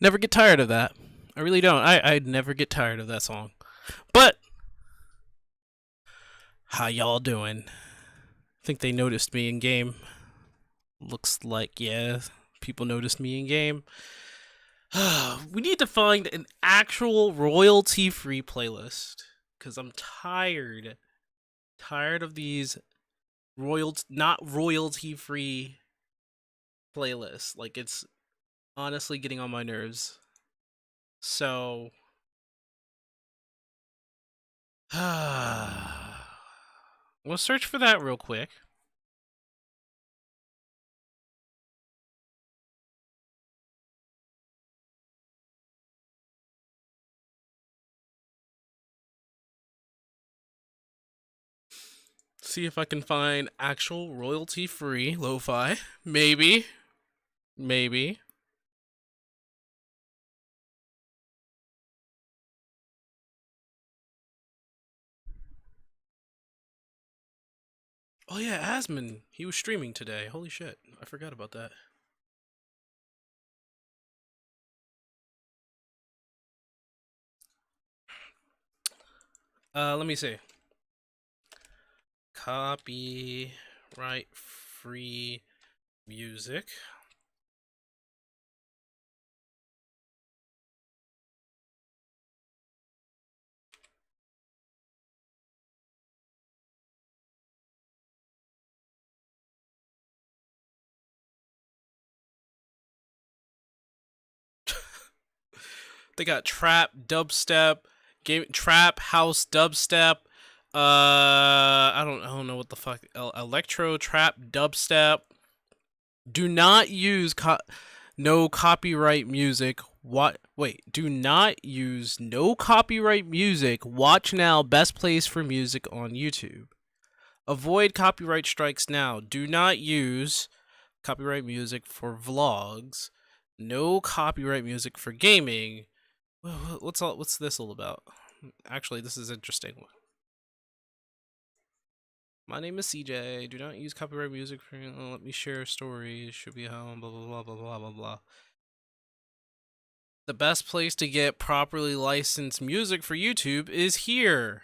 Never get tired of that. I really don't. I'd never get tired of that song. But how y'all doing? I think they noticed me in game. Looks like, yeah, people noticed me in game. We need to find an actual royalty-free playlist because I'm tired of these not royalty-free playlists. Like, it's honestly getting on my nerves. So we'll search for that real quick. See if I can find actual royalty-free lo-fi. Maybe. Oh yeah, Asmon. He was streaming today. Holy shit. I forgot about that. Let me see. Copyright free music. They got trap, dubstep, trap, house, dubstep. I don't know what the fuck. Electro, trap, dubstep. Do not use no copyright music. What? Wait. Do not use no copyright music. Watch now. Best place for music on YouTube. Avoid copyright strikes now. Do not use copyright music for vlogs. No copyright music for gaming. What's this all about? Actually, this is interesting. My name is CJ. Do not use copyright music for. Let me share stories. Should be home. Blah blah blah blah blah blah blah. The best place to get properly licensed music for YouTube is here.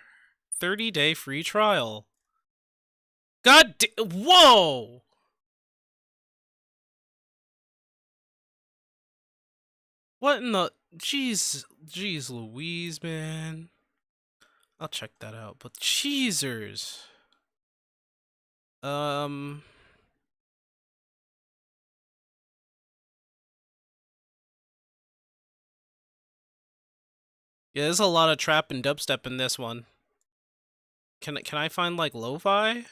30-day free trial. Whoa! What in the jeez Louise, man. I'll check that out. But cheesers. Yeah, there's a lot of trap and dubstep in this one. Can I find like lo-fi?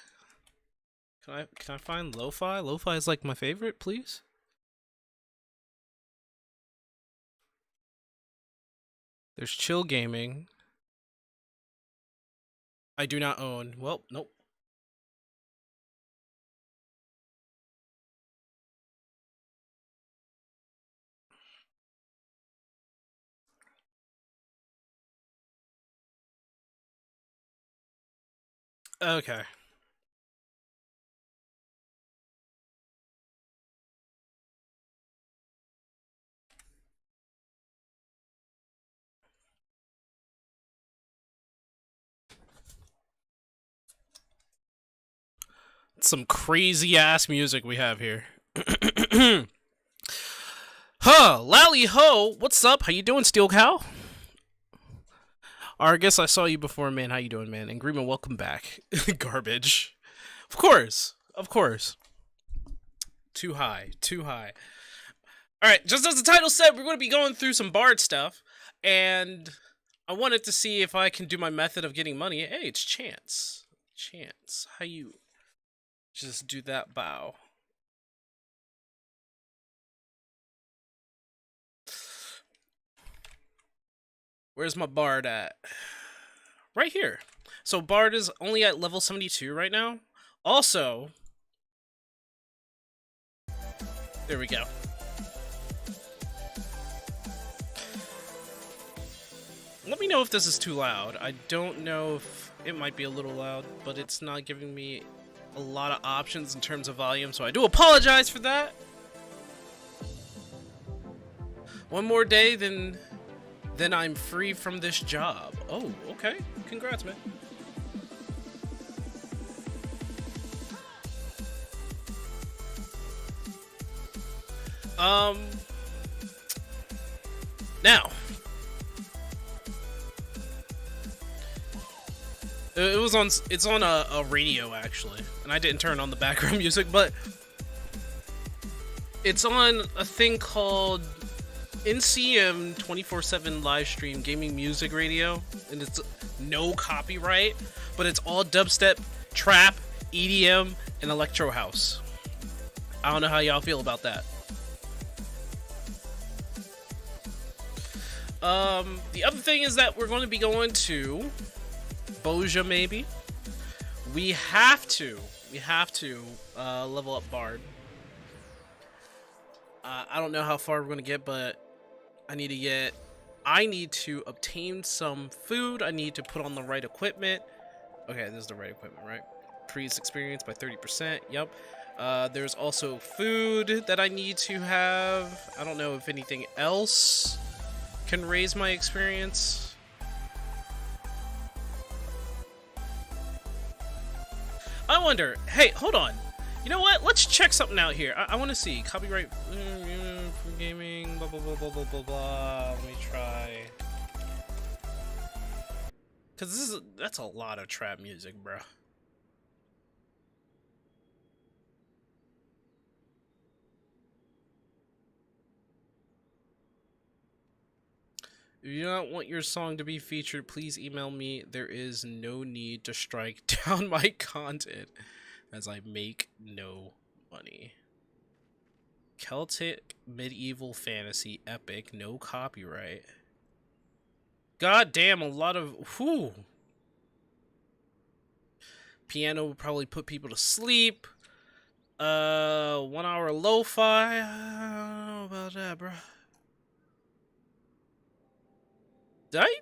Can I find lo-fi? Lo-fi is like my favorite, please. There's chill gaming. I do not own. Well, nope. Okay. Some crazy ass music we have here. Huh, Lally Ho, what's up? How you doing, Steel Cow? I guess I saw you before, man. How you doing, man? And Greenman, welcome back. Garbage. Of course. Too high. Alright, just as the title said, we're going to be going through some Bard stuff. And I wanted to see if I can do my method of getting money. Hey, it's Chance. How you just do that bow? Where's my Bard at? Right here. So Bard is only at level 72 right now. Also, there we go. Let me know if this is too loud. I don't know if it might be a little loud, but it's not giving me a lot of options in terms of volume, so I do apologize for that. One more day, then I'm free from this job. Oh, okay. Congrats, man. Now, it's on a radio actually, and I didn't turn on the background music, but it's on a thing called NCM 24/7 live stream gaming music radio, and it's no copyright, but it's all dubstep, trap, EDM, and electro house. I don't know how y'all feel about that. The other thing is that we're going to be going to Boja, maybe. We have to level up Bard. I don't know how far we're going to get, but I need to obtain some food. I need to put on the right equipment. Okay, this is the right equipment, right? Increase experience by 30%. Yep. There's also food that I need to have. I don't know if anything else can raise my experience. I wonder. Hey, hold on. You know what? Let's check something out here. I want to see copyright from gaming. Blah blah blah blah blah blah blah. Let me try. Cause that's a lot of trap music, bro. If you do not want your song to be featured, please email me. There is no need to strike down my content, as I make no money. Celtic medieval fantasy epic, no copyright. God damn, a lot of whew. Piano will probably put people to sleep. 1 hour lo-fi. I don't know about that, bro. Did I?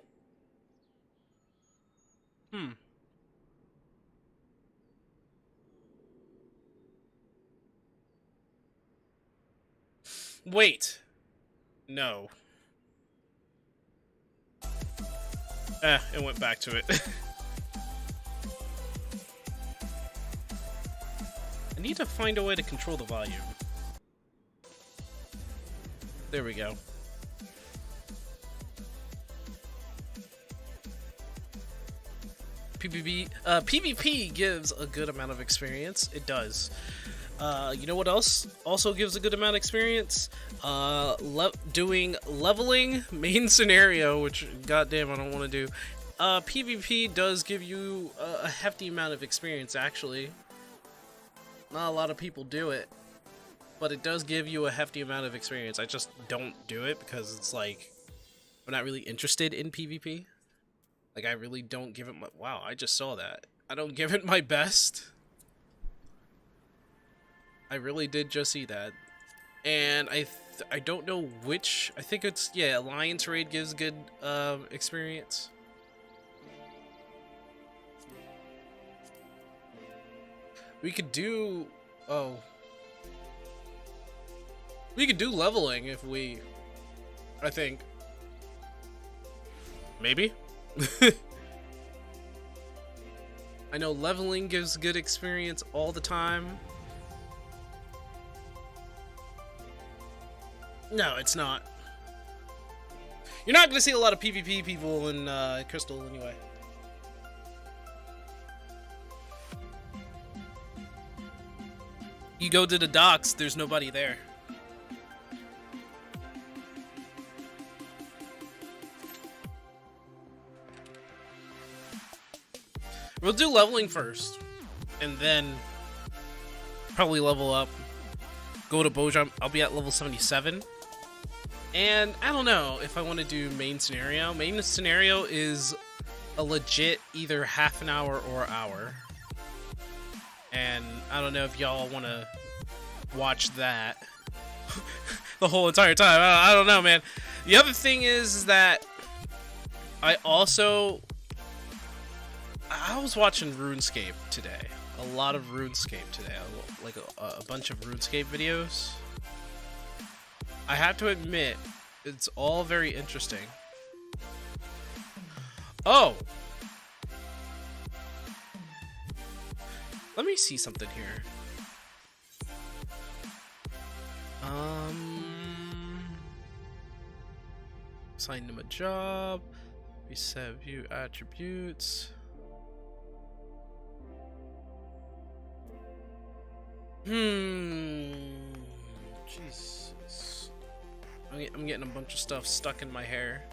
Wait. No. It went back to it. I need to find a way to control the volume. There we go. PvP gives a good amount of experience. It does. You know what else also gives a good amount of experience? Doing leveling main scenario, which goddamn I don't want to do. PvP does give you a hefty amount of experience, actually. Not a lot of people do it, but it does give you a hefty amount of experience. I just don't do it because it's like I'm not really interested in PvP. Like, I really don't give it my... Wow, I just saw that. I don't give it my best. I really did just see that. And I don't know which... I think it's... Yeah, Alliance Raid gives good experience. We could do... Oh. We could do leveling if we... I think. Maybe? I know leveling gives good experience all the time. No, it's not. You're not going to see a lot of PvP people in Crystal anyway. You go to the docks, there's nobody there. We'll do leveling first, and then probably level up. Go to Boja. I'll be at level 77. And I don't know if I want to do main scenario. Main scenario is a legit either half an hour or hour. And I don't know if y'all want to watch that the whole entire time. I don't know, man. The other thing is that I was watching RuneScape today. A lot of RuneScape today. Like a bunch of RuneScape videos. I have to admit, It's all very interesting. Oh! Let me see something here. Assign them a job. Reset view attributes. Jesus. I'm getting a bunch of stuff stuck in my hair.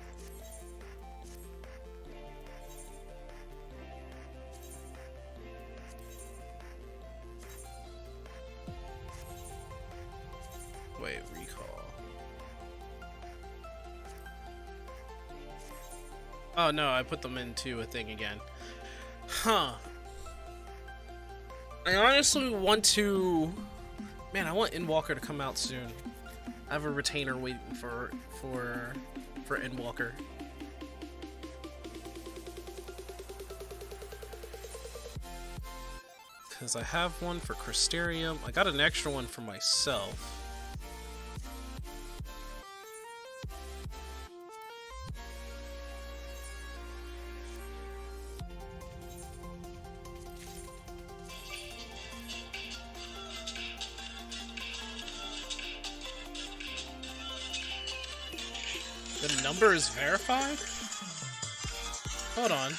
Wait, recall. Oh no, I put them into a thing again. Huh. I honestly want to... Man, I want Endwalker to come out soon. I have a retainer waiting for Endwalker. Because I have one for Crystarium. I got an extra one for myself. The number is verified? Hold on.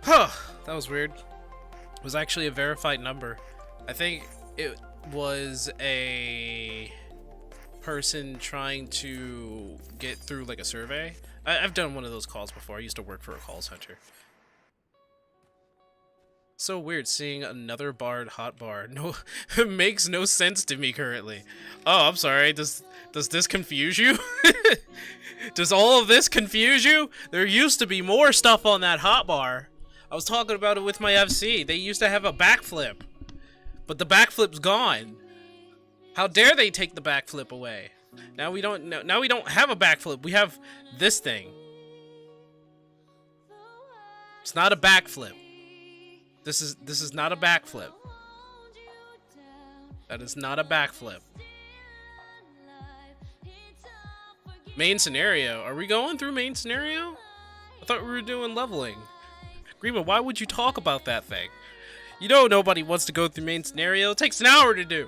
Huh, that was weird. It was actually a verified number. I think it was a person trying to get through like a survey. I've done one of those calls before. I used to work for a call center. So weird seeing another barred hotbar. No, it makes no sense to me currently. Oh, I'm sorry. Does this confuse you? Does all of this confuse you? There used to be more stuff on that hotbar. I was talking about it with my FC. They used to have a backflip, but the backflip's gone. How dare they take the backflip away? Now we don't. Now we don't have a backflip. We have this thing. It's not a backflip. This is not a backflip. That is not a backflip. Main scenario. Are we going through main scenario? I thought we were doing leveling. Grima, why would you talk about that thing? You know nobody wants to go through main scenario. It takes an hour to do.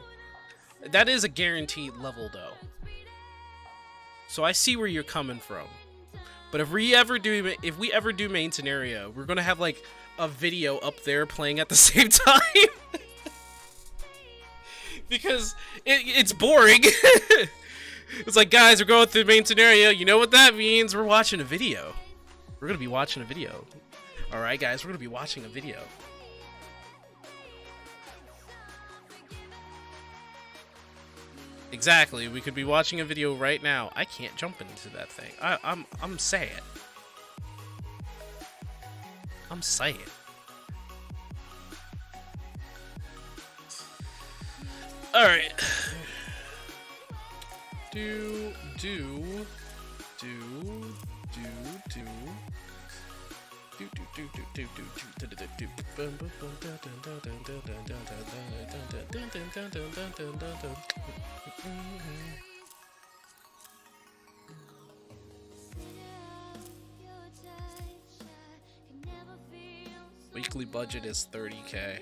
That is a guaranteed level, though. So I see where you're coming from. But if we ever do main scenario, we're gonna have like a video up there playing at the same time. Because it's boring. It's like, guys, we're going through main scenario. You know what that means? We're watching a video. We're gonna be watching a video. Alright, guys, we're gonna be watching a video. Exactly, we could be watching a video right now. I can't jump into that thing. I'm saying. I'm saying. Alright. Do. Weekly budget is 30K.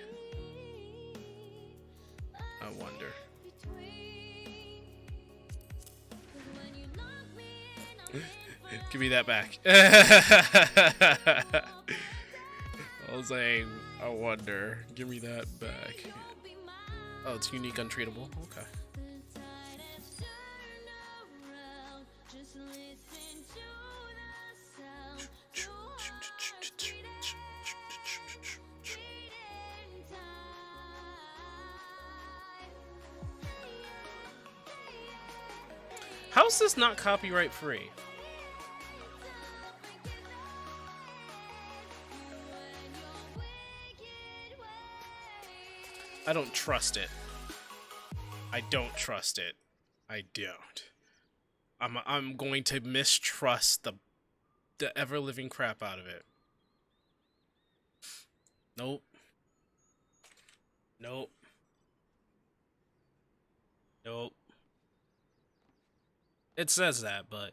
I wonder. Give me that back. I was saying, I wonder. Give me that back. Oh, it's unique, untreatable. Okay. How is this not copyright free? I don't trust it. I don't trust it. I don't. I'm going to mistrust the ever-living crap out of it. Nope. Nope. Nope. It says that, but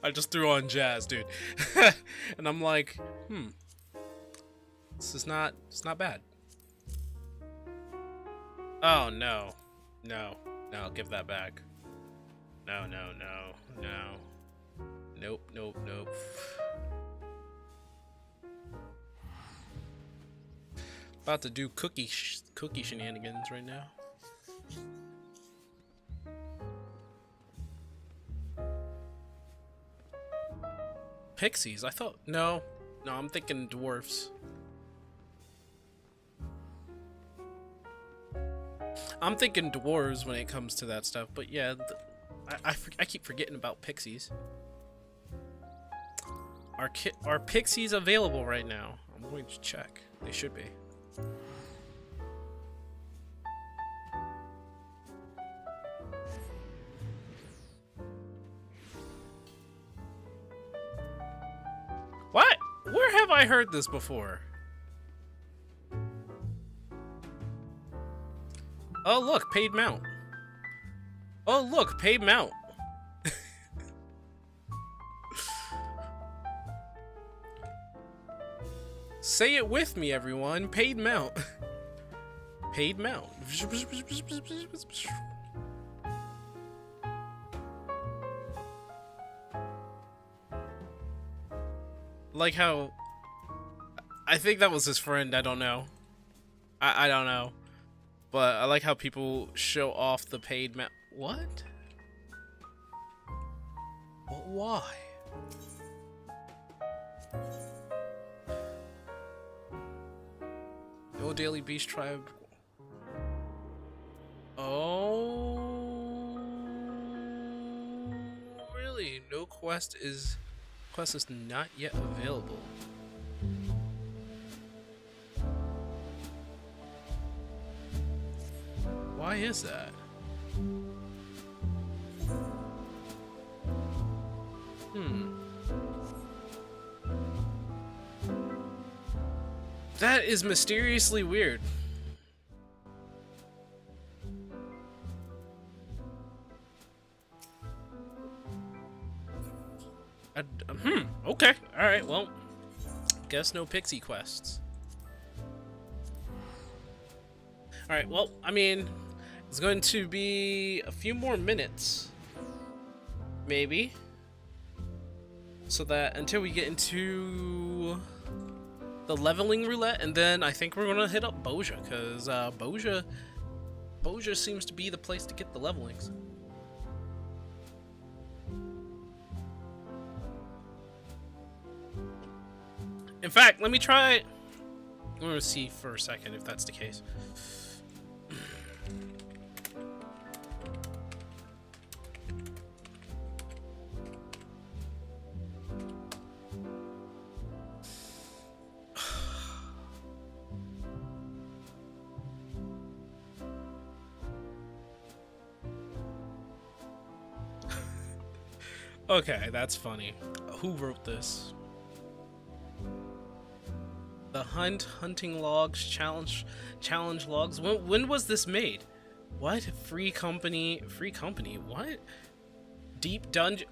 I just threw on jazz, dude. And I'm like, it's not bad. Oh, no. No, give that back. No. Nope. About to do cookie shenanigans right now. Pixies? I thought... No, I'm thinking dwarfs. I'm thinking dwarves when it comes to that stuff, but yeah, I keep forgetting about pixies. Are pixies available right now? I'm going to check. They should be. What? Where have I heard this before? Oh look, paid mount. Oh look, paid mount. Say it with me, everyone. Paid mount. Paid mount. Like how... I think that was his friend, I don't know. I don't know. But I like how people show off the paid mount. What? But why? No Daily Beast Tribe. Oh, really? No quest is not yet available. Why is that? That is mysteriously weird. Okay. Alright, well, guess no pixie quests. Alright, well, I mean, it's going to be a few more minutes. Maybe. So that until we get into the leveling roulette, and then I think we're gonna hit up Boja, because Boja seems to be the place to get the levelings. In fact, let me try. I'm gonna see for a second if that's the case. Okay, that's funny. Who wrote this? The hunting logs challenge logs. When was this made? What? Free company? What? Deep dungeon.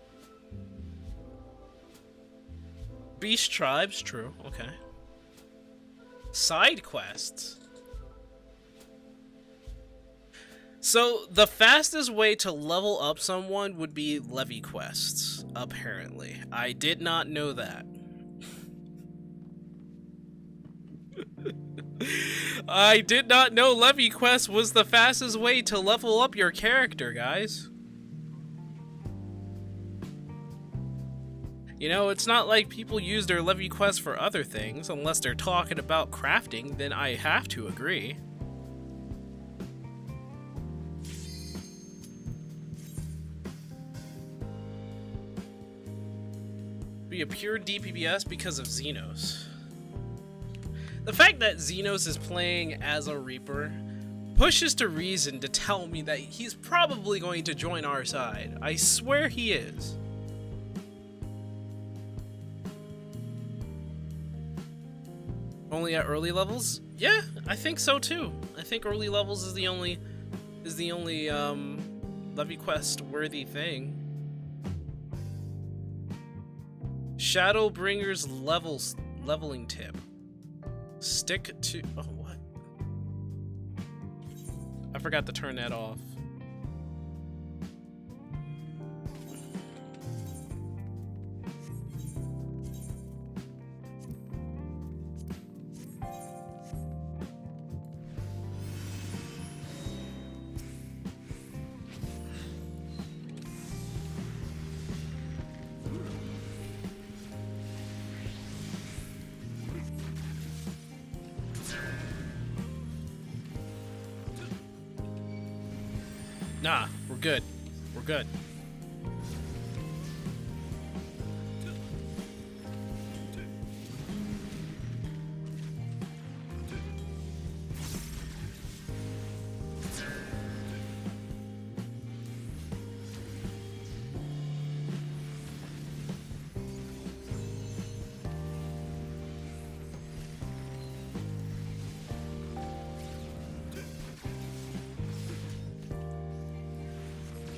Beast tribes, true. Okay. Side quests. So the fastest way to level up someone would be levy quests, apparently. I did not know that. I did not know levy quest was the fastest way to level up your character, guys. You know, it's not like people use their levy quest for other things, unless they're talking about crafting, then I have to agree. Be a pure DPS because of Xenos. The fact that Xenos is playing as a Reaper pushes to reason to tell me that he's probably going to join our side. I swear he is. Only at early levels? Yeah, I think so too. I think early levels is the only levy quest worthy thing. Shadowbringer's leveling tip. Stick to... Oh, what? I forgot to turn that off. Nah, we're good. We're good.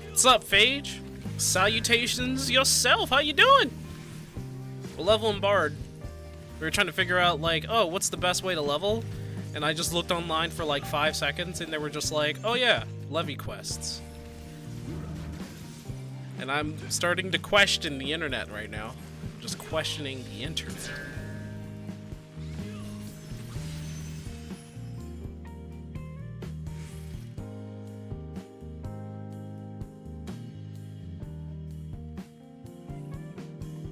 What's up, Phage? Salutations yourself. How you doing? We're leveling Bard. We were trying to figure out, like, oh, what's the best way to level? And I just looked online for like 5 seconds, and they were just like, oh yeah, levy quests. And I'm starting to question the internet right now. Just questioning the internet.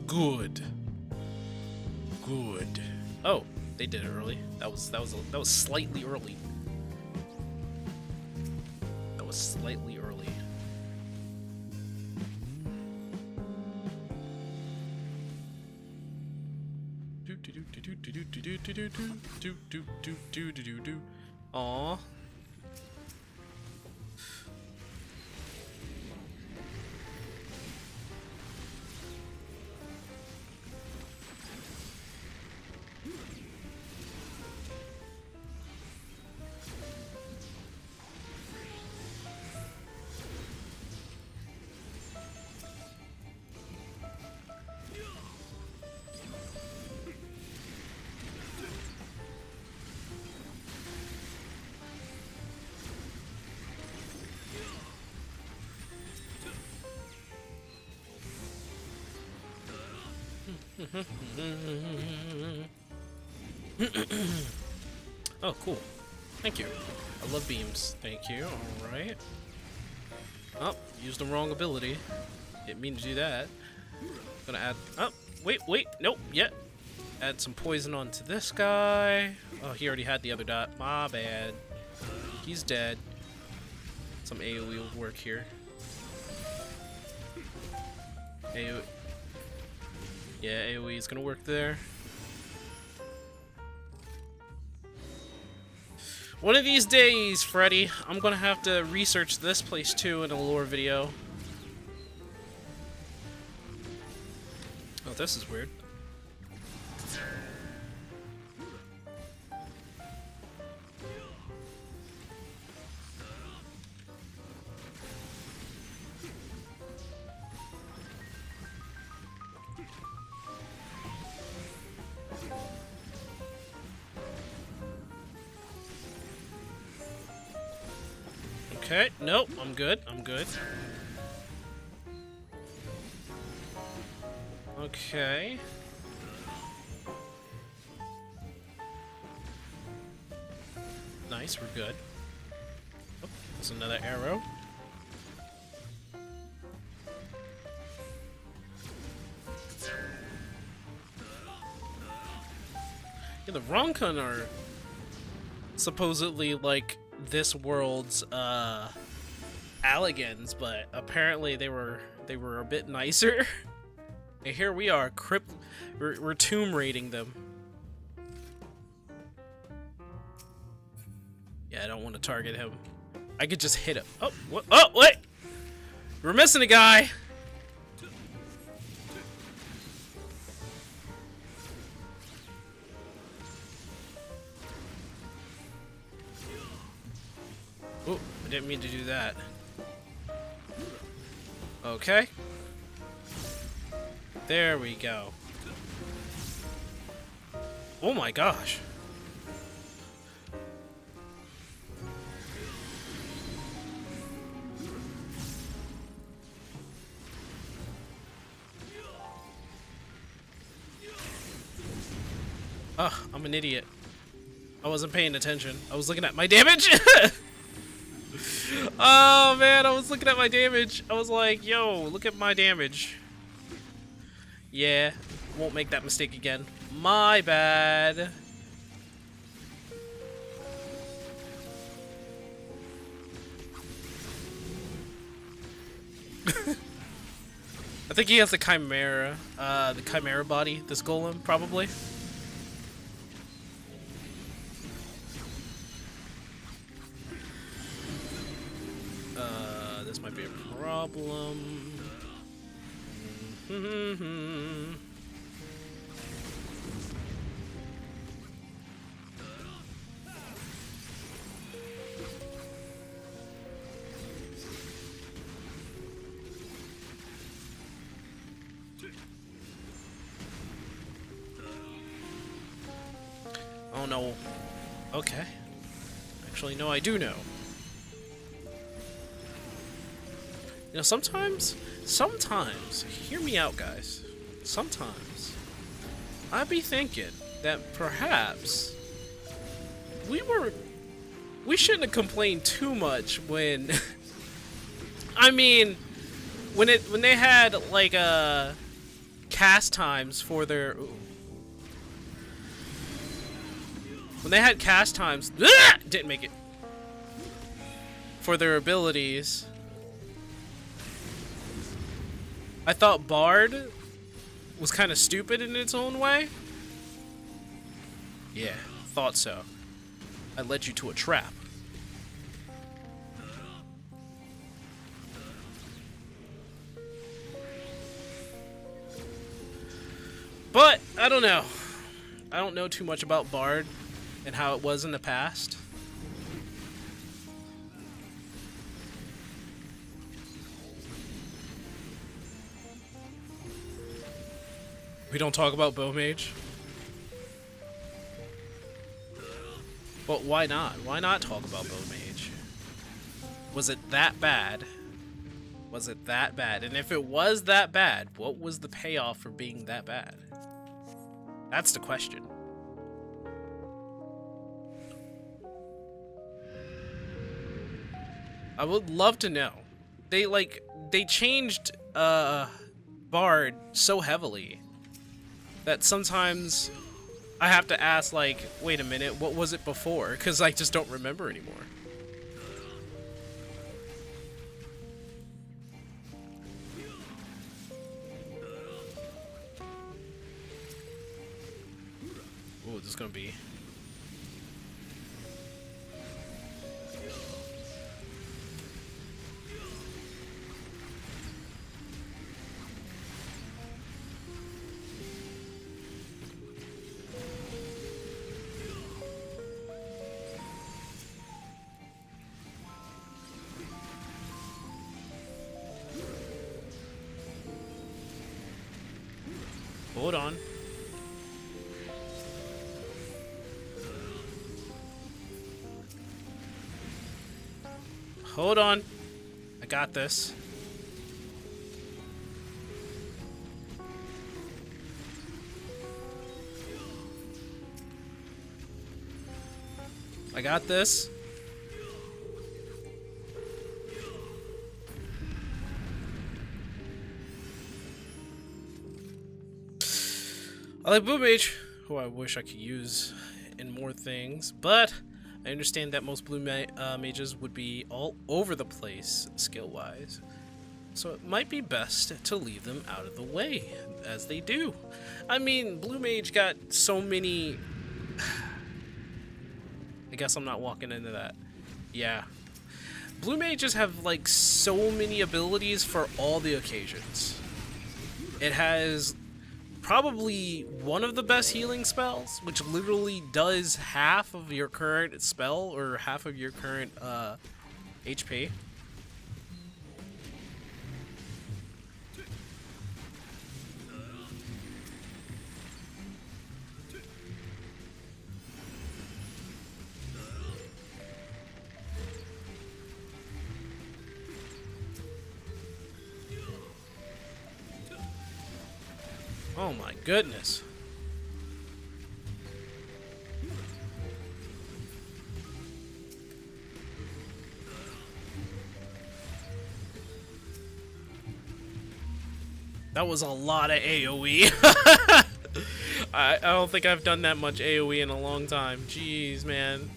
Good. Good. Oh, they did it early. That was slightly early. That was slightly early. Aww. Oh, cool. Thank you. I love beams. Thank you. Alright. Oh, used the wrong ability. Didn't mean to do that. Gonna add... Oh, wait. Nope, yet. Add some poison onto this guy. Oh, he already had the other dot. My bad. He's dead. Some AoE will work here. AoE. Yeah, AoE is gonna work there. One of these days, Freddy, I'm gonna have to research this place too in a lore video. Oh, this is weird. Okay, nope, I'm good, I'm good. Okay. Nice, we're good. Oh, there's another arrow. Yeah, the Ronkan are supposedly like this world's Alligans, but apparently they were a bit nicer. And here we are, we're tomb raiding them. Yeah, I don't want to target him. I could just hit him. Oh, what? Oh, wait! We're missing a guy. Oh, I didn't mean to do that. Okay. There we go. Oh my gosh. Ugh, I'm an idiot. I wasn't paying attention. I was looking at my damage. Oh man, I was looking at my damage. I was like, yo, look at my damage. Yeah, won't make that mistake again. My bad. I think he has the Chimera body, this golem, probably. This might be a problem. Oh no. Okay. Actually, no, I do know. You know, sometimes, hear me out, guys. Sometimes, I'd be thinking that perhaps we shouldn't have complained too much when, I mean, when they had like cast times for their, when they had cast times, didn't make it, for their abilities. I thought Bard was kind of stupid in its own way. Yeah, thought so. I led you to a trap. But, I don't know. I don't know too much about Bard and how it was in the past. We don't talk about Bow Mage? But why not? Why not talk about Bow Mage? Was it that bad? Was it that bad? And if it was that bad, what was the payoff for being that bad? That's the question. I would love to know. They changed Bard so heavily that sometimes I have to ask, like, wait a minute, what was it before? Because I just don't remember anymore. Ooh, this is gonna be... Hold on. Hold on. I got this. I got this. I like Blue Mage, who I wish I could use in more things, but I understand that most Blue Mages would be all over the place skill-wise, so it might be best to leave them out of the way, as they do. I mean, Blue Mage got so many... I guess I'm not walking into that. Yeah. Blue Mages have, like, so many abilities for all the occasions. It has probably one of the best healing spells, which literally does half of your current spell or half of your current HP. Oh my goodness. That was a lot of AoE. I don't think I've done that much AoE in a long time. Jeez, man.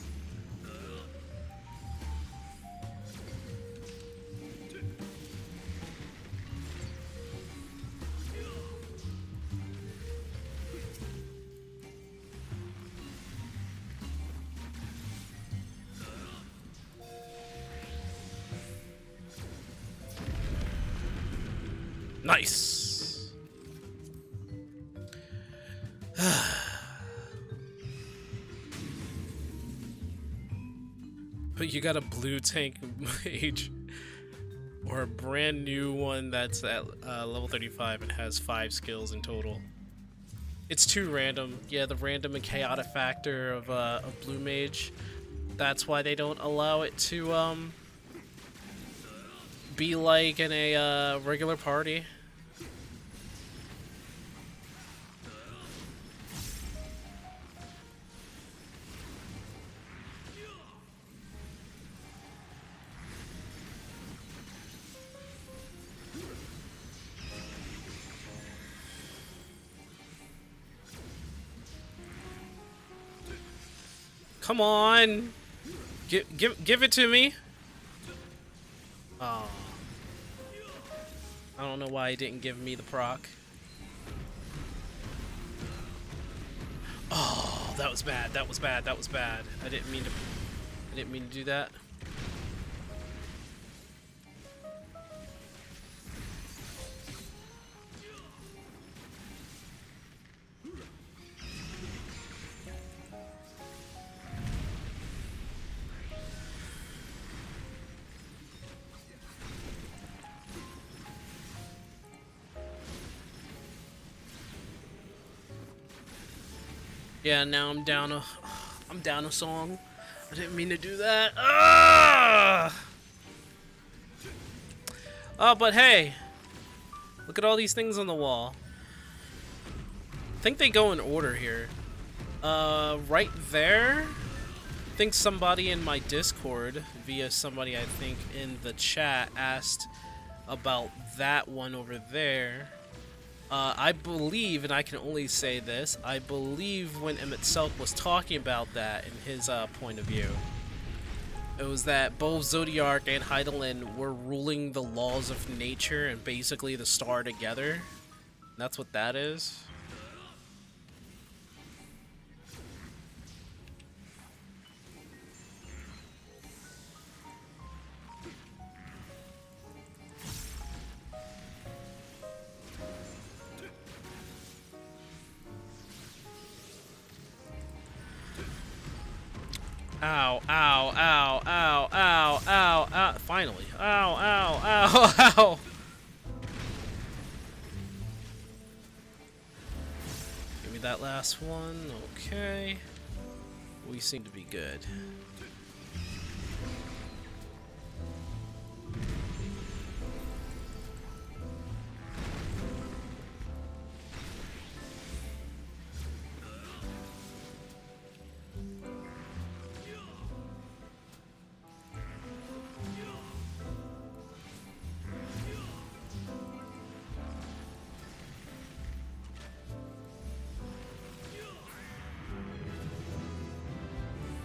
Nice. But you got a blue tank mage, or a brand new one that's at level 35 and has 5 skills in total. It's too random. Yeah, the random and chaotic factor of blue mage. That's why they don't allow it to be like in a regular party. Come on, give it to me. Oh, I don't know why he didn't give me the proc. Oh, that was bad. That was bad. That was bad. I didn't mean to do that. Yeah, now I'm down a song. I didn't mean to do that. Oh, but hey, look at all these things on the wall. I think they go in order here. Right there. I think somebody in my Discord, via somebody I think in the chat, asked about that one over there. I believe, and I can only say this, I believe when Emmett Selk was talking about that in his point of view, it was that both Zodiark and Heidelin were ruling the laws of nature and basically the star together. That's what that is. Ow, ow, ow, ow, ow, ow, ow. Finally. Ow, ow, ow, ow. Give me that last one. Okay. We seem to be good.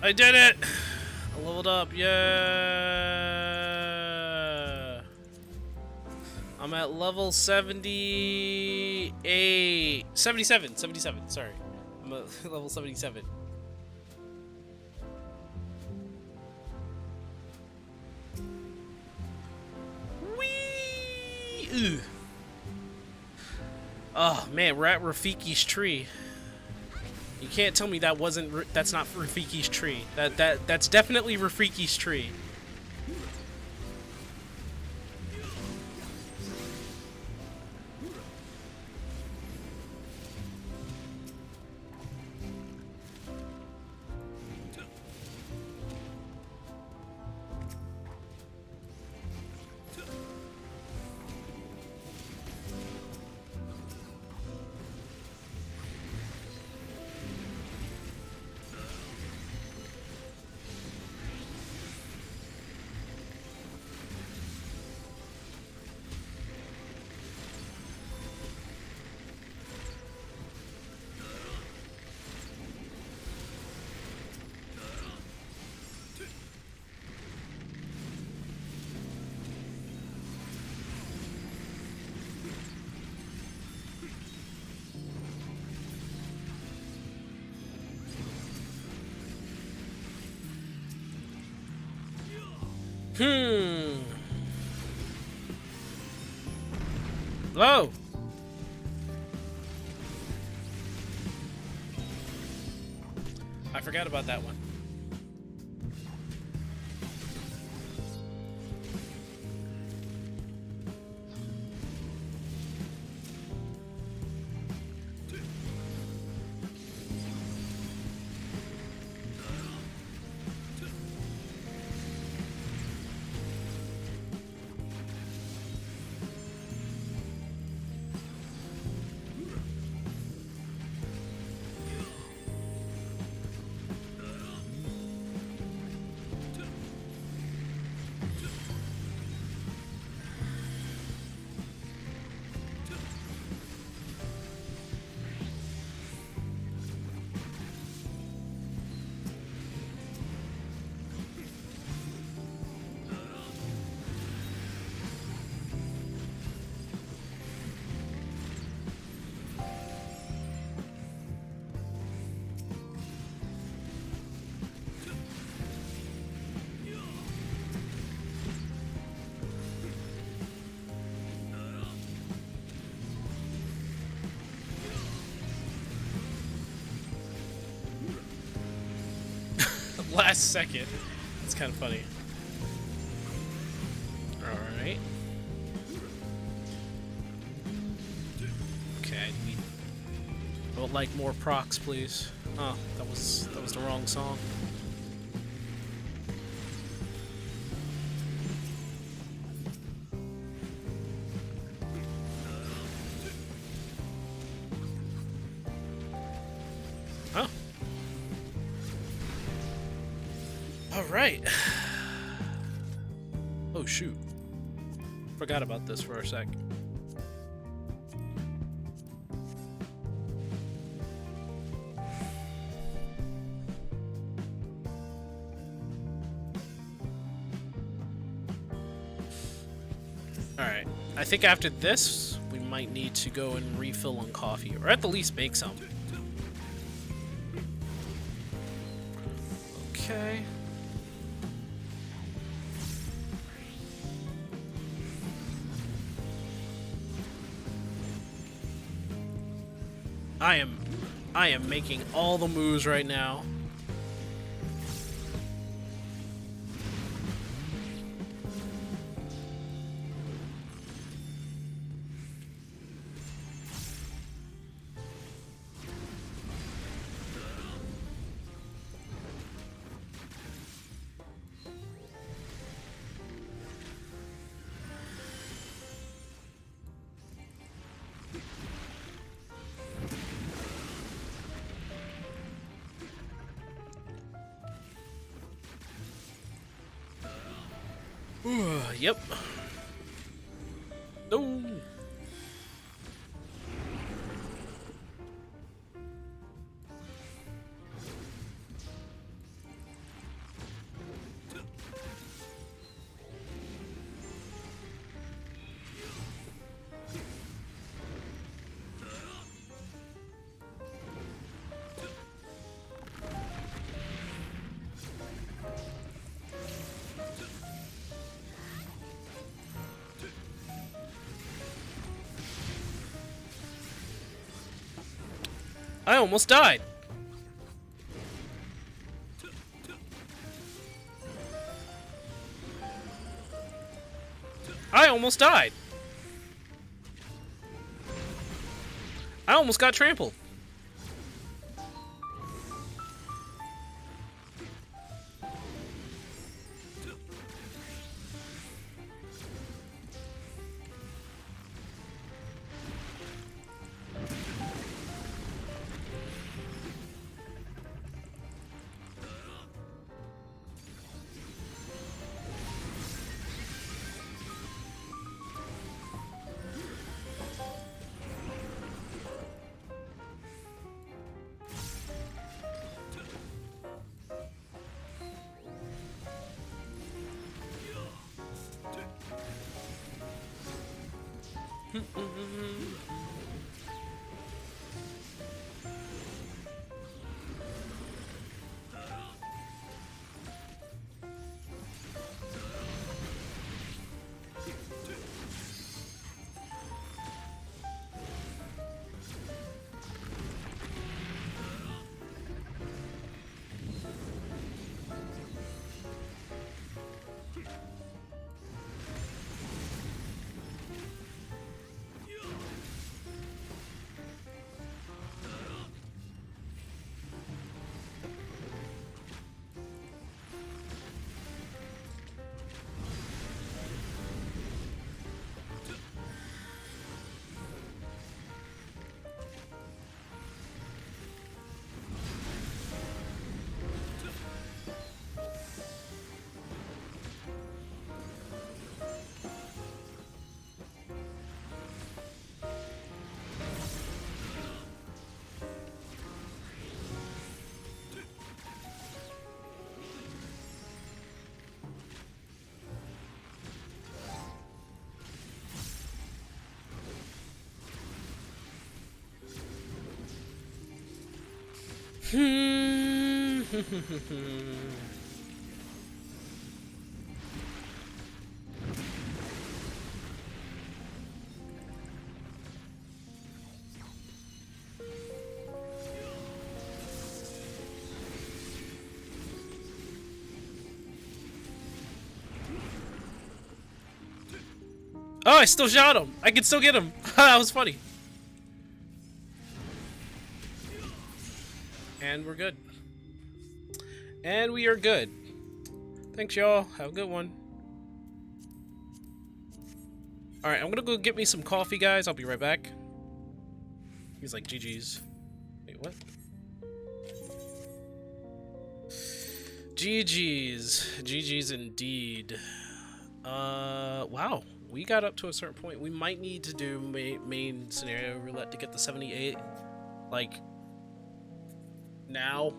I did it! I leveled up, yeah! I'm at level 78... 77, sorry. I'm at level 77. Whee! Ugh. Oh man, we're at Rafiki's tree. You can't tell me that that's not Rafiki's tree. That's definitely Rafiki's tree. Whoa! I forgot about that one. Last second. It's kind of funny. Alright. Okay, I would like more procs, please. Oh, that was the wrong song. Oh. Alright. Oh shoot. Forgot about this for a sec. Alright. I think after this, we might need to go and refill on coffee, or at the least make some. Okay. I am making all the moves right now. Yep. No. I almost died. I almost died. I almost got trampled. Oh, I still shot him. I can still get him. That was funny. And we're good. And we are good. Thanks, y'all. Have a good one. Alright, I'm gonna go get me some coffee, guys. I'll be right back. He's like, GG's. Wait, what? GG's. GG's indeed. Wow. We got up to a certain point. We might need to do main scenario roulette to get the 78. Like, now.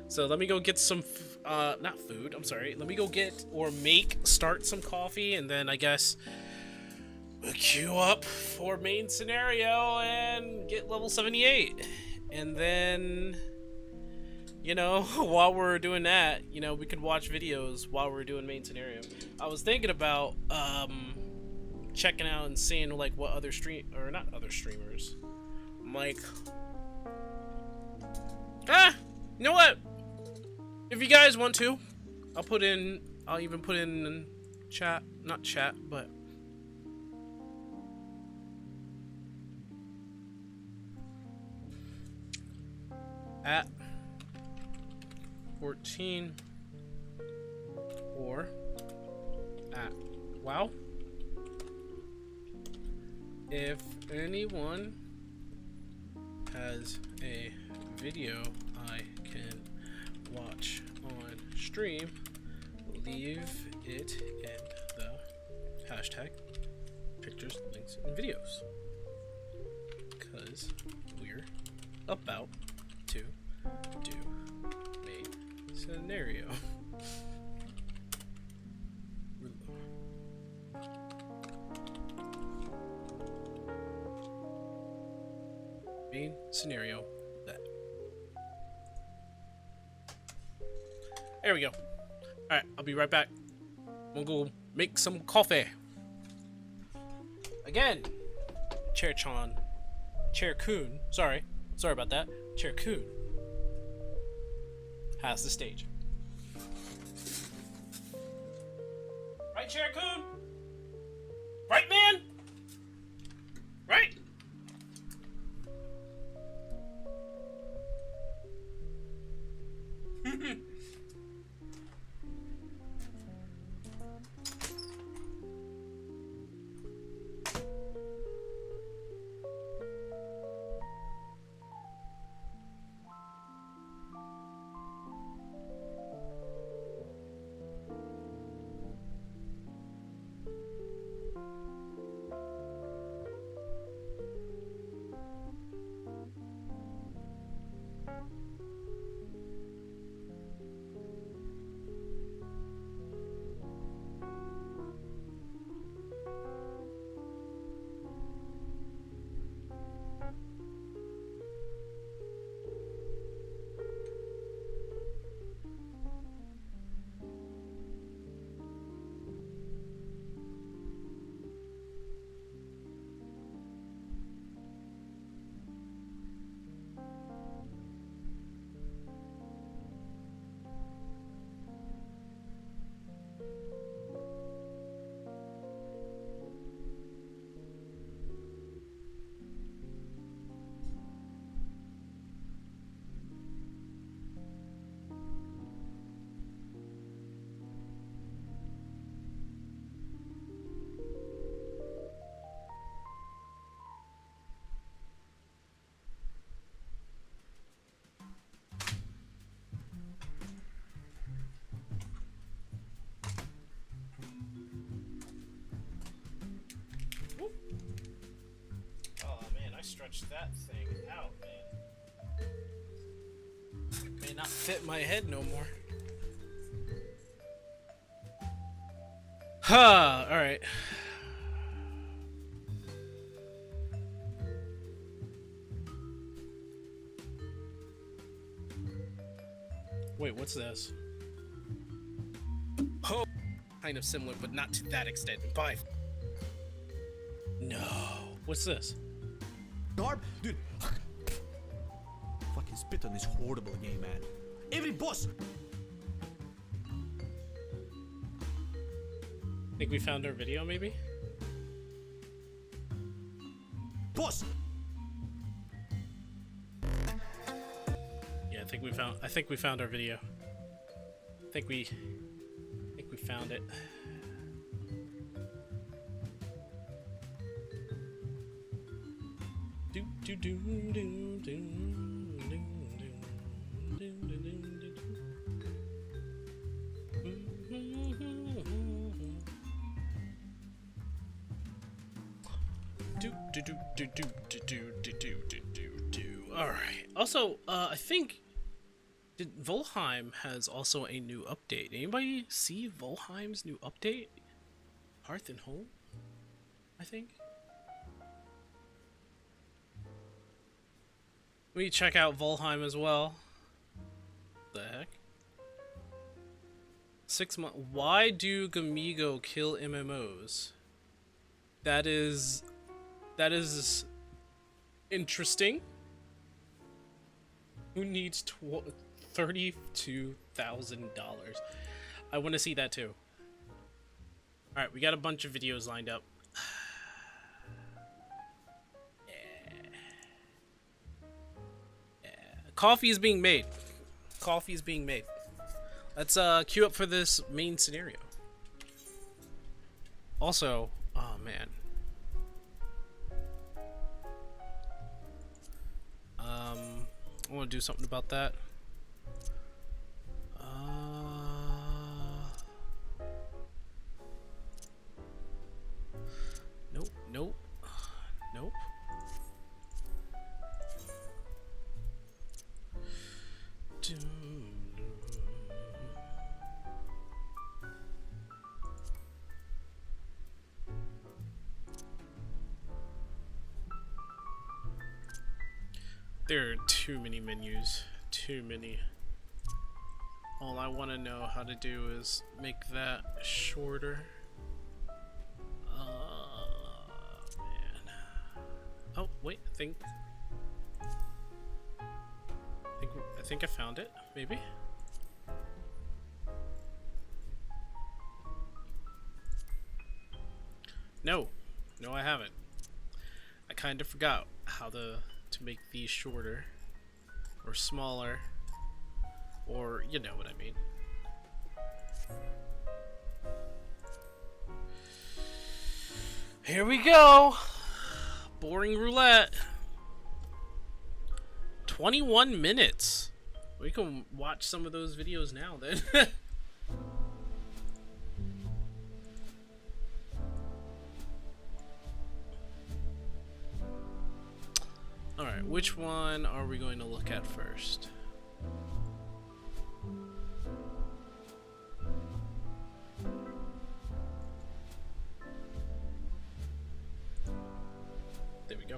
So let me go get some, not food, I'm sorry. Let me go get or start some coffee, and then I guess we'll queue up for main scenario and get level 78. And then, you know, while we're doing that, you know, we could watch videos while we're doing main scenario. I was thinking about, checking out and seeing, like, what other not other streamers. I'm like, you know what? If you guys want to, I'll even put in chat, not chat, but at 14 or at WoW. If anyone has a video I can watch on stream, leave it in the hashtag pictures, links, and videos, because we're about to do main scenario. Main scenario. There we go. Alright, I'll be right back. We'll go make some coffee. Again, Chair-chan. Chair Coon, sorry about that. Chair Coon has the stage. Right, Chair Coon? Right, man? Right? Oh man, I stretched that thing out, man. It may not fit my head no more. Ha! Alright. Wait, what's this? Oh! Kind of similar, but not to that extent. Bye. No. What's this? Dude. Fucking spit on this horrible game, man. Every boss. Think we found our video, maybe? Boss. Yeah, I think we found our video. I think we found it. All right. Also, I think Volheim has also a new update. Anybody see Volheim's new update? Hearth and Home, I think. We check out Volheim as well. The heck? 6 months. Why do Gamigo kill MMOs? That is interesting. Who needs $32,000? I want to see that too. All right, we got a bunch of videos lined up. Coffee is being made. Coffee is being made. Let's queue up for this main scenario. Also, oh man. I want to do something about that. Nope, nope, nope. There are too many menus. Too many. All I want to know how to do is make that shorter. Man. Oh wait, I think I found it. Maybe. No, I haven't. I kind of forgot how to make these shorter or smaller, or you know what I mean. Here we go. Boring roulette. 21 minutes. We can watch some of those videos now then. Alright, which one are we going to look at first? There we go.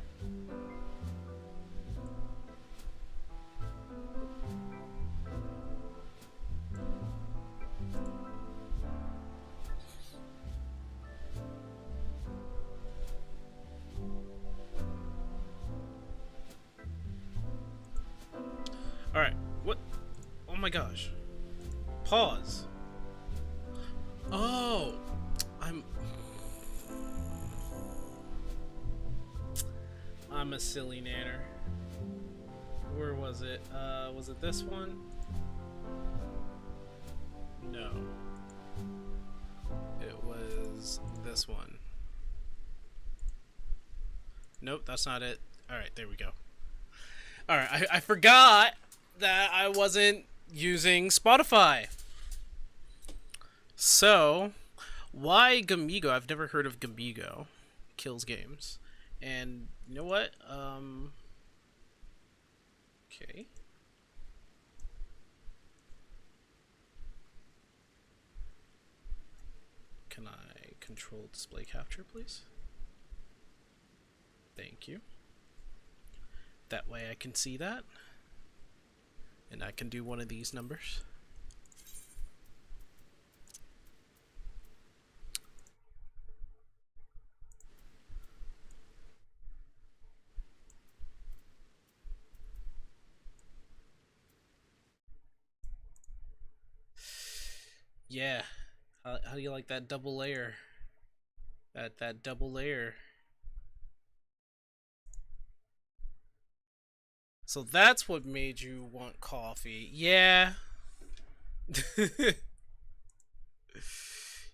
Alright, what? Oh my gosh. Pause. Oh, I'm a silly nanner. Where was it? Was it this one? No. It was this one. Nope, that's not it. Alright, there we go. Alright, I forgot that I wasn't using Spotify. So, why Gamigo? I've never heard of Gamigo. Kills games. And you know what? Okay. Can I control display capture, please? Thank you. That way I can see that. And I can do one of these numbers. Yeah. How do you like that double layer? That double layer. So that's what made you want coffee. Yeah.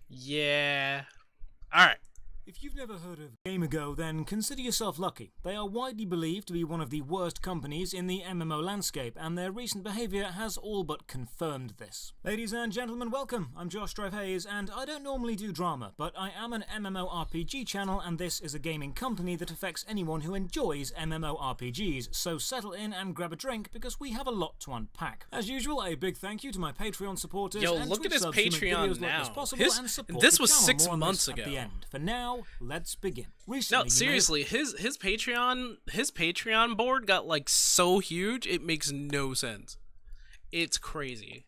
Yeah. Alright. If you've never heard of Gamigo, then consider yourself lucky. They are widely believed to be one of the worst companies in the MMO landscape, and their recent behaviour has all but confirmed this. Ladies and gentlemen, welcome. I'm Josh Hayes, and I don't normally do drama, but I am an MMORPG channel, and this is a gaming company that affects anyone who enjoys MMORPGs, so settle in and grab a drink, because we have a lot to unpack. As usual, a big thank you to my Patreon supporters. Yo, and look Twitch at his subs who make Patreon videos like now. this possible and support This the was channel. 6 More on months this ago. At the end. For now, let's begin. Recently, No, seriously, his Patreon board got like so huge it makes no sense. It's crazy.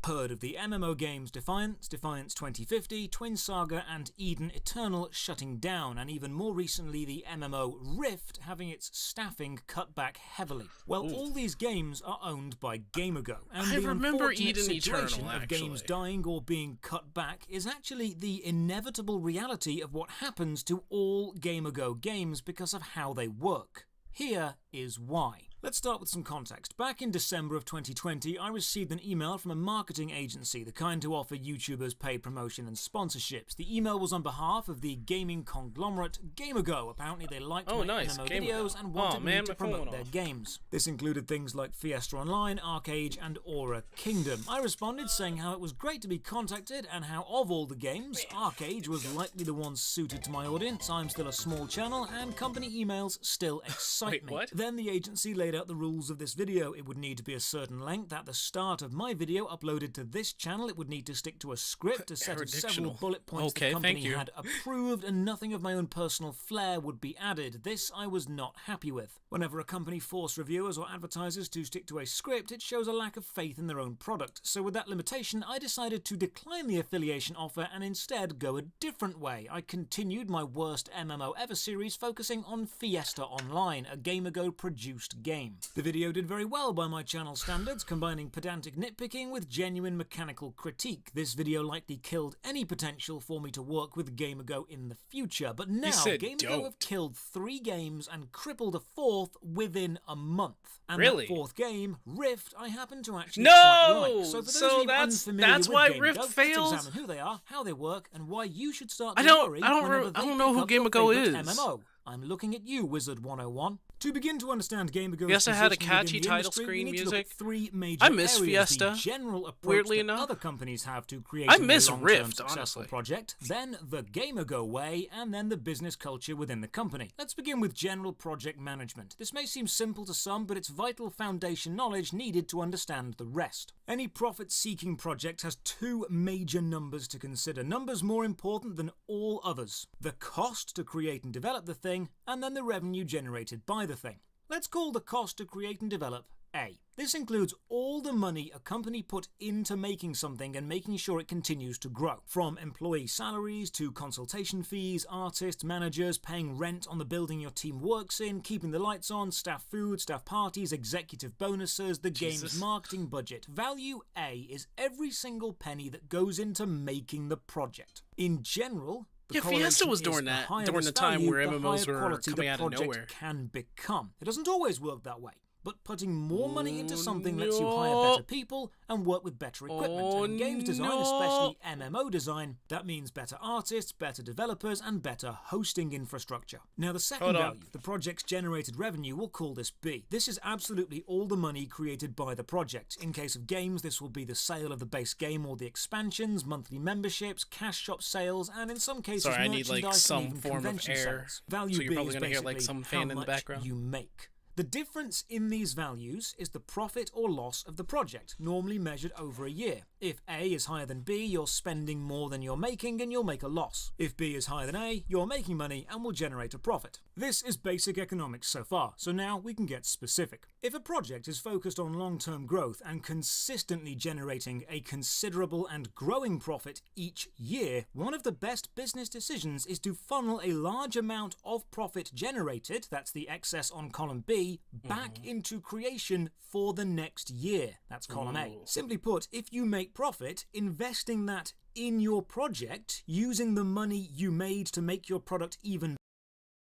Heard of the MMO games Defiance, Defiance 2050, Twin Saga, and Eden Eternal shutting down, and even more recently the MMO Rift having its staffing cut back heavily. Well, all these games are owned by Gamigo, and I the remember unfortunate Eden situation Eternal, of games dying or being cut back is actually the inevitable reality of what happens to all Gamigo games because of how they work. Here is why. Let's start with some context. Back in December of 2020, I received an email from a marketing agency, the kind who offer YouTubers paid promotion and sponsorships. The email was on behalf of the gaming conglomerate Gamigo. Apparently they liked my nice. MMO Gamigo. videos and wanted me to promote their off. games. This included things like Fiesta Online, Arcade, and Aura Kingdom. I responded saying how it was great to be contacted and how of all the games, Arcade was likely the one suited to my audience. I'm still a small channel and company emails still excite me. What? Then the agency laid laid out the rules of this video. It would need to be a certain length. At the start of my video uploaded to this channel, it would need to stick to a script, a set of several bullet points the company had approved, and nothing of my own personal flair would be added. This I was not happy with. Whenever a company forces reviewers or advertisers to stick to a script, it shows a lack of faith in their own product. So with that limitation, I decided to decline the affiliation offer and instead go a different way. I continued my worst MMO ever series, focusing on Fiesta Online, a Game Ago produced game. The video did very well by my channel standards, combining pedantic nitpicking with genuine mechanical critique. This video likely killed any potential for me to work with Game Ago in the future, but now Game Ago have killed 3 games and crippled a 4th within a month. And that 4th game, Rift, I happen to actually quite like. So for those of you unfamiliar with why Game Rift Ago, failed? Let's examine who they are, how they work, and why you should start I to worry whenever they don't know who pick Game up Ago your is. favorite MMO. I'm looking at you, Wizard 101. To begin to understand Game Ago's Fiesta had a position catchy within the title industry, screen we need to look music. at 3 major I miss areas. Fiesta, The general approach weirdly that enough. other companies have to I creating miss a long-term Rift, successful honestly. project, then the Game Ago way, and then the business culture within the company. Let's begin with general project management. This may seem simple to some, but it's vital foundation knowledge needed to understand the rest. Any profit-seeking project has 2 major numbers to consider, numbers more important than all others: the cost to create and develop the thing, and then the revenue generated by the thing. Let's call the cost to create and develop A. This includes all the money a company put into making something and making sure it continues to grow. From employee salaries to consultation fees, artists, managers, paying rent on the building your team works in, keeping the lights on, staff food, staff parties, executive bonuses, the game's marketing budget. Value A is every single penny that goes into making the project. In general, Fiesta was during the time where MMOs were coming out of nowhere. Can become. It doesn't always work that way, but putting more money into something lets you hire better people and work with better equipment. And in games design, especially MMO design, that means better artists, better developers, and better hosting infrastructure. Now the second value, the project's generated revenue, we'll call this B. This is absolutely all the money created by the project. In case of games, this will be the sale of the base game or the expansions, monthly memberships, cash shop sales, and in some cases Sorry, I need merchandise some and even form of convention air. sales. Value So you're B probably is gonna hear like basically some fan how in the much background. you make. The difference in these values is the profit or loss of the project, normally measured over a year. If A is higher than B, you're spending more than you're making and you'll make a loss. If B is higher than A, you're making money and will generate a profit. This is basic economics so far, so now we can get specific. If a project is focused on long-term growth and consistently generating a considerable and growing profit each year, one of the best business decisions is to funnel a large amount of profit generated, that's the excess on column B, back into creation for the next year. That's column A. Simply put, if you make profit, investing that in your project, using the money you made to make your product even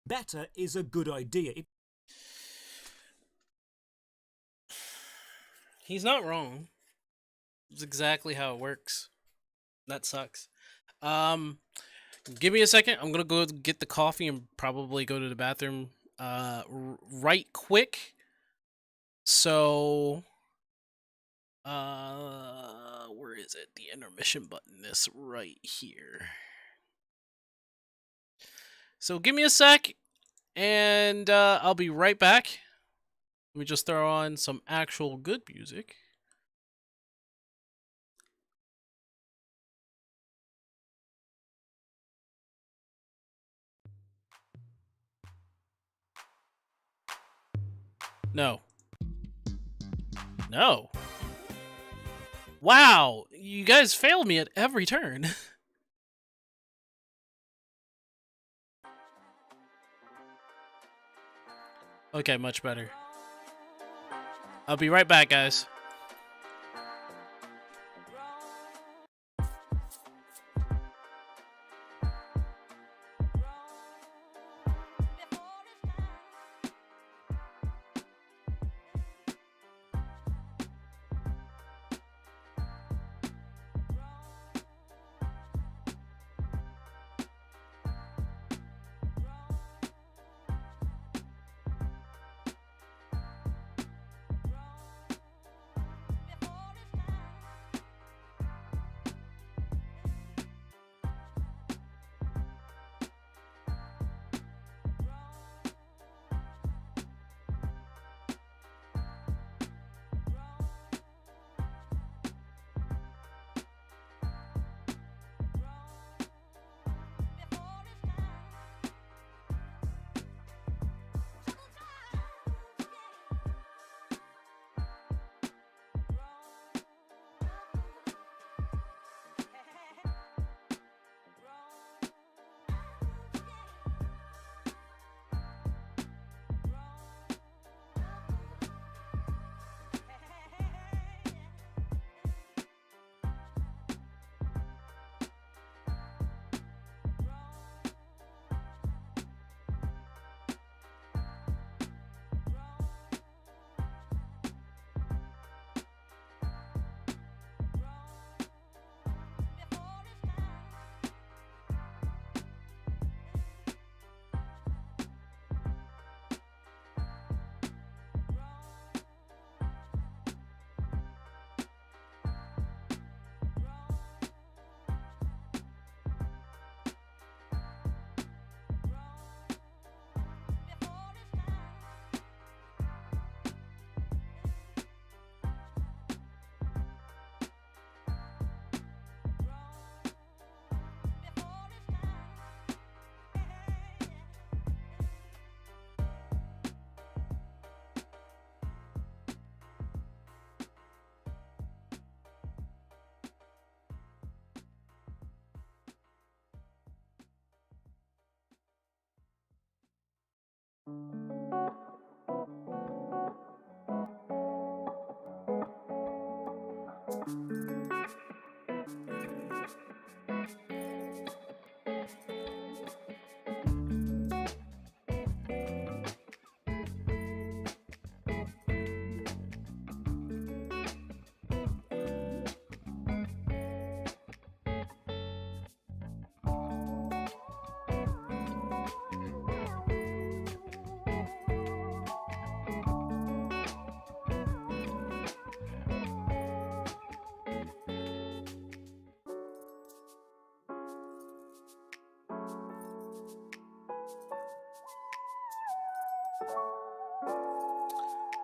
better, is a good idea. He's not wrong. It's exactly how it works. That sucks. Give me a second. I'm gonna go get the coffee and probably go to the bathroom right quick. So where is it? The intermission button is right here. So give me a sec and I'll be right back. Let me just throw on some actual good music. No. No. Wow, you guys failed me at every turn. Okay, much better. I'll be right back, guys.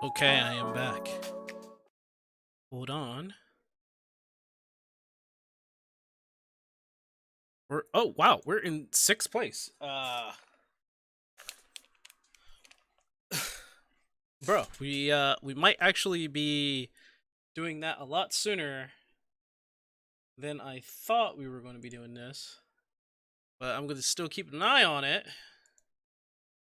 Okay, I am back. Hold on. Oh wow, we're in 6th place. Bro, we might actually be doing that a lot sooner than I thought we were going to be doing this. But I'm going to still keep an eye on it.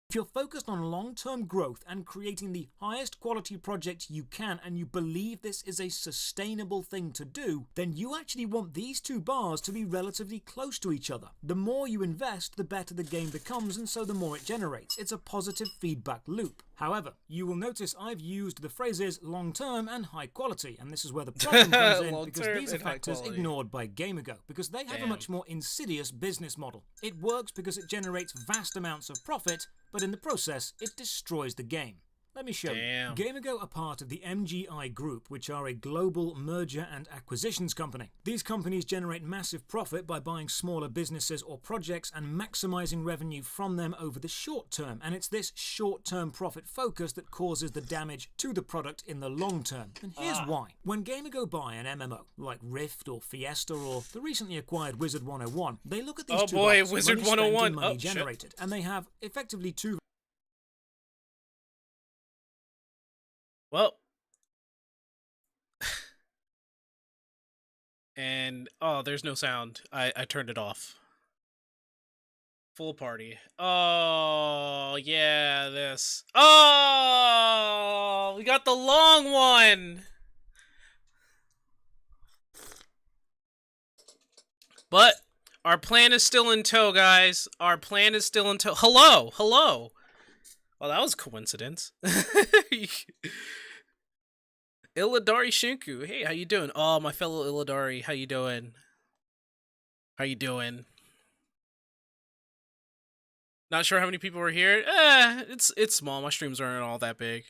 If you're focused on long-term growth and creating the highest quality project you can, and you believe this is a sustainable thing to do, then you actually want these two bars to be relatively close to each other. The more you invest, the better the game becomes, and so the more it generates. It's a positive feedback loop. However, you will notice I've used the phrases long-term and high quality, and this is where the problem comes in, because these are factors ignored by GameAgo, because they have a much more insidious business model. It works because it generates vast amounts of profit, but in the process, it destroys the game. Let me show you. GameAgo are part of the MGI Group, which are a global merger and acquisitions company. These companies generate massive profit by buying smaller businesses or projects and maximizing revenue from them over the short term, and it's this short-term profit focus that causes the damage to the product in the long term. And here's why. When GameAgo buy an MMO, like Rift or Fiesta or the recently acquired Wizard 101, they look at these two bars, Wizard money spent and 101. money generated, and they have effectively two. Well, and oh, there's no sound. I turned it off. Full party. Oh, yeah, this. Oh, we got the long one. But our plan is still in tow, guys. Our plan is still in tow. Hello, hello. Well, that was a coincidence. Illidari Shinku. Hey, how you doing? Oh, my fellow Illidari. How you doing? How you doing? Not sure how many people are here. It's small. My streams aren't all that big.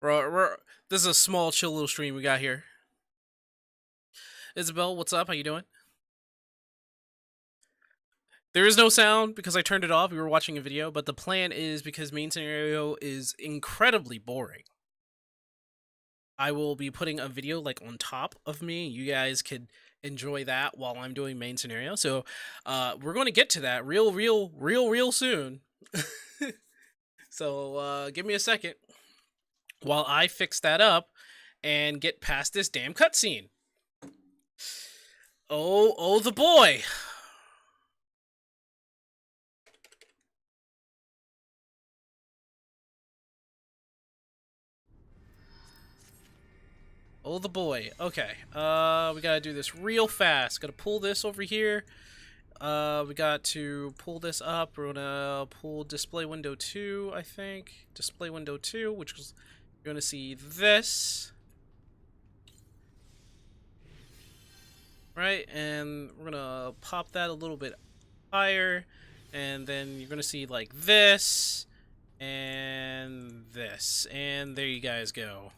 This is a small, chill little stream we got here. Isabel, what's up? How you doing? There is no sound because I turned it off. We were watching a video, but the plan is, because main scenario is incredibly boring, I will be putting a video like on top of me. You guys could enjoy that while I'm doing main scenario. So we're going to get to that real soon. So give me a second while I fix that up and get past this damn cutscene. Oh, the boy. Oh, the boy. Okay. We gotta do this real fast. Gotta pull this over here. We got to pull this up. We're gonna pull display window 2, I think. Display window 2, which is, you're gonna see this. Right, and we're gonna pop that a little bit higher. And then you're gonna see like this. And this. And there you guys go.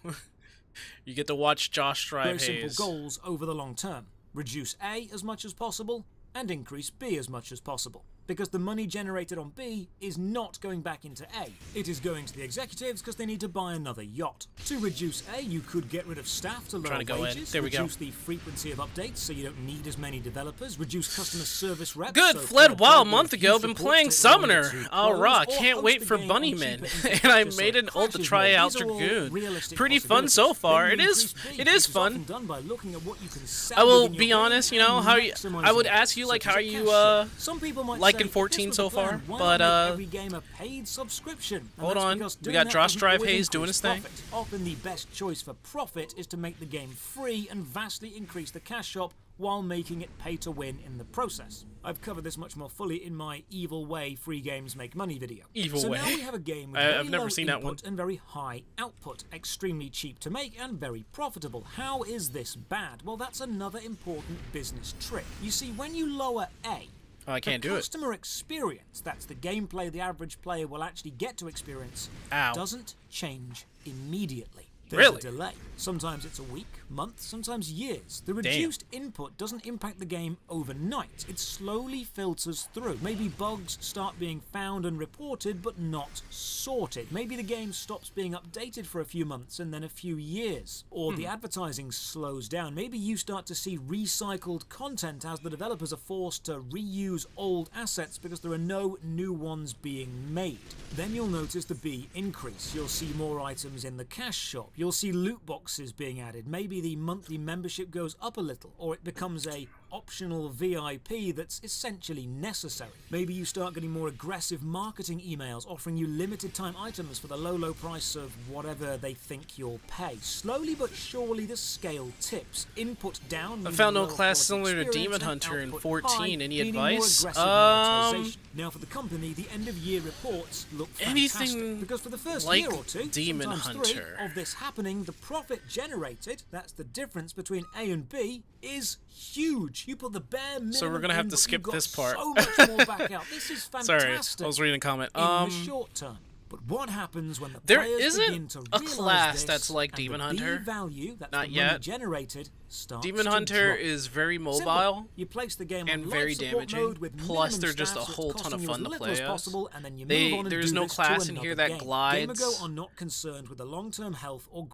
You get to watch Josh drive Very Haze. simple goals over the long term. Reduce A as much as possible and increase B as much as possible. Because the money generated on B is not going back into A. It is going to the executives because they need to buy another yacht. To reduce A, you could get rid of staff to lower wages, there we go. reduce the frequency of updates so you don't need as many developers, reduce customer service reps. Good, so fled WoW a third-party month ago, been support playing takes longer Summoner. to Oh, close, raw, or can't host wait the for game on Bunnymen. cheaper And I infrastructure made an so ult to crashes try more. out These are all Dragoon. realistic Pretty fun possibilities. so far. Then It you is increase B, it is which often fun. done by looking at what you can sell I will within your be game honest, you and know, how you, I would maximizing ask you like such as how a you cash flow. Some people might like liking if 14 this so was the plan, far, why but not make every game a paid subscription? And hold that's on. because We doing got that Josh doesn't Drive always Hayes doing increase his thing. profit. Often the best choice for profit is to make the game free and vastly increase the cash shop while making it pay to win in the process. I've covered this much more fully in my Evil Way Free Games Make Money video. Evil so Way. now we have a game with I've very never low seen that one. input and very high output, extremely cheap to make and very profitable. How is this bad? Well, that's another important business trick. You see, when you lower A, Oh, I can't the do it. customer experience, that's the gameplay the average player will actually get to experience, Ow. doesn't change immediately. There's Really? a delay. Sometimes it's a week, month, sometimes years. The reduced input doesn't impact the game overnight. It slowly filters through. Maybe bugs start being found and reported, but not sorted. Maybe the game stops being updated for a few months and then a few years. Or the advertising slows down. Maybe you start to see recycled content as the developers are forced to reuse old assets because there are no new ones being made. Then you'll notice the B increase. You'll see more items in the cash shop. You'll see loot boxes being added. Maybe the monthly membership goes up a little, or it becomes a optional VIP that's essentially necessary. Maybe you start getting more aggressive marketing emails offering you limited time items for the low price of whatever they think you'll pay. Slowly but surely the scale tips. Input down. I found no lower class quality similar to experience, Demon and Hunter in output 14. high, Any meaning more advice? aggressive monetization. Now for the company, the end of year reports look fantastic. Anything Because for the first like year or two, Demon sometimes Hunter. 3, of this happening, the profit generated, that's the difference between A and B, is huge. You put the bare minimum So we're gonna have in, to but skip you got this part. so much more back out. This is fantastic. Sorry, I was reading a comment. in the short term. But what happens when the There players begin isn't to a realize class this, that's like and Demon the Hunter. B value, that's Not the yet. money generated, starts Demon to Hunter drop. is very Simple. mobile You place the game and on very life support damaging. mode with Plus, minimum they're just a stats, so it's whole ton costing of you fun as to little play as as. possible, and then you move on and There's do no this to class in another here that game. glides. Gamergo are not concerned with the long-term health or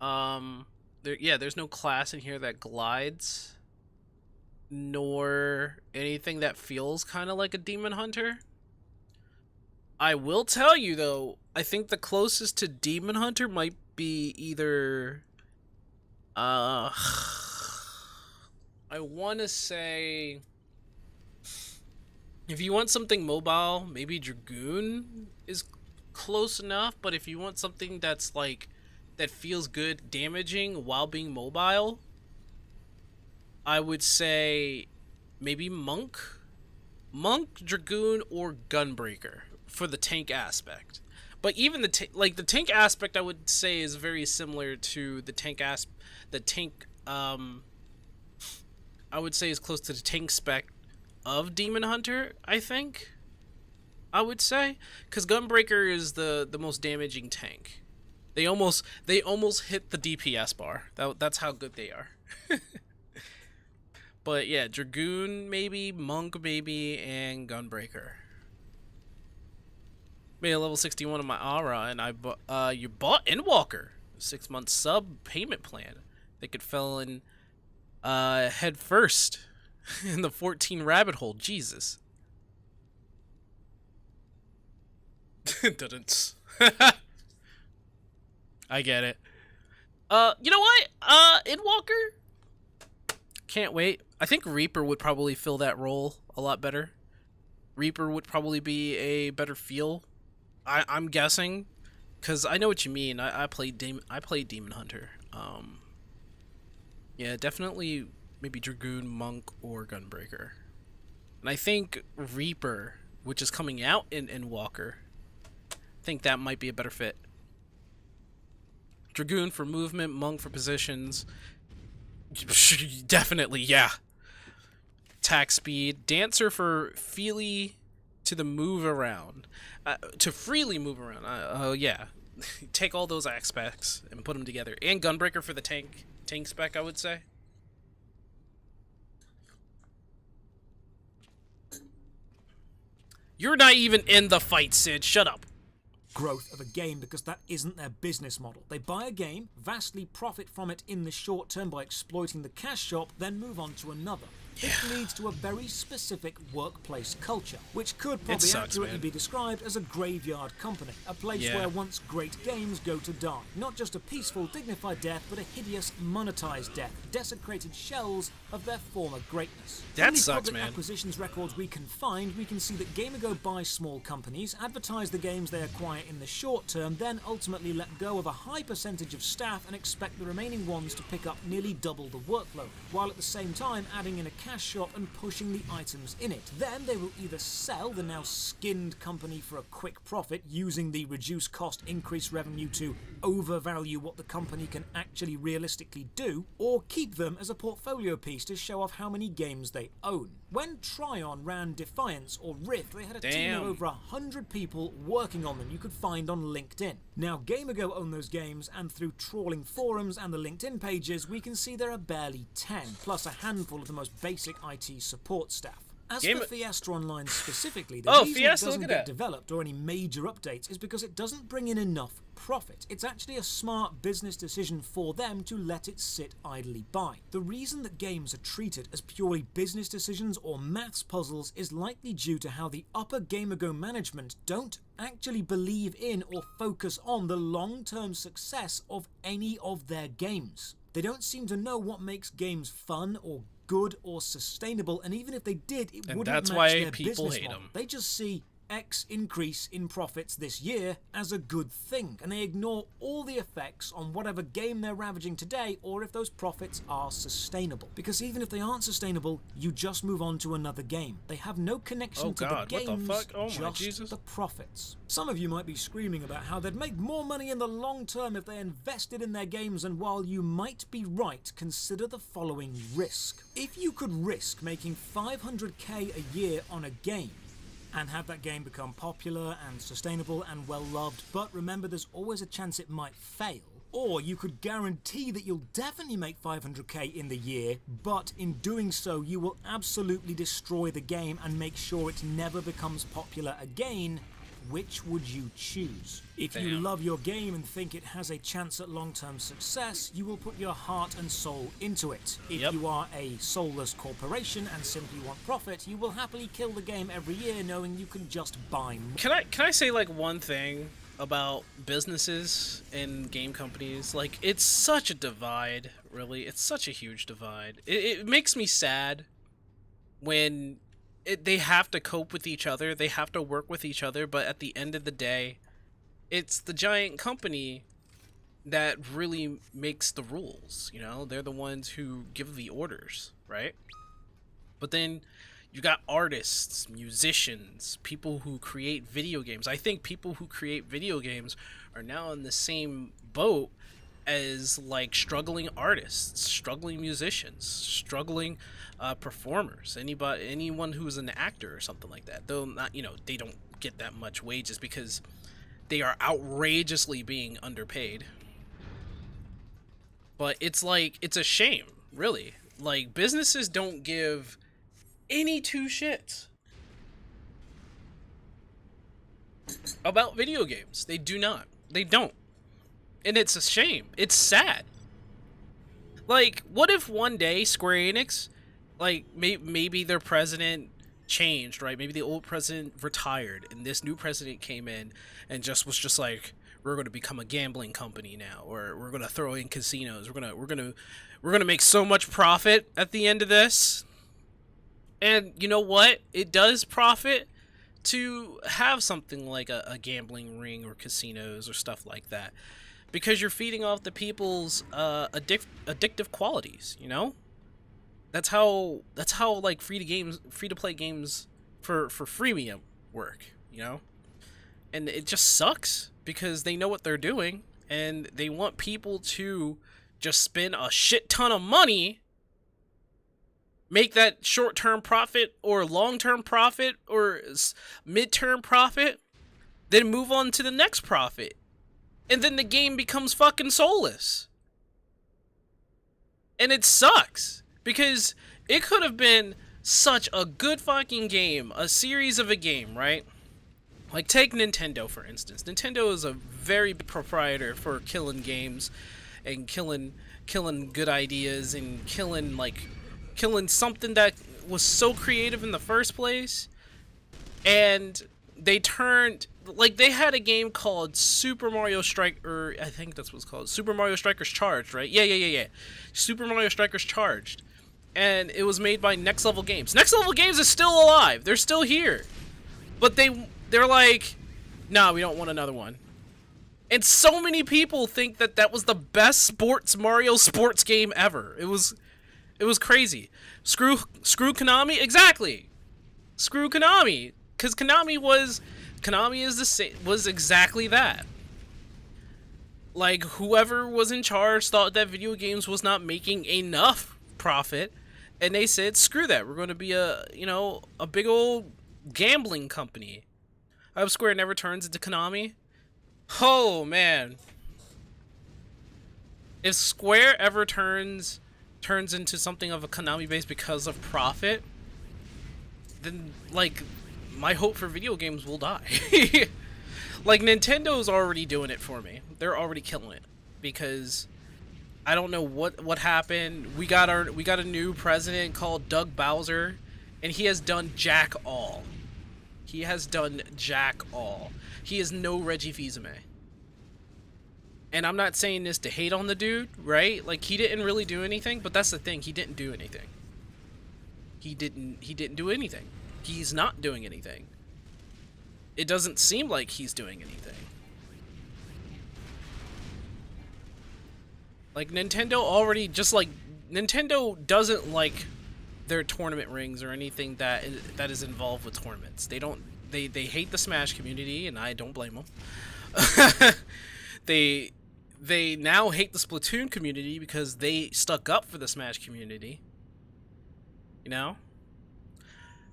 There's no class in here that glides, nor anything that feels kind of like a Demon Hunter. I will tell you though, I think the closest to Demon Hunter might be either I want to say, if you want something mobile, maybe Dragoon is close enough, but if you want something that's like that feels good damaging while being mobile, I would say maybe Monk, Dragoon, or Gunbreaker for the tank aspect. But even the tank aspect, I would say is very similar to the tank I would say is close to the tank spec of Demon Hunter, I think. I would say, because Gunbreaker is the most damaging tank. They almost hit the DPS bar. That's how good they are. But yeah, Dragoon maybe, Monk maybe, and Gunbreaker. Made a level 61 on my aura, and you bought Endwalker, 6-month sub payment plan. They could fell in head first in the 14 rabbit hole. Jesus. Didn't. I get it. You know what? Endwalker? Can't wait. I think Reaper would probably fill that role a lot better. Reaper would probably be a better feel. I'm guessing, because I know what you mean. I played Demon Hunter. Yeah, definitely maybe Dragoon, Monk, or Gunbreaker. And I think Reaper, which is coming out in Endwalker, I think that might be a better fit. Dragoon for movement, Monk for positions. Definitely, yeah. Attack speed. Dancer for freely to the move around. To freely move around. Yeah. Take all those aspects and put them together. And Gunbreaker for the tank spec, I would say. You're not even in the fight, Sid. Shut up. Growth of a game because that isn't their business model. They buy a game, vastly profit from it in the short term by exploiting the cash shop, then move on to another. It leads to a very specific workplace culture, which could probably sucks, accurately man. be described as a graveyard company, a place Yeah. where once great games go to die. Not just a peaceful, dignified death, but a hideous, monetized death, desecrated shells of their former greatness. That From the sucks, public man. acquisitions records we can find, we can see that GamerGo buys small companies, advertise the games they acquire in the short term, then ultimately let go of a high percentage of staff and expect the remaining ones to pick up nearly double the workload, while at the same time adding in a cash shop and pushing the items in it. Then they will either sell the now skinned company for a quick profit, using the reduced cost increased revenue to overvalue what the company can actually realistically do, or keep them as a portfolio piece to show off how many games they own. When Tryon ran Defiance or Rift, they had a team of Damn. over 100 people working on them you could find on LinkedIn. Now, GamerGo own those games, and through trawling forums and the LinkedIn pages, we can see there are barely 10, plus a handful of the most basic IT support staff. As for Fiesta Online specifically, the reason it Fiesta, look doesn't at get that. developed or any major updates is because it doesn't bring in enough profit. It's actually a smart business decision for them to let it sit idly by. The reason that games are treated as purely business decisions or maths puzzles is likely due to how the upper GamerGo management don't actually believe in or focus on the long-term success of any of their games. They don't seem to know what makes games fun or good or sustainable, and even if they did, it And wouldn't that's match why their people business hate model. 'em. They just see X increase in profits this year as a good thing, and they ignore all the effects on whatever game they're ravaging today, or if those profits are sustainable. Because even if they aren't sustainable, you just move on to another game. They have no connection Oh to God, the what the games, fuck? Oh my just Jesus. the profits. Some of you might be screaming about how they'd make more money in the long term if they invested in their games, and while you might be right, consider the following risk. If you could risk making 500k a year on a game, and have that game become popular and sustainable and well loved, but remember there's always a chance it might fail. Or you could guarantee that you'll definitely make 500k in the year, but in doing so you will absolutely destroy the game and make sure it never becomes popular again. Which would you choose? If you Damn. love your game and think it has a chance at long-term success, you will put your heart and soul into it. If Yep. you are a soulless corporation and simply want profit, you will happily kill the game every year knowing you can just buy more. Can I say like one thing about businesses and game companies? Like, it's such a divide, really. It's such a huge divide. It makes me sad when they have to cope with each other, they have to work with each other, but at the end of the day, it's the giant company that really makes the rules, you know? They're the ones who give the orders, right? But then you got artists, musicians, people who create video games. I think people who create video games are now in the same boat as like struggling artists, struggling musicians, struggling performers, anyone who's an actor or something like that. Though not, you know, they don't get that much wages because they are outrageously being underpaid. But it's like, it's a shame, really. Like, businesses don't give any two shits about video games. They do not. They don't. And it's a shame. It's sad. Like, what if one day Square Enix, like, maybe their president changed, right? Maybe the old president retired, and this new president came in and just was just like, we're going to become a gambling company now, or we're going to throw in casinos. We're going to make so much profit at the end of this. And you know what? It does profit to have something like a gambling ring or casinos or stuff like that, because you're feeding off the people's addictive qualities, you know? That's how like free to play games for freemium work, you know? And it just sucks because they know what they're doing and they want people to just spend a shit ton of money, make that short-term profit or long-term profit or mid-term profit, then move on to the next profit. And then the game becomes fucking soulless. And it sucks. Because it could have been such a good fucking game. A series of a game, right? Like, take Nintendo, for instance. Nintendo is a very big proprietor for killing games. And killing good ideas. And killing, like, killing something that was so creative in the first place, and they turned, like, they had a game called Super Mario Strike, or I think that's what it's called, Super Mario Strikers Charged, right? Yeah. Super Mario Strikers Charged. And it was made by Next Level Games. Next Level Games is still alive. They're still here. But they're like, nah, we don't want another one. And so many people think that that was the best sports Mario sports game ever. It was crazy. Screw Konami, exactly. Screw Konami, because Konami was exactly that. Like, whoever was in charge thought that video games was not making enough profit, and they said, screw that, we're going to be a big old gambling company. I hope Square never turns into Konami. Oh man, if Square ever turns into something of a Konami base because of profit, then, like, my hope for video games will die. Like, Nintendo's already doing it for me. They're already killing it, because I don't know what happened. We got a new president called Doug Bowser, and he has done jack all. He has done jack all. He is no Reggie Fils-Aimé. And I'm not saying this to hate on the dude, right? Like, he didn't really do anything, but that's the thing, he didn't do anything. He didn't do anything. He's not doing anything. It doesn't seem like he's doing anything. Like, Nintendo doesn't like their tournament rings or anything that is involved with tournaments. They hate the Smash community, and I don't blame them. They now hate the Splatoon community because they stuck up for the Smash community. You know?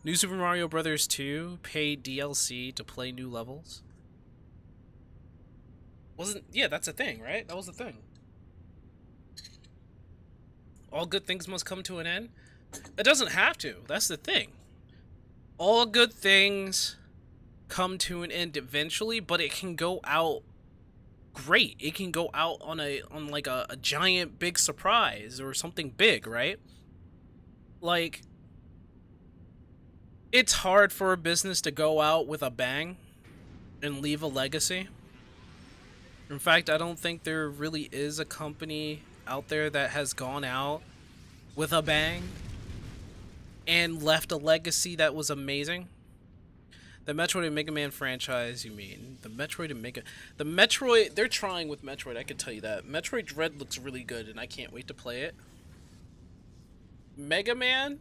New Super Mario Bros. 2 paid DLC to play new levels. Yeah, that's a thing, right? That was a thing. All good things must come to an end. It doesn't have to. That's the thing. All good things come to an end eventually, but it can go out great. It can go out on like a giant big surprise or something big, right? Like, it's hard for a business to go out with a bang and leave a legacy. In fact, I don't think there really is a company out there that has gone out with a bang and left a legacy that was amazing. The Metroid and Mega Man franchise, you mean? The Metroid, they're trying with Metroid, I can tell you that. Metroid Dread looks really good, and I can't wait to play it. Mega Man,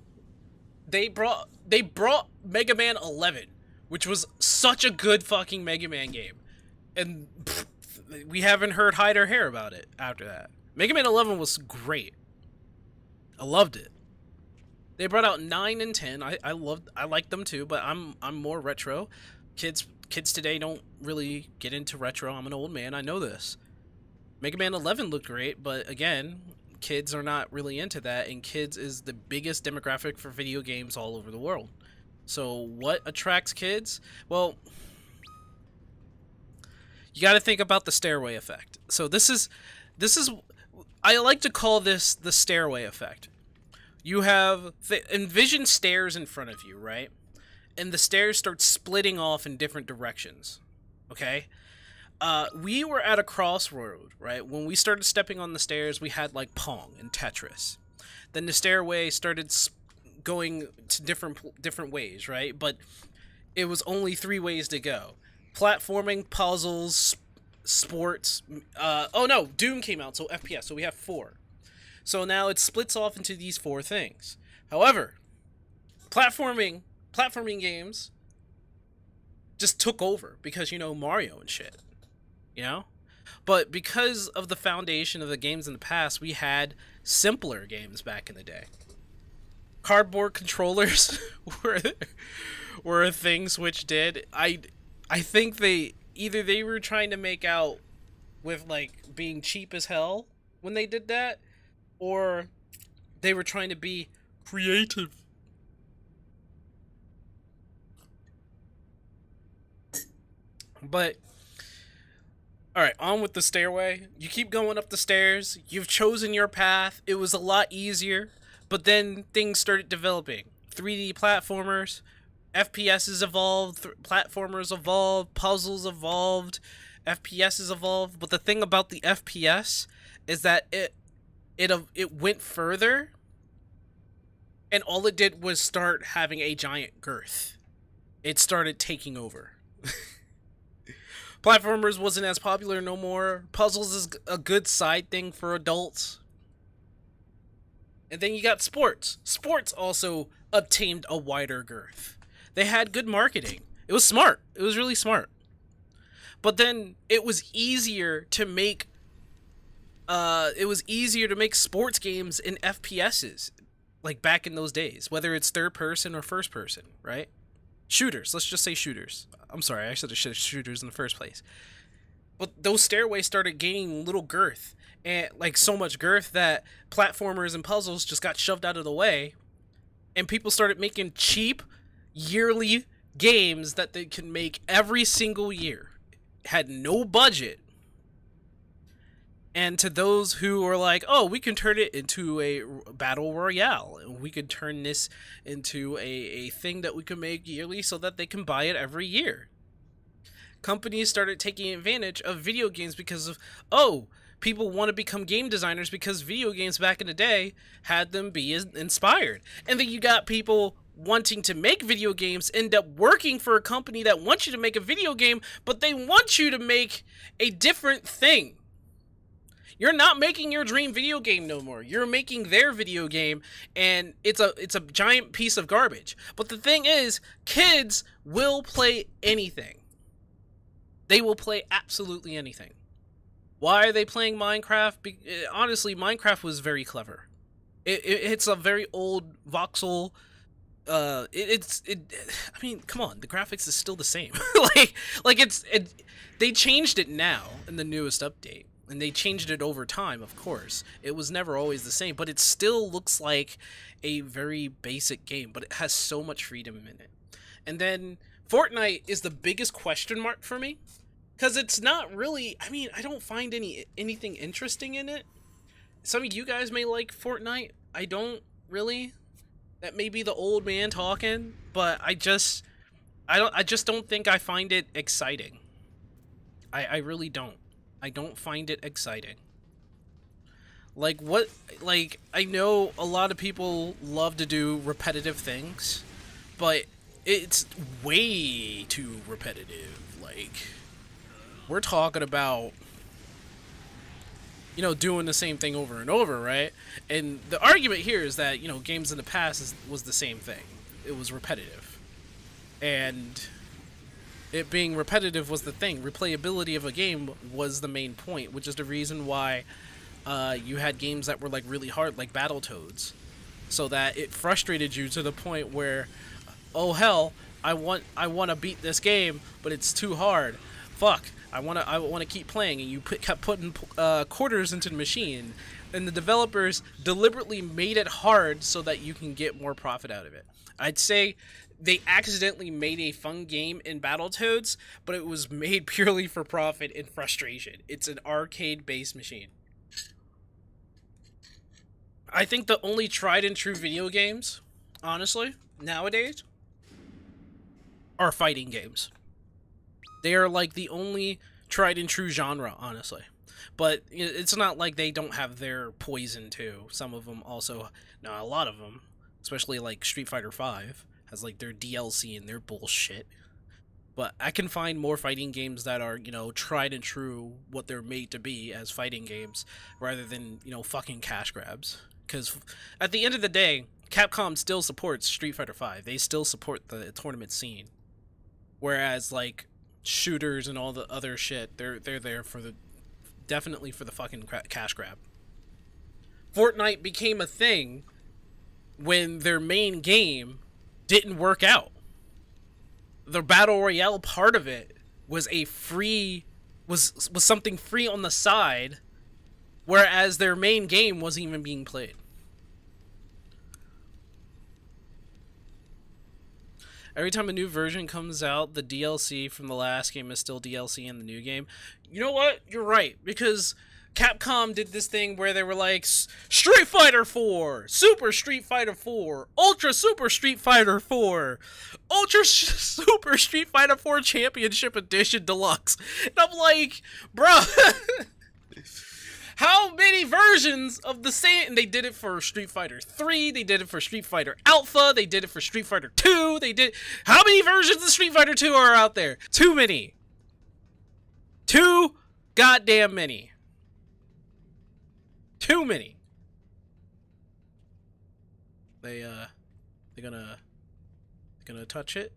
they brought Mega Man 11, which was such a good fucking Mega Man game. And we haven't heard hide or hair about it after that. Mega Man 11 was great. I loved it. They brought out 9 and 10. I like them too, but I'm more retro. Kids today don't really get into retro. I'm an old man, I know this. Mega Man 11 looked great, but again, kids are not really into that, and kids is the biggest demographic for video games all over the world. So what attracts kids? Well, you got to think about the stairway effect. So this is I like to call this the stairway effect. You have envision stairs in front of you, right? And the stairs start splitting off in different directions. Okay? We were at a crossroad, right? When we started stepping on the stairs, we had like Pong and Tetris. Then the stairway started going to different ways, right? But it was only 3 ways to go: platforming, puzzles, sports. Doom came out, so FPS. So we have 4. So now it splits off into these 4 things. However, platforming games just took over because, Mario and shit. But because of the foundation of the games in the past, we had simpler games back in the day. Cardboard controllers were a thing Switch did. I think they were trying to make out with, like, being cheap as hell when they did that, or they were trying to be creative. But, alright, on with the stairway. You keep going up the stairs. You've chosen your path. It was a lot easier But then things started developing. 3D platformers, FPSs evolved, platformers evolved, puzzles evolved, FPSs evolved. But the thing about the FPS is that it went further, and all it did was start having a giant girth. It started taking over. Platformers wasn't as popular no more. Puzzles is a good side thing for adults. And then you got sports. Sports also obtained a wider girth. They had good marketing. It was smart. It was really smart. But then it was easier to make sports games in FPSs, like back in those days, whether it's third person or first person, right? Shooters. Let's just say shooters. I'm sorry, I should have said shooters in the first place. But those stairways started gaining little girth, and like so much girth that platformers and puzzles just got shoved out of the way, and people started making cheap yearly games that they can make every single year. Had no budget. And to those who are like, oh, we can turn it into a battle royale, and we could turn this into a thing that we can make yearly so that they can buy it every year. Companies started taking advantage of video games because of, oh, people want to become game designers because video games back in the day had them be inspired. And then you got people wanting to make video games end up working for a company that wants you to make a video game, but they want you to make a different thing. You're not making your dream video game no more. You're making their video game, and it's a giant piece of garbage. But the thing is, kids will play anything. They will play absolutely anything. Why are they playing Minecraft? Honestly, Minecraft was very clever. It's a very old voxel. I mean, come on, the graphics is still the same. They changed it now in the newest update. And they changed it over time, of course. It was never always the same, but it still looks like a very basic game, but it has so much freedom in it. And then Fortnite is the biggest question mark for me, because it's not really, I mean, I don't find anything interesting in it. Some of you guys may like Fortnite. I don't really. That may be the old man talking, but I just don't think I find it exciting. I really don't. I don't find it exciting. Like, I know a lot of people love to do repetitive things, but it's way too repetitive. Like, we're talking about, doing the same thing over and over, right? And the argument here is that, games in the past was the same thing. It was repetitive. And it being repetitive was the thing. Replayability of a game was the main point, which is the reason why you had games that were like really hard, like Battletoads, so that it frustrated you to the point where, oh hell, I want to beat this game, but it's too hard. Fuck, I want to keep playing, and you kept putting quarters into the machine, and the developers deliberately made it hard so that you can get more profit out of it. I'd say they accidentally made a fun game in Battletoads, but it was made purely for profit and frustration. It's an arcade-based machine. I think the only tried and true video games, honestly, nowadays, are fighting games. They are like the only tried and true genre, honestly. But it's not like they don't have their poison too. Some of them also, no, a lot of them, especially like Street Fighter V, has like their DLC and their bullshit. But I can find more fighting games that are, tried and true what they're made to be as fighting games, rather than, fucking cash grabs. Because at the end of the day, Capcom still supports Street Fighter V. They still support the tournament scene. Whereas, like, shooters and all the other shit, they're there for definitely for the fucking cash grab. Fortnite became a thing when their main game didn't work out. The battle royale part of it was was something free on the side, whereas their main game wasn't even being played. Every time a new version comes out, the DLC from the last game is still DLC in the new game. You know what? You're right, because Capcom did this thing where they were like, Street Fighter 4, Super Street Fighter 4, Ultra Super Street Fighter 4, Super Street Fighter 4 Championship Edition Deluxe. And I'm like, bro, how many versions of the same? And they did it for Street Fighter 3, they did it for Street Fighter Alpha, they did it for Street Fighter 2, how many versions of Street Fighter 2 are out there? Too many. Too goddamn many. Too many. They're gonna touch it.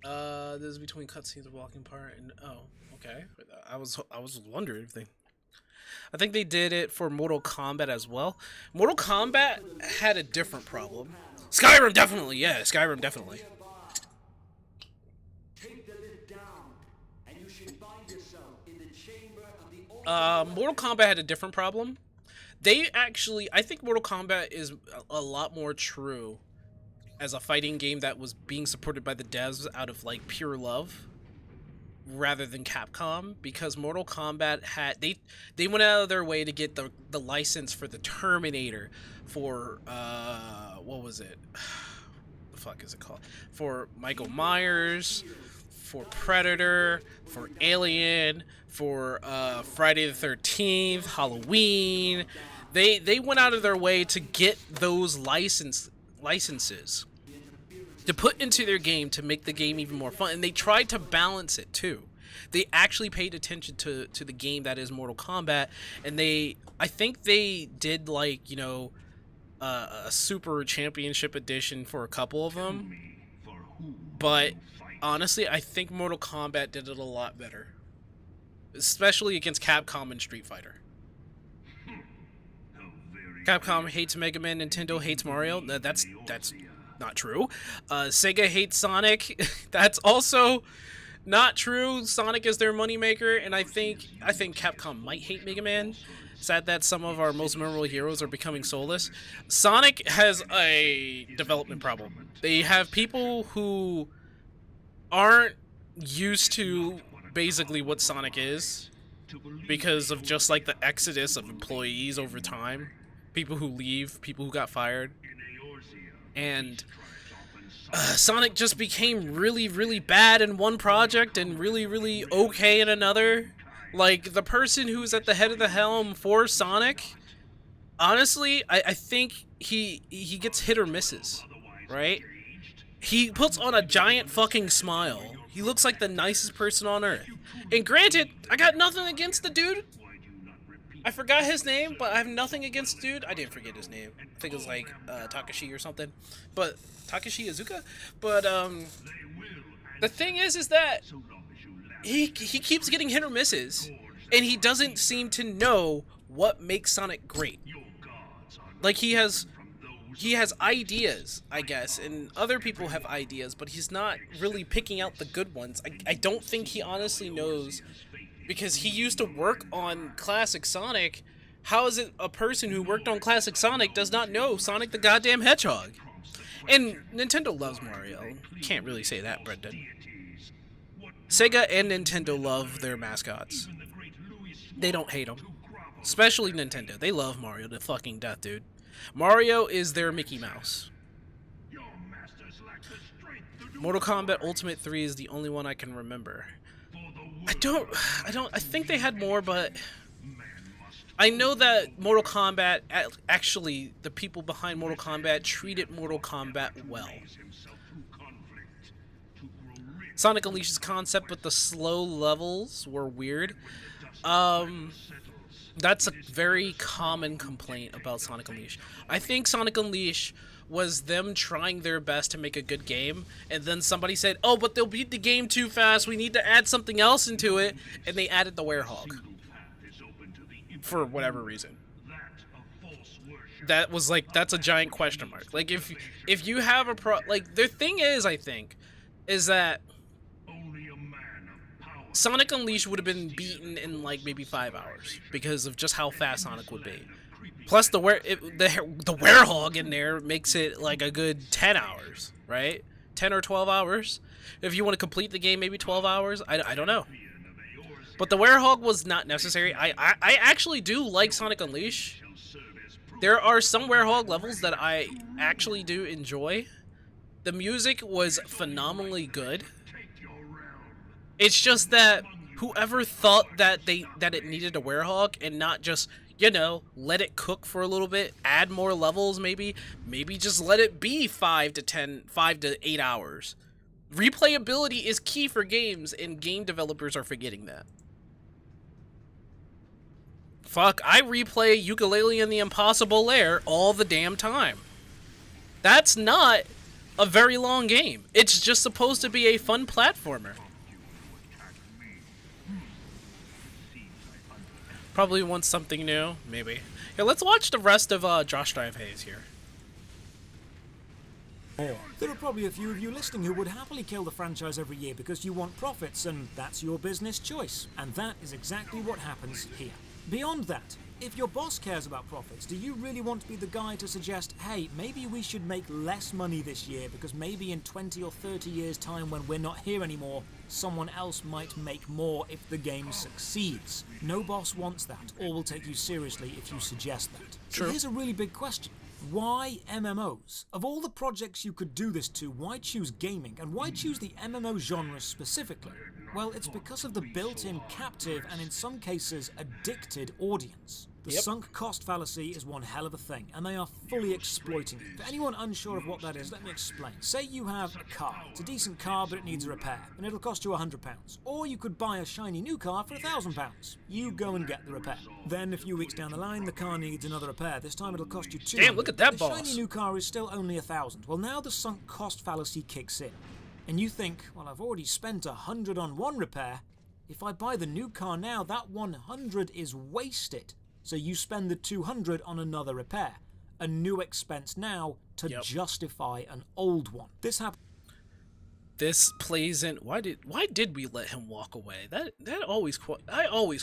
This is between cutscenes, walking part, and oh, okay. I was wondering if I think they did it for Mortal Kombat as well. Mortal Kombat had a different problem. Skyrim definitely, yeah, Skyrim definitely. Mortal Kombat had a different problem. I think Mortal Kombat is a lot more true as a fighting game that was being supported by the devs out of like pure love rather than Capcom, because Mortal Kombat they went out of their way to get the license for the Terminator, for what was it? The fuck is it called? For Michael Myers, for Predator, for Alien, for Friday the 13th, Halloween. They went out of their way to get those licenses to put into their game to make the game even more fun, and they tried to balance it too. They actually paid attention to the game that is Mortal Kombat, and I think they did like, you know, a Super Championship Edition for a couple of them, but honestly, I think Mortal Kombat did it a lot better, especially against Capcom and Street Fighter. Capcom hates Mega Man, Nintendo hates Mario. That's not true. Sega hates Sonic. That's also not true. Sonic is their moneymaker, and I think Capcom might hate Mega Man. Sad that some of our most memorable heroes are becoming soulless. Sonic has a development problem. They have people who aren't used to basically what Sonic is because of just like the exodus of employees over time. People who leave, people who got fired. And Sonic just became really, really bad in one project and really, really okay in another. Like, the person who's at the head of the helm for Sonic, honestly, I think he gets hit or misses, right? He puts on a giant fucking smile. He looks like the nicest person on earth. And granted, I got nothing against the dude. I forgot his name, but I have nothing against the dude. I didn't forget his name. I think it was like Takashi or something. But Takashi Iizuka? But the thing is that he keeps getting hit or misses, and he doesn't seem to know what makes Sonic great. Like, he has ideas, I guess, and other people have ideas, but he's not really picking out the good ones. I don't think he honestly knows, because he used to work on classic Sonic. How is it a person who worked on classic Sonic does not know Sonic the goddamn Hedgehog? And Nintendo loves Mario. You can't really say that, Brendan. Sega and Nintendo love their mascots. They don't hate them. Especially Nintendo. They love Mario to fucking death, dude. Mario is their Mickey Mouse. Mortal Kombat Ultimate 3 is the only one I can remember. I think they had more, but I know that Mortal Kombat, actually, the people behind Mortal Kombat treated Mortal Kombat well. Sonic Unleashed's concept with the slow levels were weird. That's a very common complaint about Sonic Unleashed. I think Sonic Unleashed was them trying their best to make a good game, and then somebody said, oh, but they'll beat the game too fast, we need to add something else into it, and they added the Werehog. For whatever reason. That was like, that's a giant question mark. Like, if you have a like, the thing is, I think, is that Sonic Unleashed would have been beaten in like maybe 5 hours because of just how fast Sonic would be. Plus the Werehog in there makes it like a good 10 hours, right? 10 or 12 hours. If you want to complete the game, maybe 12 hours. I don't know. But the Werehog was not necessary. I actually do like Sonic Unleashed. There are some Werehog levels that I actually do enjoy. The music was phenomenally good. It's just that whoever thought that it needed a Werehog and not just, you know, let it cook for a little bit, add more levels maybe just let it be 5 to 8 hours. Replayability is key for games, and game developers are forgetting that. Fuck, I replay Yooka-Laylee and the Impossible Lair all the damn time. That's not a very long game. It's just supposed to be a fun platformer. Probably wants something new, maybe. Yeah, let's watch the rest of Josh Drive Hayes here. There are probably a few of you listening who would happily kill the franchise every year because you want profits, and that's your business choice. And that is exactly what happens here. Beyond that, if your boss cares about profits, do you really want to be the guy to suggest, hey, maybe we should make less money this year because maybe in 20 or 30 years' time when we're not here anymore, someone else might make more if the game succeeds? No boss wants that, or will take you seriously if you suggest that. So here's a really big question. Why MMOs? Of all the projects you could do this to, why choose gaming? And why choose the MMO genre specifically? Well, it's because of the built-in captive and in some cases addicted audience. The sunk cost fallacy is one hell of a thing, and they are fully exploiting it. For anyone unsure of what that is, let me explain. Say you have a car. It's a decent car, but it needs a repair, and it'll cost you £100. Or you could buy a shiny new car for £1,000. You go and get the repair. Then a few weeks down the line, the car needs another repair. This time it'll cost you £200. Damn, look at that the boss. shiny new car is still only £1,000. Well, now the sunk cost fallacy kicks in. And you think, well, I've already spent £100 on one repair. If I buy the new car now, that £100 is wasted. So you spend the £200 on another repair. A new expense now to justify an old one. This happens. This plays in. Why did we let him walk away? I always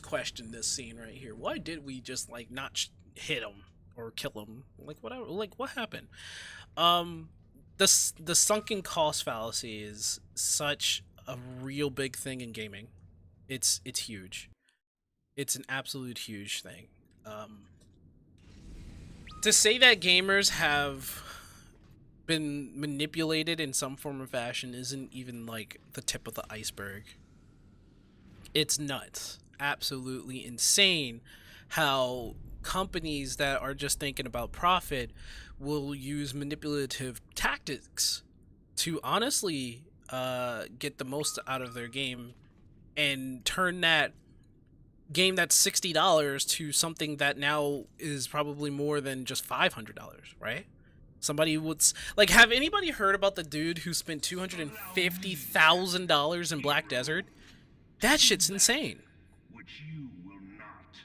question this scene right here. Why did we just like not hit him or kill him? Like whatever. Like what happened? The sunken cost fallacy is such a real big thing in gaming. It's huge. It's an absolute huge thing. To say that gamers have been manipulated in some form or fashion isn't even like the tip of the iceberg. It's nuts. Absolutely insane how companies that are just thinking about profit will use manipulative tactics to honestly get the most out of their game and turn that game that's $60 to something that now is probably more than just $500, right? Somebody would like, have anybody heard about the dude who spent $250,000 in Black Desert? That shit's insane. Which you will not.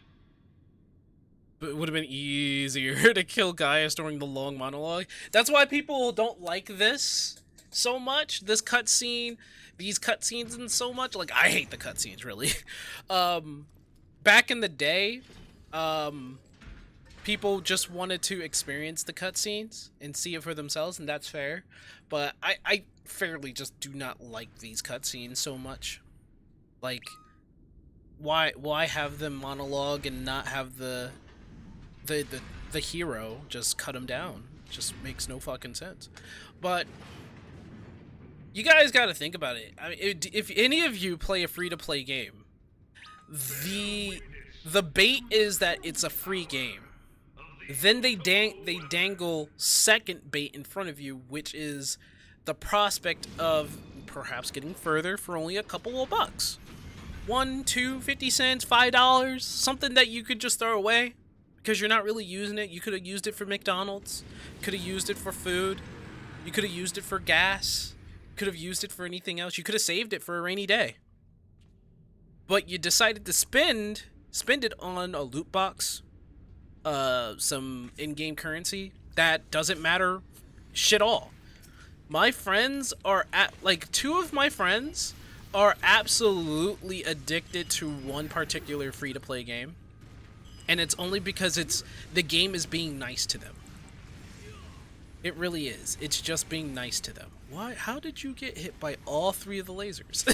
But it would have been easier to kill Gaius during the long monologue. That's why people don't like this so much. This cutscene, these cutscenes, and so much. Like, I hate the cutscenes, really. Back in the day, people just wanted to experience the cutscenes and see it for themselves, and that's fair. But I fairly just do not like these cutscenes so much. Like, why have them monologue and not have the hero just cut him down? Just makes no fucking sense. But you guys got to think about it. I mean, if any of you play a free-to-play game, the bait is that it's a free game. Then they dangle second bait in front of you, which is the prospect of perhaps getting further for only a couple of bucks. 1, 2, 50 cents, $5, something that you could just throw away because you're not really using it. You could have used it for McDonald's, could have used it for food, you could have used it for gas, could have used it for anything else. You could have saved it for a rainy day. But you decided to spend it on a loot box, some in-game currency that doesn't matter shit all. My friends are two of my friends are absolutely addicted to one particular free-to-play game, and it's only because the game is being nice to them. It really is. It's just being nice to them. Why? How did you get hit by all 3 of the lasers?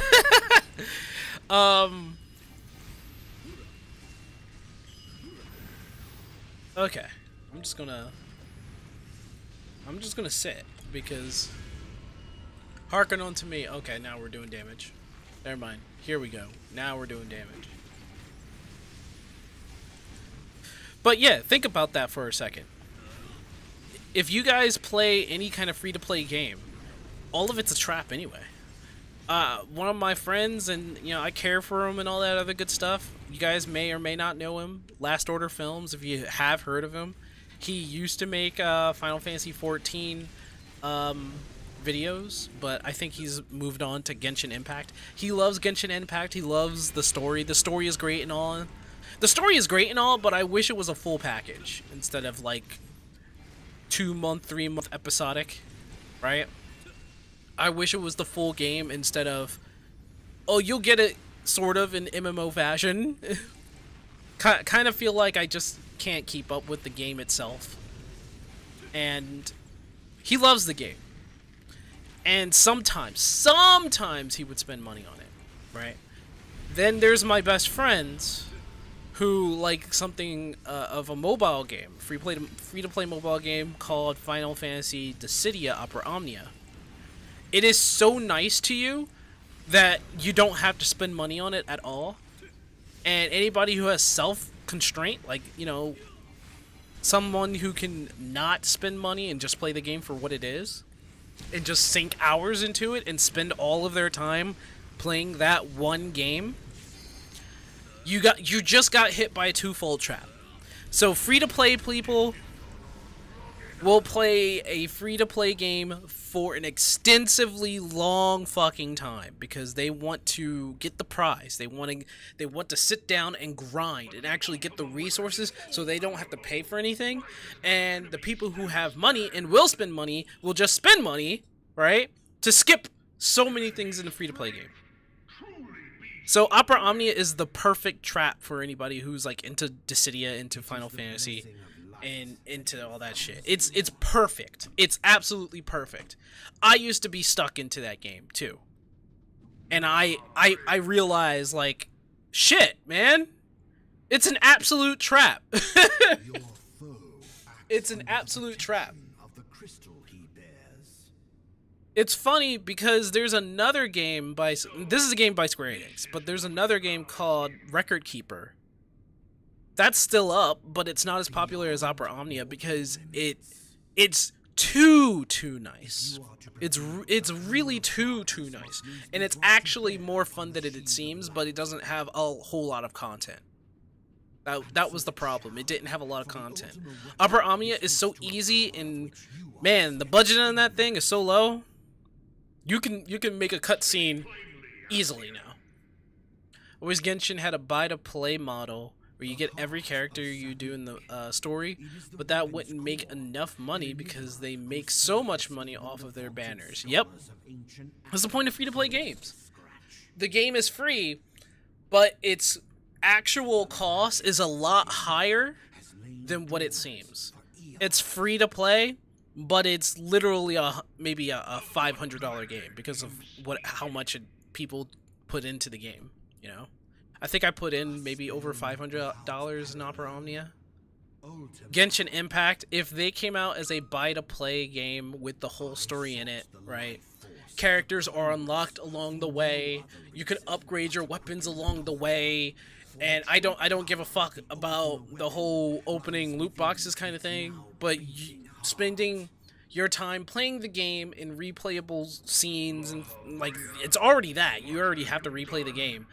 Okay, I'm just gonna sit because hearken on to me. Okay, now we're doing damage. Never mind. Here we go. Now we're doing damage. But yeah, think about that for a second. If you guys play any kind of free-to-play game, all of it's a trap anyway. One of my friends, and you know, I care for him and all that other good stuff. You guys may or may not know him. Last Order Films, if you have heard of him. He used to make Final Fantasy XIV videos, but I think he's moved on to Genshin Impact. He loves Genshin Impact. He loves the story. The story is great and all. The story is great and all, but I wish it was a full package instead of like 2-month, 3-month episodic, right? I wish it was the full game instead of, oh, you'll get it sort of in MMO fashion. Kind of feel like I just can't keep up with the game itself. And he loves the game. And sometimes he would spend money on it, right? Then there's my best friends who like something of a mobile game, free-to-play mobile game called Final Fantasy Dissidia Opera Omnia. It is so nice to you that you don't have to spend money on it at all. And anybody who has self-constraint, like, you know, someone who can not spend money and just play the game for what it is, and just sink hours into it and spend all of their time playing that one game, you just got hit by a twofold trap. So free-to-play people will play a free-to-play game for an extensively long fucking time because they want to get the prize. They want to sit down and grind and actually get the resources so they don't have to pay for anything. And the people who have money and will spend money will just spend money, right, to skip so many things in the free-to-play game. So Opera Omnia is the perfect trap for anybody who's like into Dissidia, into Final Fantasy, and into all that shit. It's perfect. It's absolutely perfect. I used to be stuck into that game too. And I realized, like, shit, man. It's an absolute trap. It's an absolute trap. It's funny because there's another game by... This is a game by Square Enix, but there's another game called Record Keeper. That's still up, but it's not as popular as Opera Omnia because it's too nice. It's really too nice. And it's actually more fun than it seems, but it doesn't have a whole lot of content. That was the problem. It didn't have a lot of content. Opera Omnia is so easy, and man, the budget on that thing is so low. You can make a cutscene easily now. Always Genshin had a buy-to-play model where you get every character you do in the story, but that wouldn't make enough money because they make so much money off of their banners. Yep. That's the point of free-to-play games. The game is free, but its actual cost is a lot higher than what it seems. It's free-to-play, but it's literally maybe a $500 game because of how much people put into the game, you know? I think I put in maybe over $500 in Opera Omnia. Genshin Impact, if they came out as a buy-to-play game with the whole story in it, right? Characters are unlocked along the way. You can upgrade your weapons along the way. And I don't give a fuck about the whole opening loot boxes kind of thing, but spending your time playing the game in replayable scenes and like it's already that you already have to replay the game,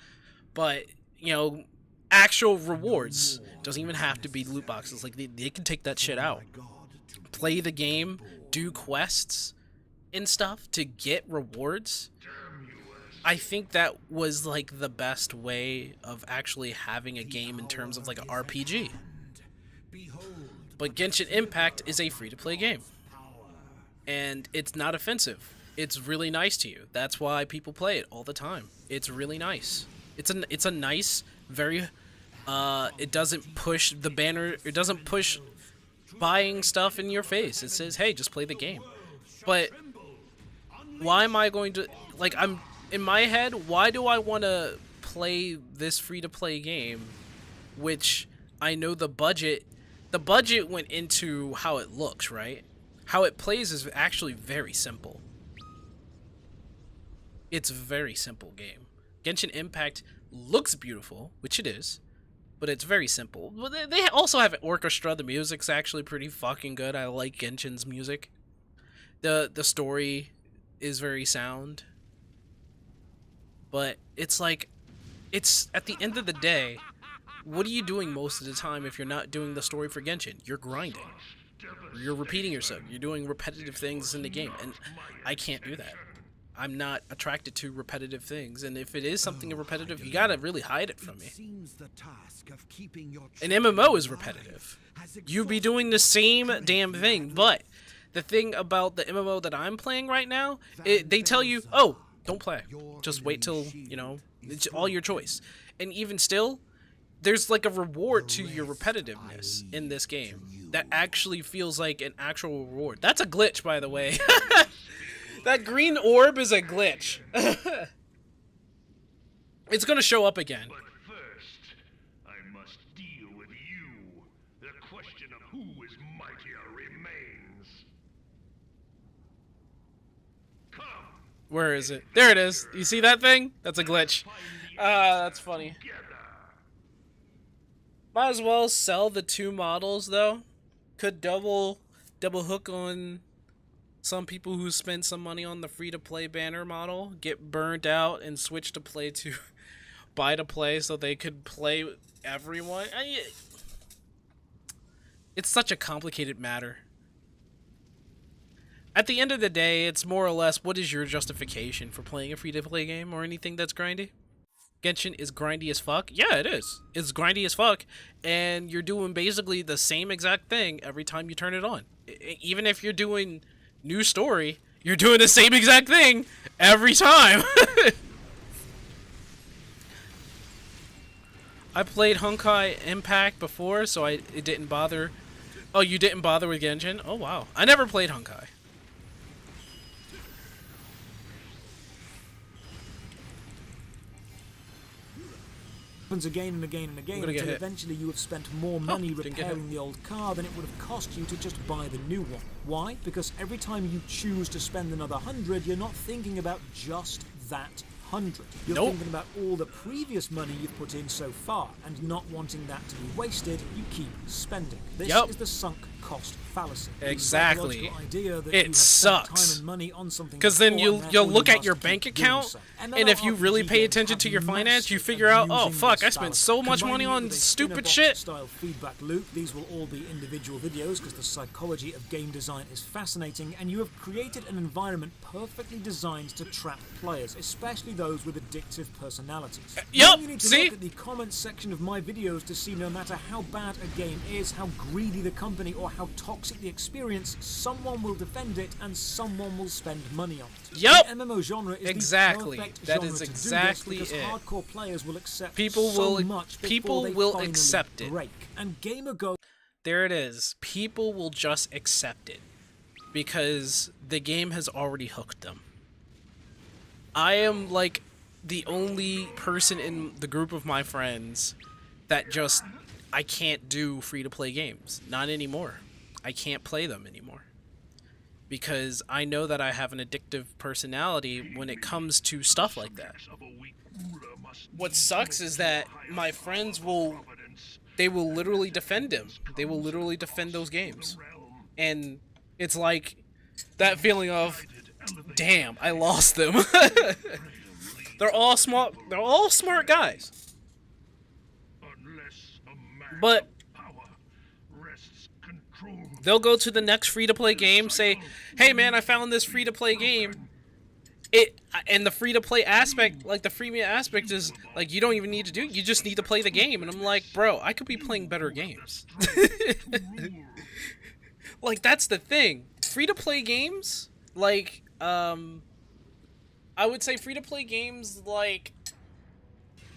but you know, actual rewards doesn't even have to be loot boxes. Like they can take that shit out, play the game, do quests and stuff to get rewards. I think that was like the best way of actually having a game in terms of like an RPG. But Genshin Impact is a free-to-play game. And it's not offensive. It's really nice to you. That's why people play it all the time. It's really nice. It's a nice, very it doesn't push the banner, it doesn't push buying stuff in your face. It says, "Hey, just play the game." But why am I going to like I'm in my head, why do I want to play this free-to-play game which I know the budget the budget went into how it looks, right? How it plays is actually very simple. It's a very simple game. Genshin Impact looks beautiful, which it is, but it's very simple. But they also have an orchestra. The music's actually pretty fucking good. I like Genshin's music. The story is very sound. But it's like, it's at the end of the day, what are you doing most of the time if you're not doing the story for Genshin? You're grinding. You're repeating yourself. You're doing repetitive things in the game, and I can't do that. I'm not attracted to repetitive things, and if it is something repetitive, you gotta really hide it from me. An MMO is repetitive. You'd be doing the same damn thing, but the thing about the MMO that I'm playing right now, they tell you, oh, don't play. Just wait till, you know, it's all your choice. And even still, there's like a reward to your repetitiveness in this game that actually feels like an actual reward. That's a glitch, by the way. That green orb is a glitch. It's gonna show up again. But first, I must deal with you. The question of who is mightier remains. Come. Where is it? There it is. You see that thing? That's a glitch. That's funny. Might as well sell the 2 models, though. Could double hook on some people who spend some money on the free-to-play banner model, get burned out, and switch to play to buy-to-play so they could play everyone. It's such a complicated matter. At the end of the day, it's more or less, what is your justification for playing a free-to-play game or anything that's grindy? Genshin is grindy as fuck? Yeah, it is. It's grindy as fuck, and you're doing basically the same exact thing every time you turn it on. Even if you're doing new story, you're doing the same exact thing every time. I played Honkai Impact before, so it didn't bother. Oh, you didn't bother with Genshin? Oh, wow. I never played Honkai. Happens again and again and again until eventually you have spent more money repairing the old car than it would have cost you to just buy the new one. Why? Because every time you choose to spend another 100, you're not thinking about just that 100. You're thinking about all the previous money you've put in so far, and not wanting that to be wasted, you keep spending. This is the sunk cost fallacy. Exactly. Idea that it sucks. Because then you'll look at your bank account, and if you really pay attention to your finance, you figure out, oh fuck, I spent so much money on stupid shit. Style feedback loop. These will all be individual videos because the psychology of game design is fascinating, and you have created an environment perfectly designed to trap players, especially those with addictive personalities. Yep. You need to look at the comments section of my videos to see no matter how bad a game is, how greedy the company, or how toxic the experience, someone will defend it and someone will spend money on it. Yep. The MMO genre is exactly. the perfect that genre is to exactly do this because it. hardcore players will accept people so will much people they will finally accept it. break. And gamer go. There it is. People will just accept it because the game has already hooked them. I am like the only person in the group of my friends that just I can't do free-to-play games. Not anymore. I can't play them anymore. Because I know that I have an addictive personality when it comes to stuff like that. What sucks is that my friends will literally defend him. They will literally defend those games. And it's like that feeling of, damn, I lost them. They're all smart guys. But they'll go to the next free-to-play game, say, hey man, I found this free-to-play game. And the free-to-play aspect, like the freemium aspect is, like, you don't even need to do it, you just need to play the game. And I'm like, bro, I could be playing better games. Like, that's the thing. Free-to-play games, like, I would say free-to-play games like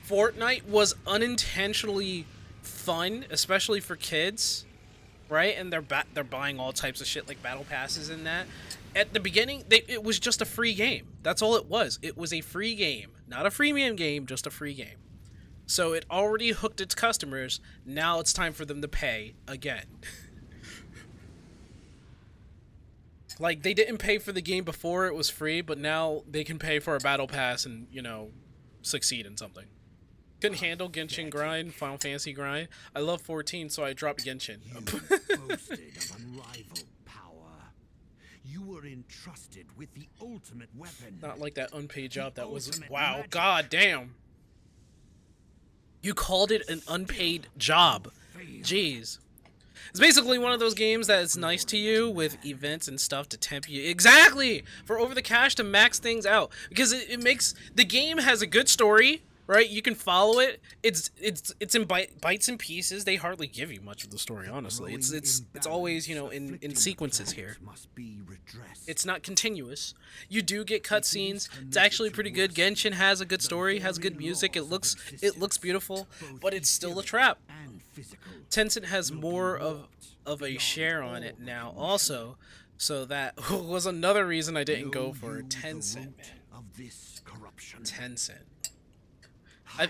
Fortnite was unintentionally fun, especially for kids, right? And they're buying all types of shit like battle passes and that. At the beginning, it was just a free game. That's all it was. It was a free game, not a freemium game, just a free game. So it already hooked its customers. Now it's time for them to pay again. Like, they didn't pay for the game before it was free, but now they can pay for a battle pass and, you know, succeed in something. Couldn't handle Genshin grind, Final Fantasy grind. I love 14, so I dropped Genshin. Boasted of unrivaled power. You were entrusted with the ultimate weapon. Not like that unpaid job that was... Wow, god damn. You called it an unpaid job. Jeez. It's basically one of those games that is nice to you with events and stuff to tempt you. Exactly! For over the cash to max things out. Because it makes... The game has a good story, right? You can follow it. It's in bites and pieces. They hardly give you much of the story, honestly. It's always, you know, in sequences here. It's not continuous. You do get cutscenes. It's actually pretty good. Genshin has a good story, has good music. It looks beautiful, but it's still a trap. Tencent has more of a share on it now also, so that was another reason I didn't go for Tencent. Tencent.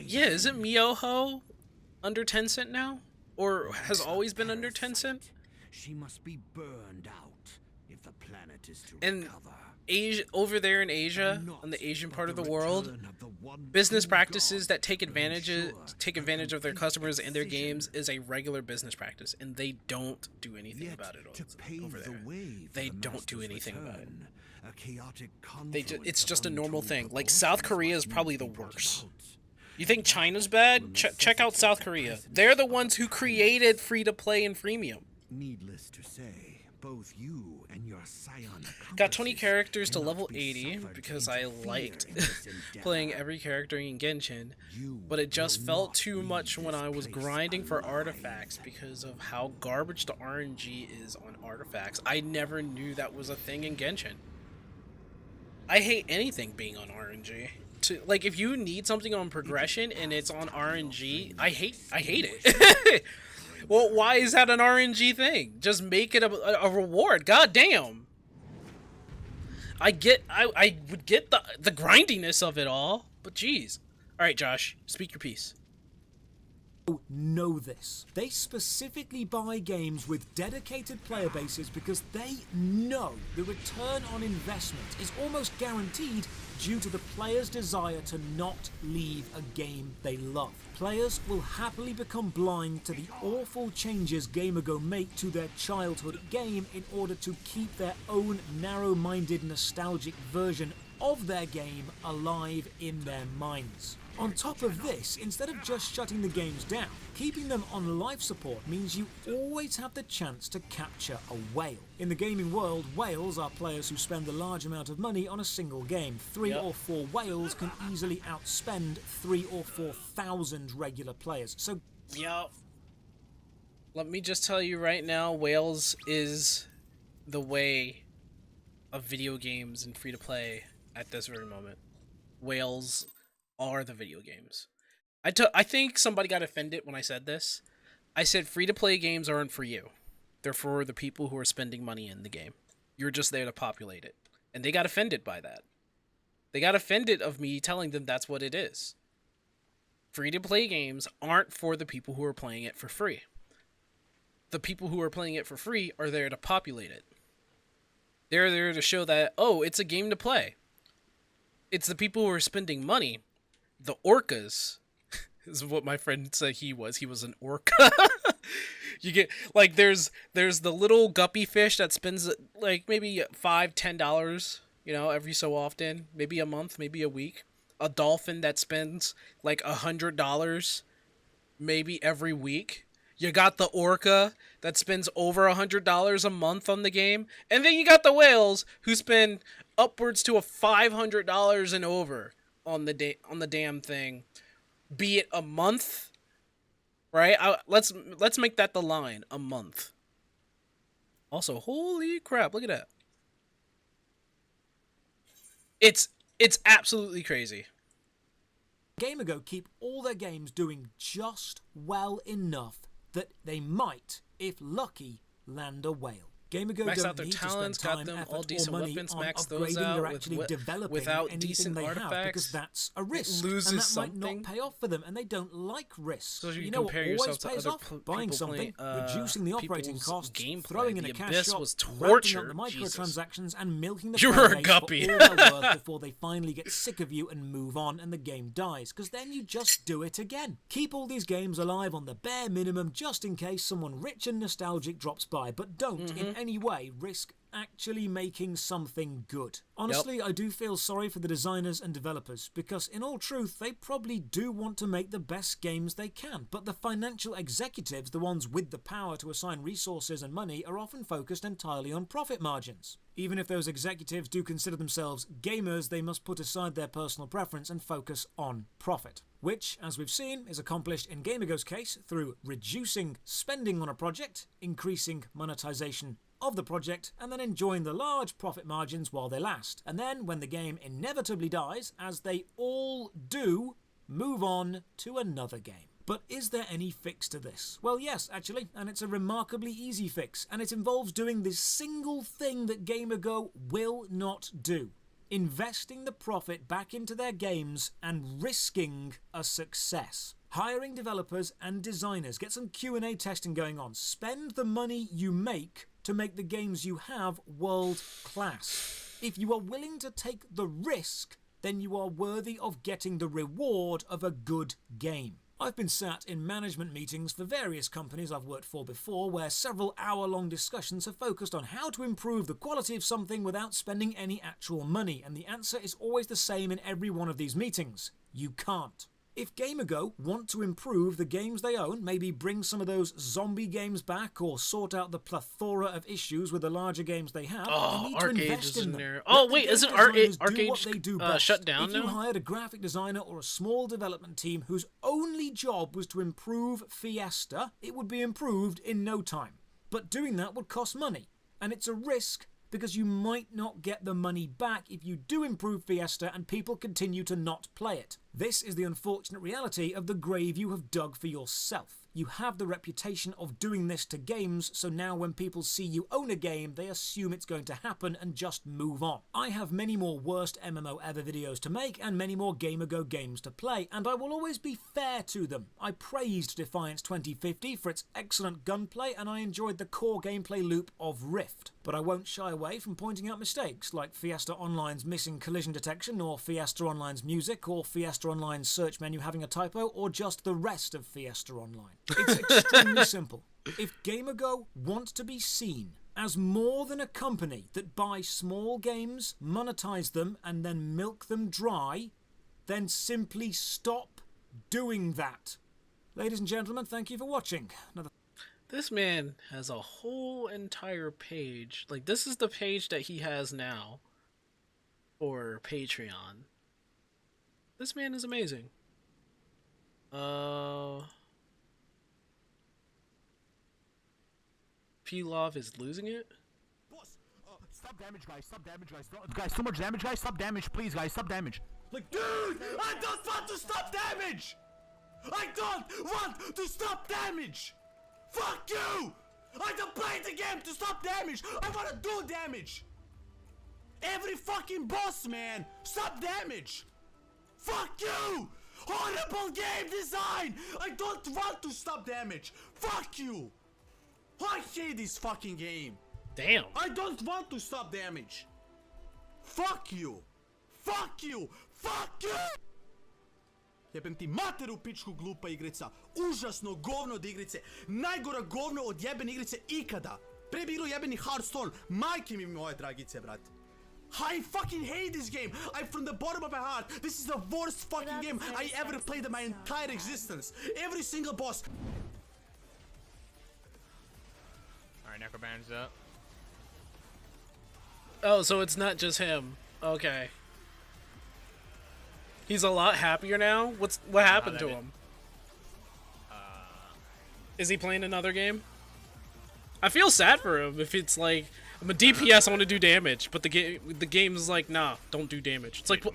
Yeah, isn't Miyoho under Tencent now? Or has always been under Tencent? She must be burned out if the planet is to And recover. Asia, over there in Asia, on the Asian part of the world, business practices that take advantage of their customers and their games is a regular business practice, and they don't do anything about it over there. They don't do anything about it. It's just a normal thing. Like, South Korea is probably the worst. You think China's bad? Check out South Korea. They're the ones who created free-to-play and freemium. Needless to say, both you and your scion Got 20 characters to level 80 because I liked playing every character in Genshin, but it just felt too much when I was grinding for artifacts because of how garbage the RNG is on artifacts. I never knew that was a thing in Genshin. I hate anything being on RNG. Like, if you need something on progression and it's on RNG, I hate it. Well, why is that an RNG thing? Just make it a reward. God damn. I would get the grindiness of it all, but geez. All right, Josh, speak your piece. Know this. They specifically buy games with dedicated player bases because they know the return on investment is almost guaranteed due to the player's desire to not leave a game they love. Players will happily become blind to the awful changes Gamergo make to their childhood game in order to keep their own narrow-minded nostalgic version of their game alive in their minds. On top of this, instead of just shutting the games down, keeping them on life support means you always have the chance to capture a whale. In the gaming world, whales are players who spend a large amount of money on a single game. 3 or 4 whales can easily outspend 3,000 or 4,000 regular players. So, let me just tell you right now, whales is the way of video games and free-to-play at this very moment. Whales are the video games. I think somebody got offended when I said this. I said free-to-play games aren't for you. They're for the people who are spending money in the game. You're just there to populate it. And they got offended by that. They got offended of me telling them that's what it is. Free-to-play games aren't for the people who are playing it for free. The people who are playing it for free are there to populate it. They're there to show that, oh, it's a game to play. It's the people who are spending money. The orcas is what my friend said he was. He was an orca. You get, like, there's the little guppy fish that spends like maybe $5-10, you know, every so often, maybe a month, maybe a week. A dolphin that spends like $100 maybe every week. You got the orca that spends over $100 a month on the game, and then you got the whales who spend upwards to $500 and over on the damn thing, be it a month, right? Let's make that the line, a month. Also, holy crap, look at that. It's absolutely crazy. Gamergo keep all their games doing just well enough that they might, if lucky, land a whale. GameaGo Max don't out their need talents, to spend got time, them all effort, decent or money weapons, on max those upgrading out or actually developing without anything decent they have, because artifacts. that's a risk, loses and that something. might not pay off for them, and they don't like risks. So You know what compare always yourself to pays other off? Buying people something, playing, reducing the operating people's costs, gameplay. throwing in The a cash Abyss shop, was ramping up torture. the microtransactions, and milking the You player were a base guppy. for all they're worth before they finally get sick of you and move on and the game dies, because then you just do it again. Keep all these games alive on the bare minimum just in case someone rich and nostalgic drops by, but don't in any way risk actually making something good. Honestly, I do feel sorry for the designers and developers, because in all truth, they probably do want to make the best games they can, but the financial executives, the ones with the power to assign resources and money, are often focused entirely on profit margins. Even if those executives do consider themselves gamers, they must put aside their personal preference and focus on profit. Which, as we've seen, is accomplished in GameaGo's case through reducing spending on a project, increasing monetization of the project, and then enjoying the large profit margins while they last. And then, when the game inevitably dies, as they all do, move on to another game. But is there any fix to this? Well, yes, actually, and it's a remarkably easy fix, and it involves doing this single thing that GameaGo will not do. Investing the profit back into their games and risking a success. Hiring developers and designers, get some Q&A testing going on, spend the money you make to make the games you have world class. If you are willing to take the risk, then you are worthy of getting the reward of a good game. I've been sat in management meetings for various companies I've worked for before, where several hour-long discussions have focused on how to improve the quality of something without spending any actual money, and the answer is always the same in every one of these meetings: you can't. If GameaGo want to improve the games they own, maybe bring some of those zombie games back, or sort out the plethora of issues with the larger games they have, they need to invest in them. there. Let Oh the wait, game isn't designers do what Arcade they do best. shut down If you now? hired a graphic designer or a small development team whose only job was to improve Fiesta, it would be improved in no time. But doing that would cost money, and it's a risk, because you might not get the money back if you do improve Fiesta and people continue to not play it. This is the unfortunate reality of the grave you have dug for yourself. You have the reputation of doing this to games, so now when people see you own a game, they assume it's going to happen and just move on. I have many more worst MMO ever videos to make and many more GameaGo games to play, and I will always be fair to them. I praised Defiance 2050 for its excellent gunplay, and I enjoyed the core gameplay loop of Rift. But I won't shy away from pointing out mistakes, like Fiesta Online's missing collision detection, or Fiesta Online's music, or Fiesta Online's search menu having a typo, or just the rest of Fiesta Online. It's extremely simple. If GameaGo want to be seen as more than a company that buys small games, monetize them, and then milk them dry, then simply stop doing that. Ladies and gentlemen, thank you for watching. This man has a whole entire page. Like, this is the page that he has now for Patreon. This man is amazing. P-Love is losing it? Boss, stop damage, guys. Stop damage, guys. Guys, too much damage, guys. Stop damage, please, guys. Stop damage. Like, dude, I don't want to stop damage. I don't want to stop damage. Fuck you. I don't play the game to stop damage. I want to do damage. Every fucking boss, man. Stop damage. Fuck you. Horrible game design. I don't want to stop damage. Fuck you. I hate this fucking game. Damn. I don't want to stop damage. Fuck you. Fuck you. Fuck you. Jebem ti materu pičku glupa igrica. Užasno govno od igrice. Najgora govno od jebene igrice ikada. Pre bi igro jebeni Hearthstone. Majke mi moje dragice, brat. I fucking hate this game. I from the bottom of my heart. This is the worst fucking game I ever played in my entire existence. Every single boss. Alright, Necrobanner's up. Oh, so it's not just him. Okay. He's a lot happier now? What happened to him? Is he playing another game? I feel sad for him if it's like, I'm a DPS, I want to do damage, but the game is like, nah, don't do damage. It's like, what?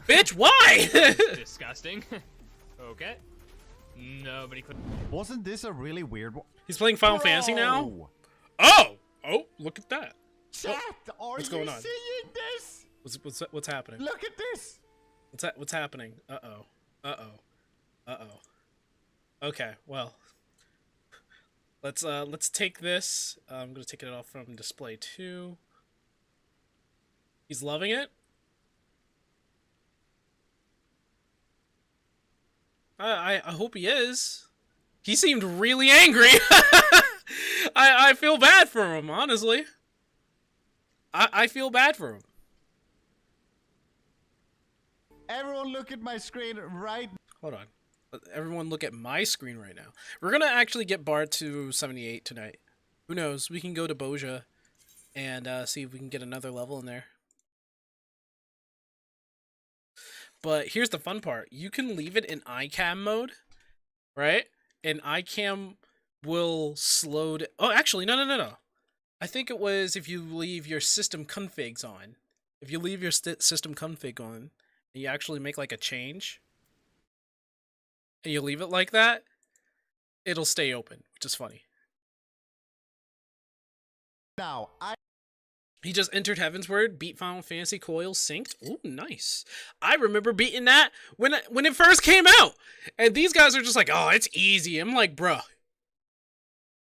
Bitch, why? Disgusting. Okay. Nobody could. Wasn't this a really weird one? He's playing Final Fantasy now? Oh! Oh, look at that. Chat, are what's you going on? seeing this? What's happening? Look at this. What's happening? Uh-oh. Okay, well. Let's take this. I'm gonna take it off from display 2. He's loving it. I hope he is. He seemed really angry. I feel bad for him, honestly. I feel bad for him. Everyone look at my screen right. Hold on. Let everyone look at my screen right now. We're gonna actually get Bard to 78 tonight. Who knows? We can go to Boja and see if we can get another level in there. But here's the fun part. You can leave it in iCam mode, right? And iCam will slow down. Oh, actually, no. I think it was if you leave your system configs on. If you leave your system config on, and you actually make like a change, and you leave it like that, it'll stay open, which is funny. Now, He just entered Heaven's Word, beat Final Fantasy Coils synced. Ooh, nice. I remember beating that when it first came out. And these guys are just like, oh, it's easy. I'm like, bruh.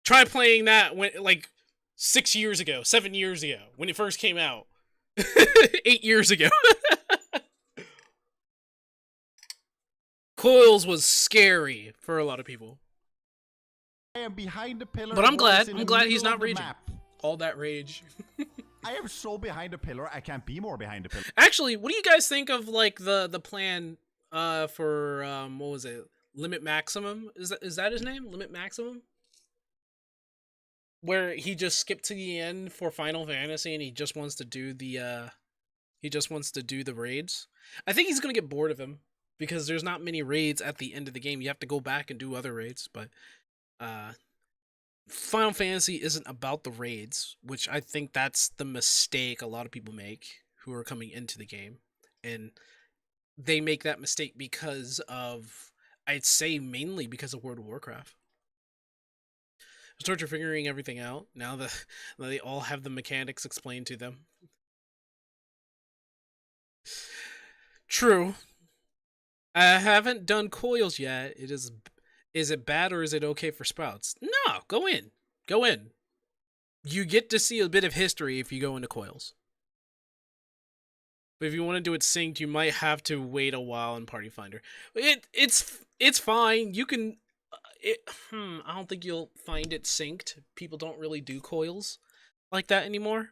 Try playing that when like 6 years ago, 7 years ago, when it first came out. 8 years ago. Coils was scary for a lot of people. I am behind the pillar. But I'm glad. in I'm the glad middle he's not of the raging. map. All that rage. I am so behind the pillar. I can't be more behind the pillar. Actually, what do you guys think of like the plan for what was it? Limit Maximum? Is that his name? Limit Maximum? Where he just skipped to the end for Final Fantasy and he just wants to do the raids. I think he's gonna get bored of him because there's not many raids at the end of the game. You have to go back and do other raids, but Final Fantasy isn't about the raids, which I think that's the mistake a lot of people make who are coming into the game. And they make that mistake because of, I'd say mainly because of World of Warcraft. Start figuring everything out now that they all have the mechanics explained to them. True. I haven't done Coils yet. Is it bad or is it okay for Sprouts? No, go in. Go in. You get to see a bit of history if you go into Coils. But if you want to do it synced, you might have to wait a while in Party Finder. It's fine. You can I don't think you'll find it synced. People don't really do Coils like that anymore.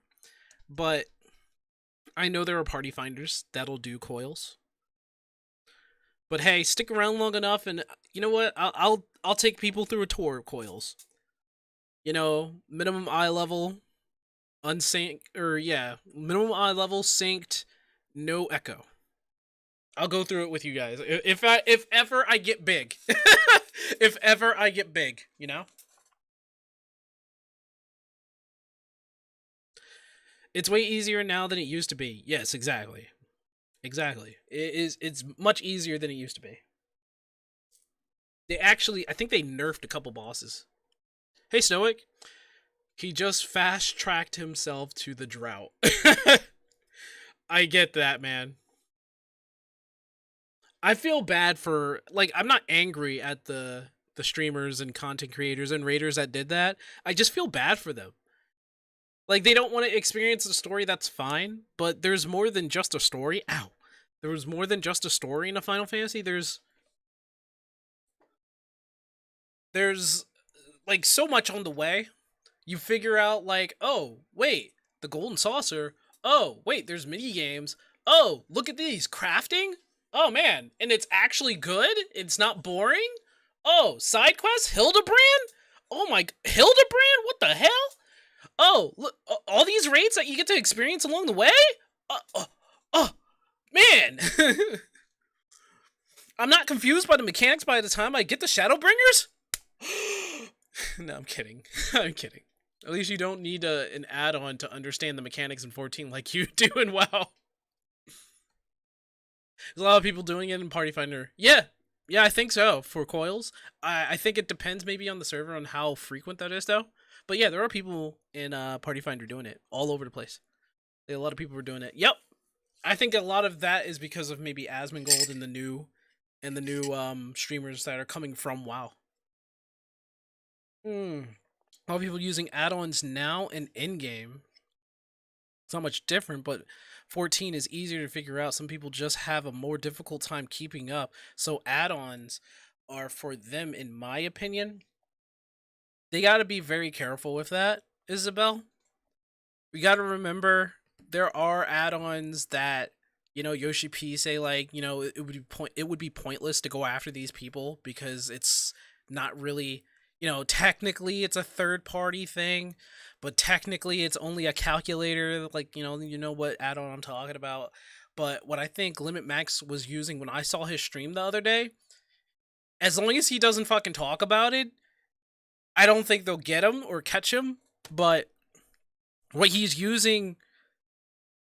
But I know there are Party Finders that'll do Coils. But hey, stick around long enough, and you know what? I'll take people through a tour of Coils. You know, minimum eye level, unsynced, or yeah, minimum eye level synced, no echo. I'll go through it with you guys if ever I get big, if ever I get big, you know. It's way easier now than it used to be. Yes, exactly. Exactly. It's much easier than it used to be. I think they nerfed a couple bosses. Hey, Stoic. He just fast-tracked himself to the drought. I get that, man. I feel bad for, like, I'm not angry at the streamers and content creators and raiders that did that. I just feel bad for them. Like, they don't want to experience the story, that's fine, but there's more than just a story. Ow. There was more than just a story in a Final Fantasy. There's like so much on the way. You figure out like, oh, wait, the golden saucer. Oh, wait, there's mini games. Oh, look at these, crafting. Oh man, and it's actually good. It's not boring. Oh, side quests, Hildebrand. Oh my, Hildebrand, what the hell? Oh, look, all these raids that you get to experience along the way? Man! I'm not confused by the mechanics by the time I get the Shadowbringers? No, I'm kidding. I'm kidding. At least you don't need an add-on to understand the mechanics in 14 like you do in WoW. There's a lot of people doing it in Party Finder. Yeah, I think so, for Coils. I think it depends maybe on the server on how frequent that is, though. But yeah, there are people in Party Finder doing it all over the place. A lot of people are doing it. Yep. I think a lot of that is because of maybe Asmongold and the new streamers that are coming from WoW. A lot of people using add-ons now and in-game. It's not much different, but 14 is easier to figure out. Some people just have a more difficult time keeping up. So add-ons are for them, in my opinion. They got to be very careful with that, Isabel. We got to remember there are add-ons that, you know, Yoshi P say, like, you know, it would be pointless to go after these people because it's not really, you know, technically it's a third-party thing, but technically it's only a calculator, like, you know what add-on I'm talking about. But what I think Limit Max was using when I saw his stream the other day, as long as he doesn't fucking talk about it, I don't think they'll get him or catch him, but what he's using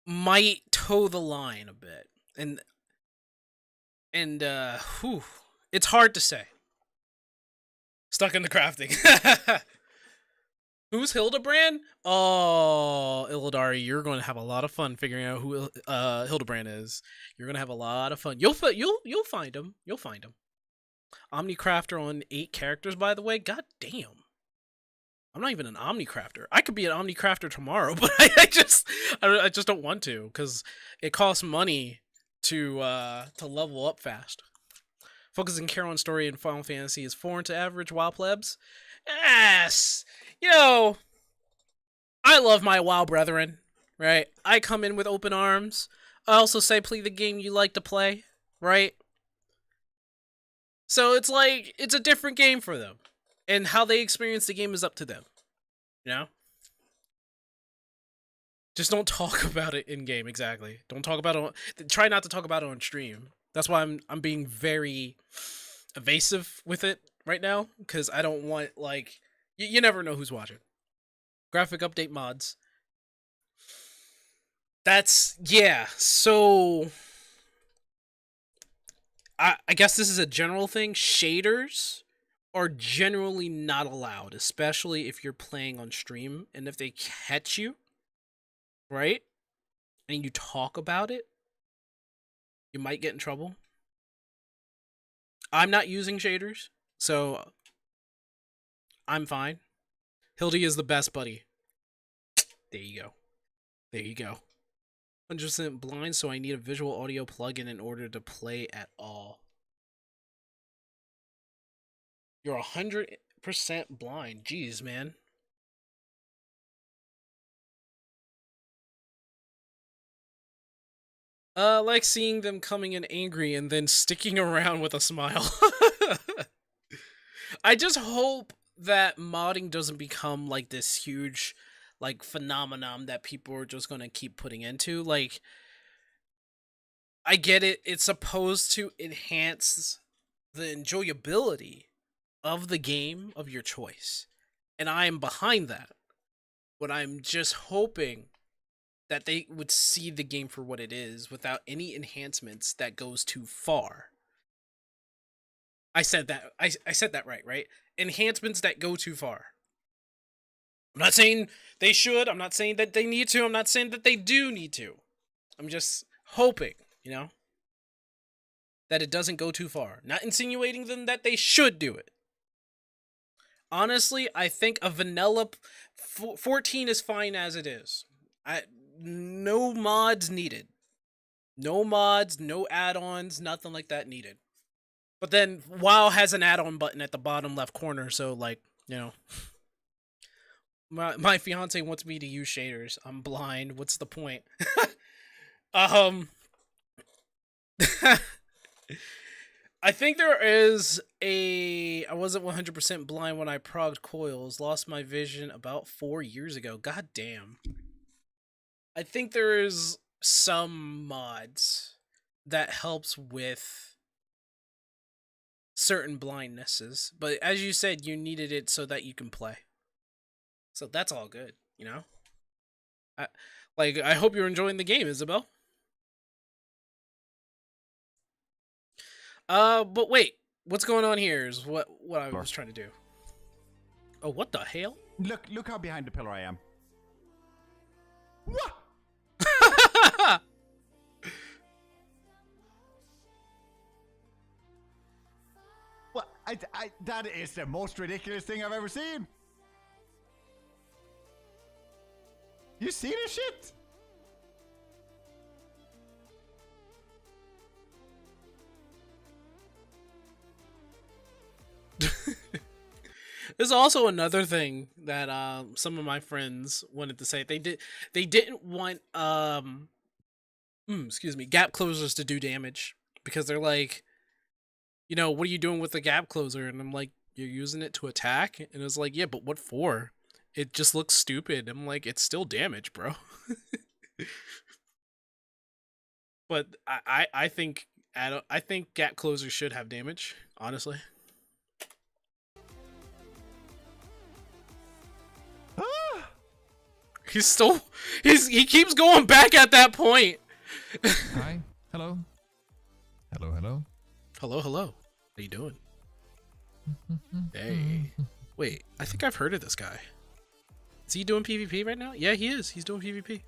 might toe the line a bit. And whew, it's hard to say. Stuck in the crafting. Who's Hildebrand? Oh, Illidari, you're going to have a lot of fun figuring out who Hildebrand is. You're going to have a lot of fun. You'll find him. You'll find him. Omnicrafter on 8 characters, by the way. God damn. I'm not even an Omnicrafter. I could be an Omnicrafter tomorrow, but I just don't want to because it costs money to level up fast. Focusing care on story in Final Fantasy is foreign to average WoW plebs. Yes, you know, I love my WoW brethren. Right, I come in with open arms. I also say play the game you like to play. Right. So it's like, it's a different game for them. And how they experience the game is up to them. You know? Just don't talk about it in game, exactly. Don't talk about it try not to talk about it on stream. That's why I'm being very evasive with it right now. Because I don't want, like, you never know who's watching. Graphic update mods. That's, yeah, so I guess this is a general thing. Shaders are generally not allowed, especially if you're playing on stream. And if they catch you, right, and you talk about it, you might get in trouble. I'm not using shaders, so I'm fine. Hildy is the best buddy. There you go. There you go. 100% blind, so I need a visual audio plugin in order to play at all. You're 100% blind. Jeez, man. Like seeing them coming in angry and then sticking around with a smile. I just hope that modding doesn't become like this huge, like, phenomenon that people are just gonna keep putting into. Like, I get it, it's supposed to enhance the enjoyability of the game of your choice, and I am behind that, but I'm just hoping that they would see the game for what it is without any enhancements that goes too far. I said that right? Enhancements that go too far. I'm not saying they should, I'm not saying that they need to, I'm not saying that they do need to. I'm just hoping, you know, that it doesn't go too far. Not insinuating them that they should do it. Honestly, I think a vanilla 14 is fine as it is. No mods needed. No mods, no add-ons, nothing like that needed. But then WoW has an add-on button at the bottom left corner, so, like, you know, my fiance wants me to use shaders. I'm blind. What's the point? I think there is I wasn't 100% blind when I progged coils. Lost my vision about 4 years ago. God damn. I think there is some mods that helps with certain blindnesses. But as you said, you needed it so that you can play. So that's all good, you know? I hope you're enjoying the game, Isabel. But wait, what's going on here is what I was trying to do. Oh, what the hell? Look how behind the pillar I am. What? What? That is the most ridiculous thing I've ever seen. You see this shit? There's also another thing that some of my friends wanted to say. They didn't want excuse me, gap closers to do damage because they're like, you know, what are you doing with the gap closer? And I'm like, you're using it to attack? And it was like, yeah, but what for? It just looks stupid. I'm like, it's still damage, bro. But I think gap closers should have damage, honestly. He keeps going back at that point. Hi. Hello. Hello, hello. Hello, hello. How you doing? Hey. Wait, I think I've heard of this guy. Is he doing PvP right now? Yeah, he is. He's doing PvP.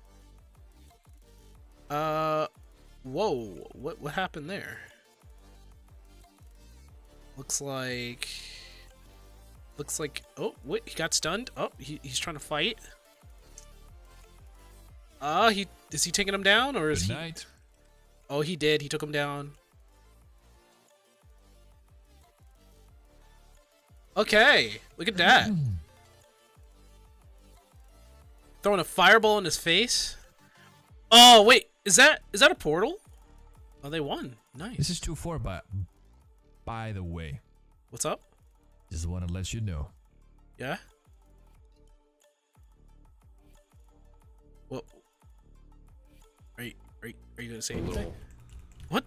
Whoa. What happened there? Looks like oh, wait, he got stunned. Oh, he's trying to fight. Is he taking him down or is Good he? night. Oh, he did. He took him down. Okay, look at that. Throwing a fireball in his face. Oh wait, is that a portal? Oh, they won. Nice. This is 2-4, by the way. What's up? Just want to let you know. Yeah. What? Are you gonna say anything? What?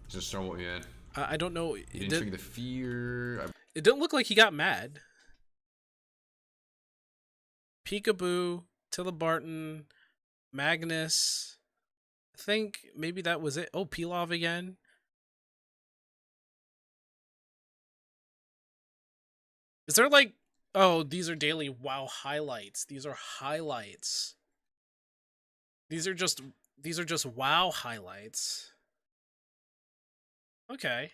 Just throw me in. I don't know. You didn't trigger the fear. It didn't look like he got mad. Peekaboo, Tilla Barton, Magnus. I think maybe that was it. Oh, Pilov again. Is there like... Oh, these are daily WoW highlights. These are highlights. These are just WoW highlights. Okay.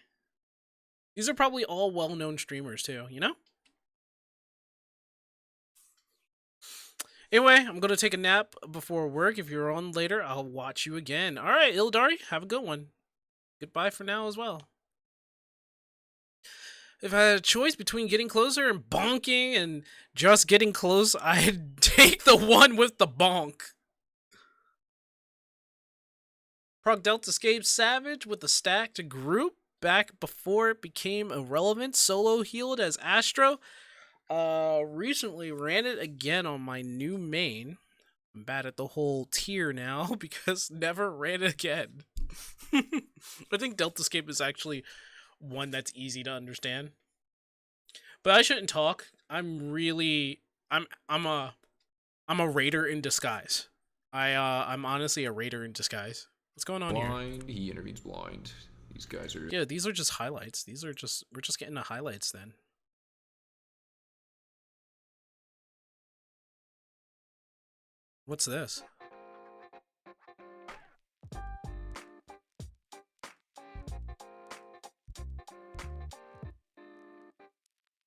These are probably all well-known streamers too, you know? Anyway, I'm gonna take a nap before work. If you're on later, I'll watch you again. Alright, Ildari, have a good one. Goodbye for now as well. If I had a choice between getting closer and bonking and just getting close, I'd take the one with the bonk. Prog Delta escaped Savage with a stacked group back before it became irrelevant. Solo healed as Astro. Recently ran it again on my new main. I'm bad at the whole tier now because never ran it again. I think Delta Escape is actually one that's easy to understand. But I shouldn't talk. I'm a raider in disguise. I'm honestly a raider in disguise. What's going on here? Blind. He intervenes blind. These guys are... Yeah, these are just highlights. We're just getting the highlights then. What's this?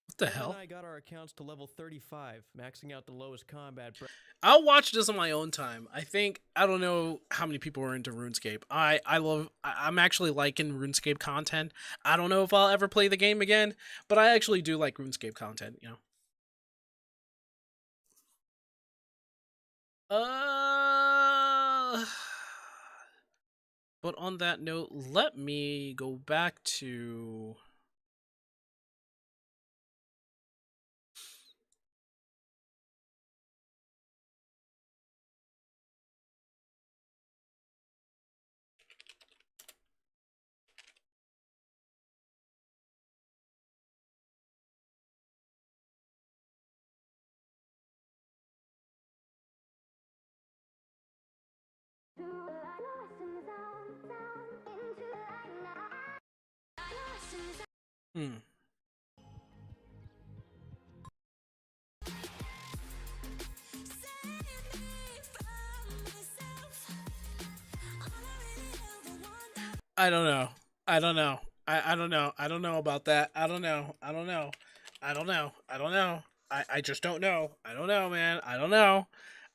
What the hell? I got our accounts to level 35, maxing out the lowest combat. I'll watch this on my own time. I don't know how many people are into RuneScape. I'm actually liking RuneScape content. I don't know if I'll ever play the game again, but I actually do like RuneScape content, you know. But on that note, let me go back to... I don't know. I don't know. I don't know. I don't know about that. I don't know. I don't know. I don't know. I don't know. I just don't know. I don't know, man. I don't know.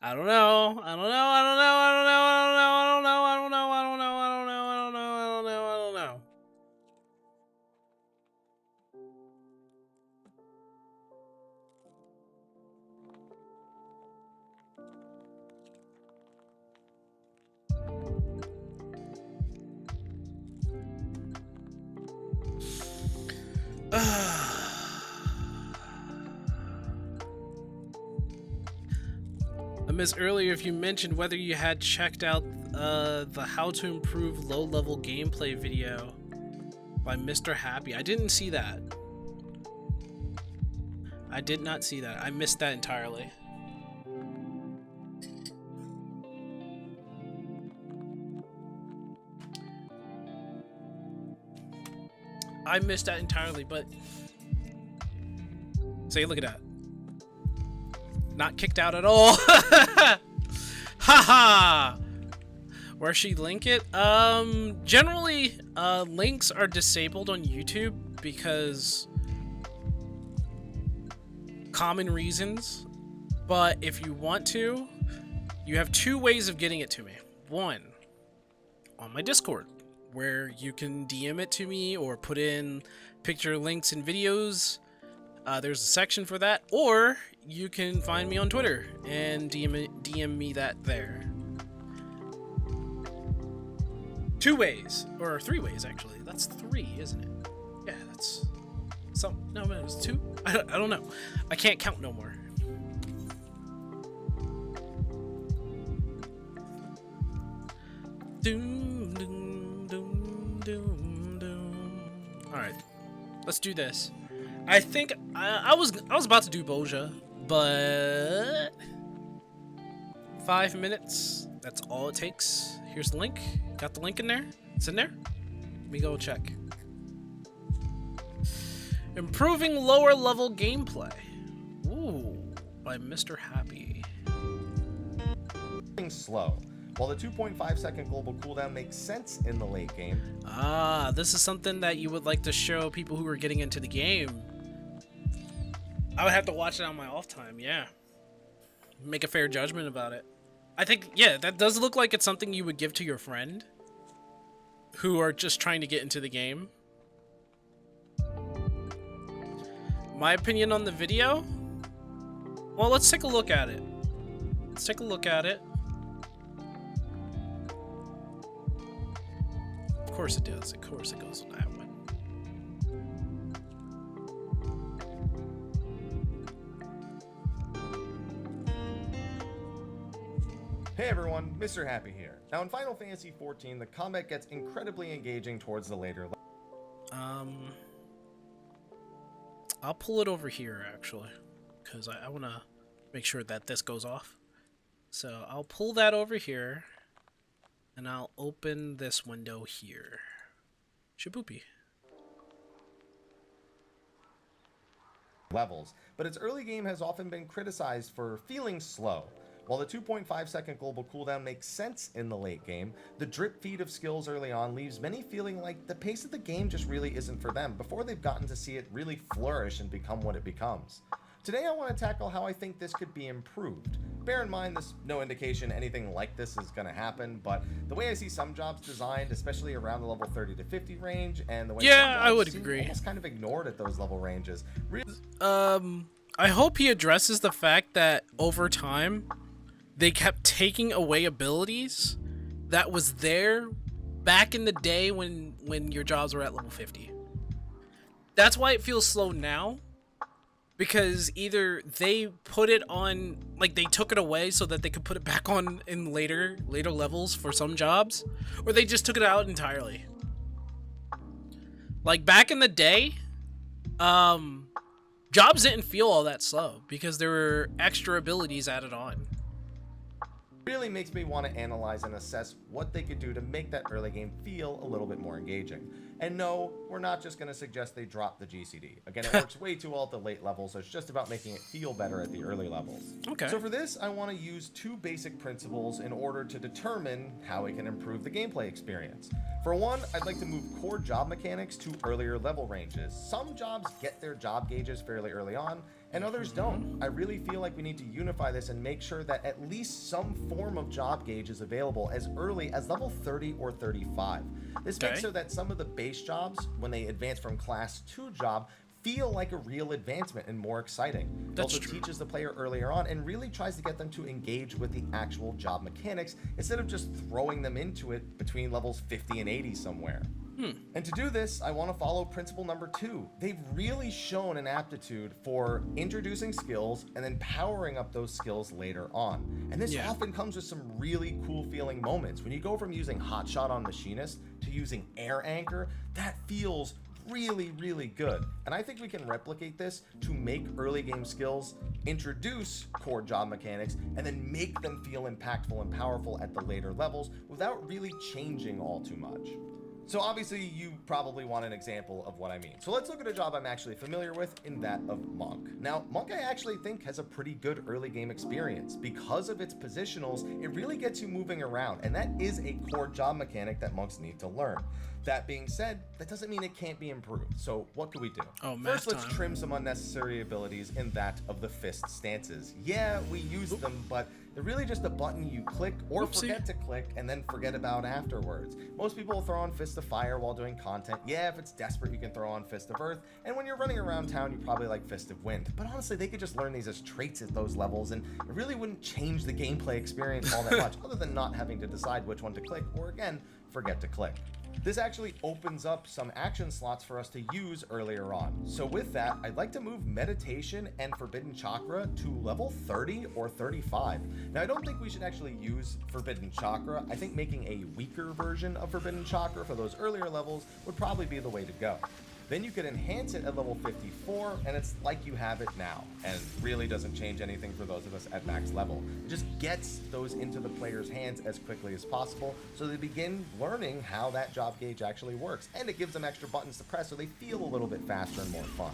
I don't know. I don't know. I don't know. I don't know. I don't know. I don't know. I don't know. I don't know. I don't know. I don't know. I don't know. I don't know. I missed earlier if you mentioned whether you had checked out the how to improve low-level gameplay video by Mr. Happy. I didn't see that. I did not see that. I missed that entirely. I missed that entirely, but say, look at that. Not kicked out at all. Haha. Where she link it? Generally, links are disabled on YouTube because common reasons. But if you want to, you have two ways of getting it to me. One, on my Discord, where you can DM it to me or put in picture links and videos. There's a section for that, or you can find me on Twitter and DM me that there. Two ways, or three ways actually. That's three, isn't it? Yeah, that's some. No, it's two. I don't know. I can't count no more. Doom, doom, doom, doom, doom. All right, let's do this. I think I was about to do Boja, but 5 minutes. That's all it takes. Here's the link. Got the link in there? It's in there? Let me go check. Improving lower level gameplay. Ooh, by Mr. Happy. Slow. While the 2.5 second global cooldown makes sense in the late game. Ah, this is something that you would like to show people who are getting into the game. I would have to watch it on my off time, yeah. Make a fair judgment about it. I think, yeah, that does look like it's something you would give to your friend who are just trying to get into the game. My opinion on the video? Well, let's take a look at it. Let's take a look at it. Of course it does. Of course it goes on that one. Hey everyone, Mr. Happy here. Now in Final Fantasy XIV, the combat gets incredibly engaging towards the later I'll pull it over here actually, because I want to make sure that this goes off. So I'll pull that over here, and I'll open this window here. Shaboopy. levels, but its early game has often been criticized for feeling slow. While the 2.5 second global cooldown makes sense in the late game, the drip feed of skills early on leaves many feeling like the pace of the game just really isn't for them before they've gotten to see it really flourish and become what it becomes. Today I want to tackle how I think this could be improved. Bear in mind there's no indication anything like this is going to happen, but the way I see some jobs designed, especially around the level 30 to 50 range, and the way some jobs I would seem agree. almost kind of ignored at those level ranges. I hope he addresses the fact that over time they kept taking away abilities that was there back in the day when your jobs were at level 50. That's why it feels slow now, because either they put it on, like they took it away so that they could put it back on in later levels for some jobs, or they just took it out entirely. Like back in the day, jobs didn't feel all that slow because there were extra abilities added on. Really makes me want to analyze and assess what they could do to make that early game feel a little bit more engaging. And no, we're not just going to suggest they drop the GCD. Again, it works way too well at the late levels, so it's just about making it feel better at the early levels. Okay. So for this, I want to use two basic principles in order to determine how we can improve the gameplay experience. For one, I'd like to move core job mechanics to earlier level ranges. Some jobs get their job gauges fairly early on, and others don't. I really feel like we need to unify this and make sure that at least some form of job gauge is available as early as level 30 or 35. This makes so that some of the base jobs, when they advance from class to job, feel like a real advancement and more exciting. It also teaches the player earlier on and really tries to get them to engage with the actual job mechanics instead of just throwing them into it between levels 50 and 80 somewhere. And to do this, I want to follow principle number 2. They've really shown an aptitude for introducing skills and then powering up those skills later on. And this often comes with some really cool feeling moments. When you go from using Hotshot on Machinist to using Air Anchor, that feels really, really good. And I think we can replicate this to make early game skills, introduce core job mechanics, and then make them feel impactful and powerful at the later levels without really changing all too much. So obviously you probably want an example of what I mean. So let's look at a job I'm actually familiar with, in that of Monk. Now, Monk I actually think has a pretty good early game experience. Because of its positionals, it really gets you moving around, and that is a core job mechanic that Monks need to learn. That being said, that doesn't mean it can't be improved. So what could we do? First, let's trim some unnecessary abilities in that of the fist stances. Yeah, we use them, but they're really just a button you click or forget to click and then forget about afterwards. Most people will throw on Fist of Fire while doing content. Yeah, if it's desperate, you can throw on Fist of Earth. And when you're running around town, you probably like Fist of Wind. But honestly, they could just learn these as traits at those levels, and it really wouldn't change the gameplay experience all that much, other than not having to decide which one to click or, again, forget to click. This actually opens up some action slots for us to use earlier on. So with that, I'd like to move Meditation and Forbidden Chakra to level 30 or 35. Now, I don't think we should actually use Forbidden Chakra. I think making a weaker version of Forbidden Chakra for those earlier levels would probably be the way to go. Then you could enhance it at level 54, and it's like you have it now, and really doesn't change anything for those of us at max level. It just gets those into the player's hands as quickly as possible, so they begin learning how that job gauge actually works, and it gives them extra buttons to press so they feel a little bit faster and more fun.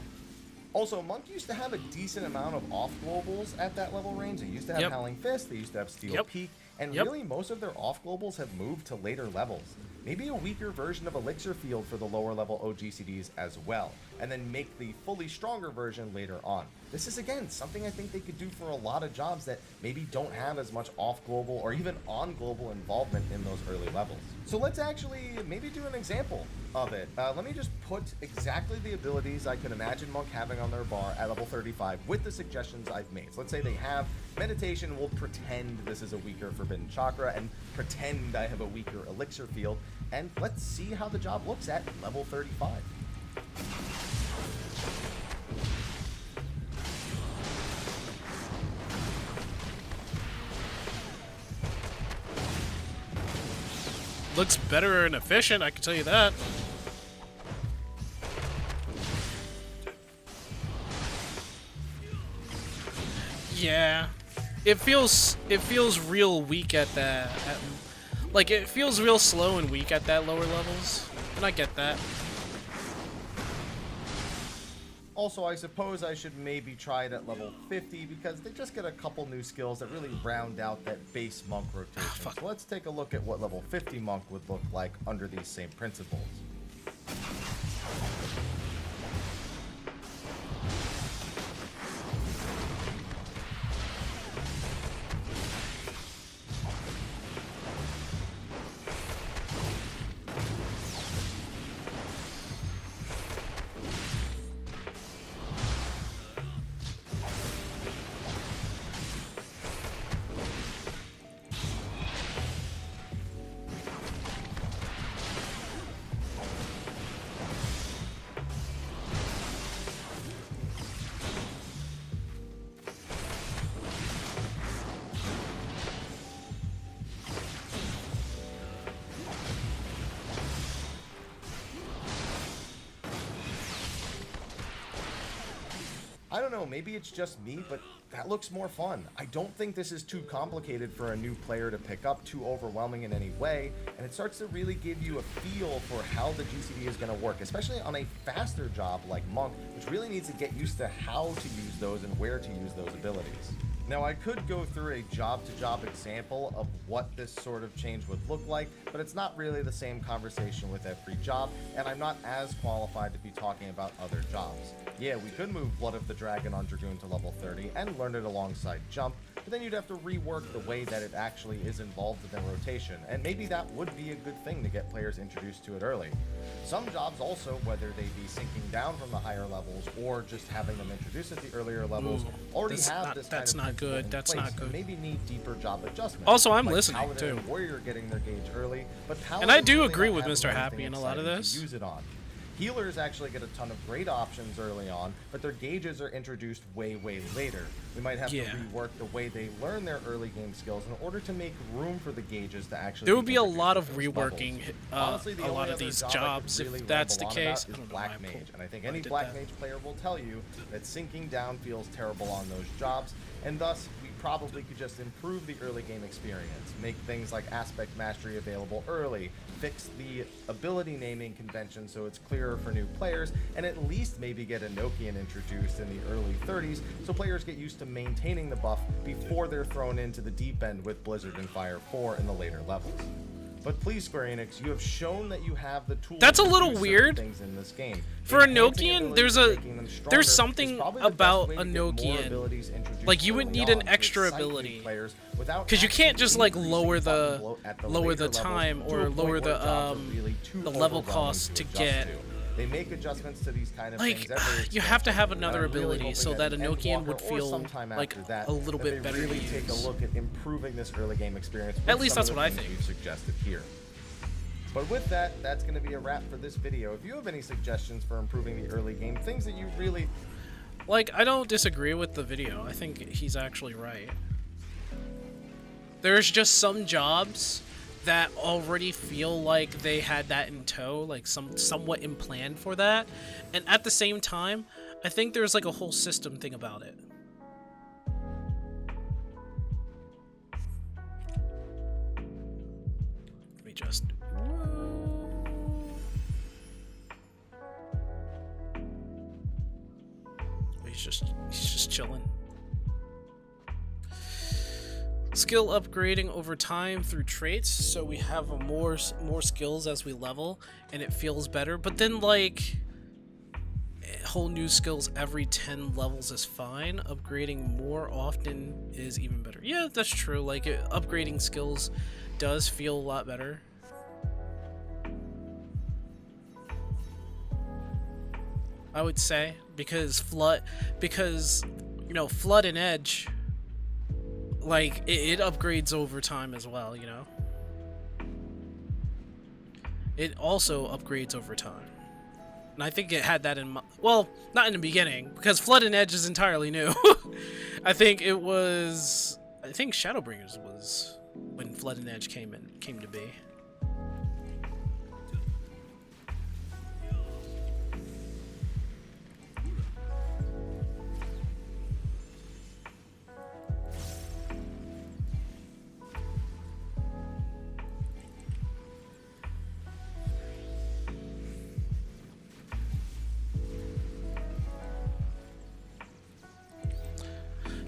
Also, Monk used to have a decent amount of off globals at that level range. They used to have Howling Fist, they used to have Steel Peak, and really most of their off globals have moved to later levels. Maybe a weaker version of Elixir Field for the lower level OGCDs as well, and then make the fully stronger version later on. This is, again, something I think they could do for a lot of jobs that maybe don't have as much off-global or even on-global involvement in those early levels. So let's actually maybe do an example of it. Let me just put exactly the abilities I can imagine Monk having on their bar at level 35 with the suggestions I've made. So let's say they have Meditation. We'll pretend this is a weaker Forbidden Chakra and pretend I have a weaker Elixir Field. And let's see how the job looks at level 35. Looks better and efficient, I can tell you that. Yeah, it feels real weak at that. Like, it feels real slow and weak at that lower levels, and I get that. Also, I suppose I should maybe try it at level 50 because they just get a couple new skills that really round out that base Monk rotation. So let's take a look at what level 50 Monk would look like under these same principles. I don't know, maybe it's just me, but that looks more fun. I don't think this is too complicated for a new player to pick up, too overwhelming in any way, and it starts to really give you a feel for how the GCD is going to work, especially on a faster job like Monk, which really needs to get used to how to use those and where to use those abilities. Now, I could go through a job-to-job example of what this sort of change would look like, but it's not really the same conversation with every job, and I'm not as qualified to be talking about other jobs. Yeah, we could move Blood of the Dragon on Dragoon to level 30 and learn it alongside Jump, but then you'd have to rework the way that it actually is involved within rotation, and maybe that would be a good thing to get players introduced to it early. Some jobs also, whether they be sinking down from the higher levels or just having them introduced at the earlier levels, already have this kind of not good. That's not good. Maybe need deeper job adjustments. Also, I'm like listening Paladin too. And Warrior getting their gauge early, but Paladin And I do really agree not with having Mr. Happy anything in a lot of exciting this. to use it on. Healers actually get a ton of great options early on, but their gauges are introduced way later. We might have to rework the way they learn their early game skills in order to make room for the gauges to actually. There would be a introduced lot at of those reworking Honestly, the a lot only of other these job I could jobs really if that's the ramble on case. about I is don't know why I Black Mage, pulled- and I think why I any did Black that. Mage player will tell you that sinking down feels terrible on those jobs, and thus we probably could just improve the early game experience, make things like aspect mastery available early, fix the ability naming convention so it's clearer for new players, and at least maybe get Enochian introduced in the early 30s so players get used to maintaining the buff before they're thrown into the deep end with Blizzard and Fire 4 in the later levels. But please, Square Enix, you have shown that you have the tools. That's a to little do certain weird. things in this game. For Enhancing Enochian, abilities and making them stronger there's is something probably the best about way to get more Enochian. abilities introduced Like, you would early need an on to extra excite new ability. players without Because you can't just like actually lower increasing the button bloat at the lower later the levels time to or a point lower where the jobs are really too level overwhelming cost to adjust get. to. They make adjustments to these kind of Like, things every you have to have and another I'm really ability hoping so that in Enochian Endwalker would or feel sometime like after that, a little that bit they better really to take a use. look at improving this early game experience. At with least some that's of what the I things think. you've suggested here. But with that, that's going to be a wrap for this video. If you have any suggestions for improving the early game, things that you really... Like, I don't disagree with the video. I think he's actually right. There's just some jobs that already feel like they had that in tow, like somewhat in plan for that. And at the same time, I think there's like a whole system thing about it. Let me just... He's just chilling. Skill upgrading over time through traits, so we have more skills as we level, and it feels better. But then, like, whole new skills every 10 levels is fine. Upgrading more often is even better. Yeah, that's true. Like, upgrading skills does feel a lot better. I would say, because you know, Flood and Edge, like, it upgrades over time as well, you know? It also upgrades over time. And I think it had that in mind. Well, not in the beginning, because Flood and Edge is entirely new. I think Shadowbringers was when Flood and Edge came to be.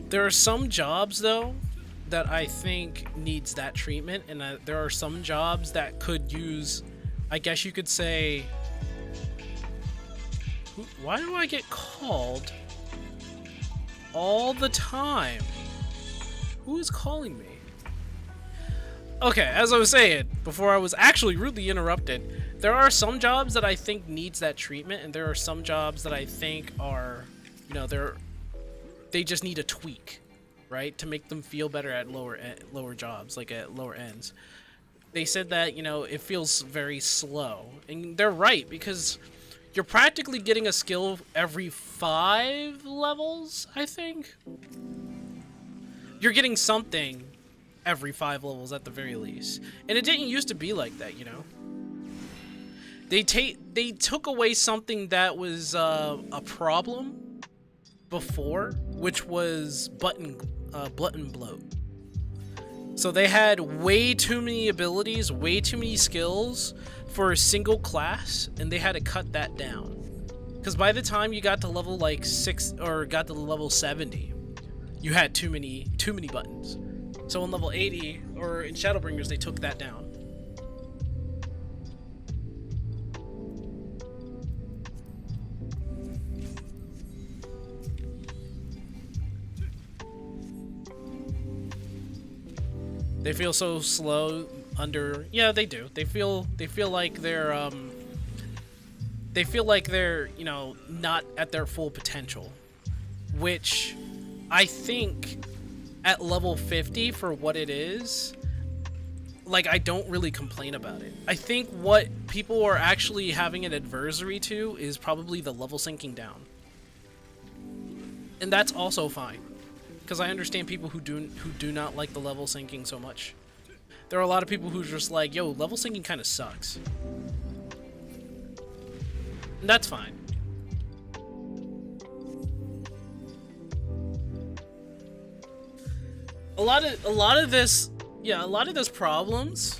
There are some jobs, though, that I think needs that treatment, and there are some jobs that could use, I guess you could say... Why do I get called all the time? Who is calling me? Okay, as I was saying, before I was actually rudely interrupted, there are some jobs that I think needs that treatment, and there are some jobs that I think are, you know, they just need a tweak, right, to make them feel better at lower jobs, like at lower ends. They said that, you know, it feels very slow, and they're right, because you're practically getting a skill every 5 levels, I think. You're getting something every 5 levels at the very least, and it didn't used to be like that, you know. They took away something that was a problem before which was button bloat. So they had way too many abilities, way too many skills for a single class, and they had to cut that down. Because by the time you got to level like 6 or got to level 70, you had too many buttons. So in level 80 or in Shadowbringers, they took that down. They feel so slow under. Yeah, they do. They feel like they're you know, not at their full potential, which I think at level 50 for what it is, like, I don't really complain about it. I think what people are actually having an adversary to is probably the level sinking down, and that's also fine. Because I understand people who do not like the level syncing so much. There are a lot of people who are just like, yo, level syncing kind of sucks. And that's fine. A lot of this problems,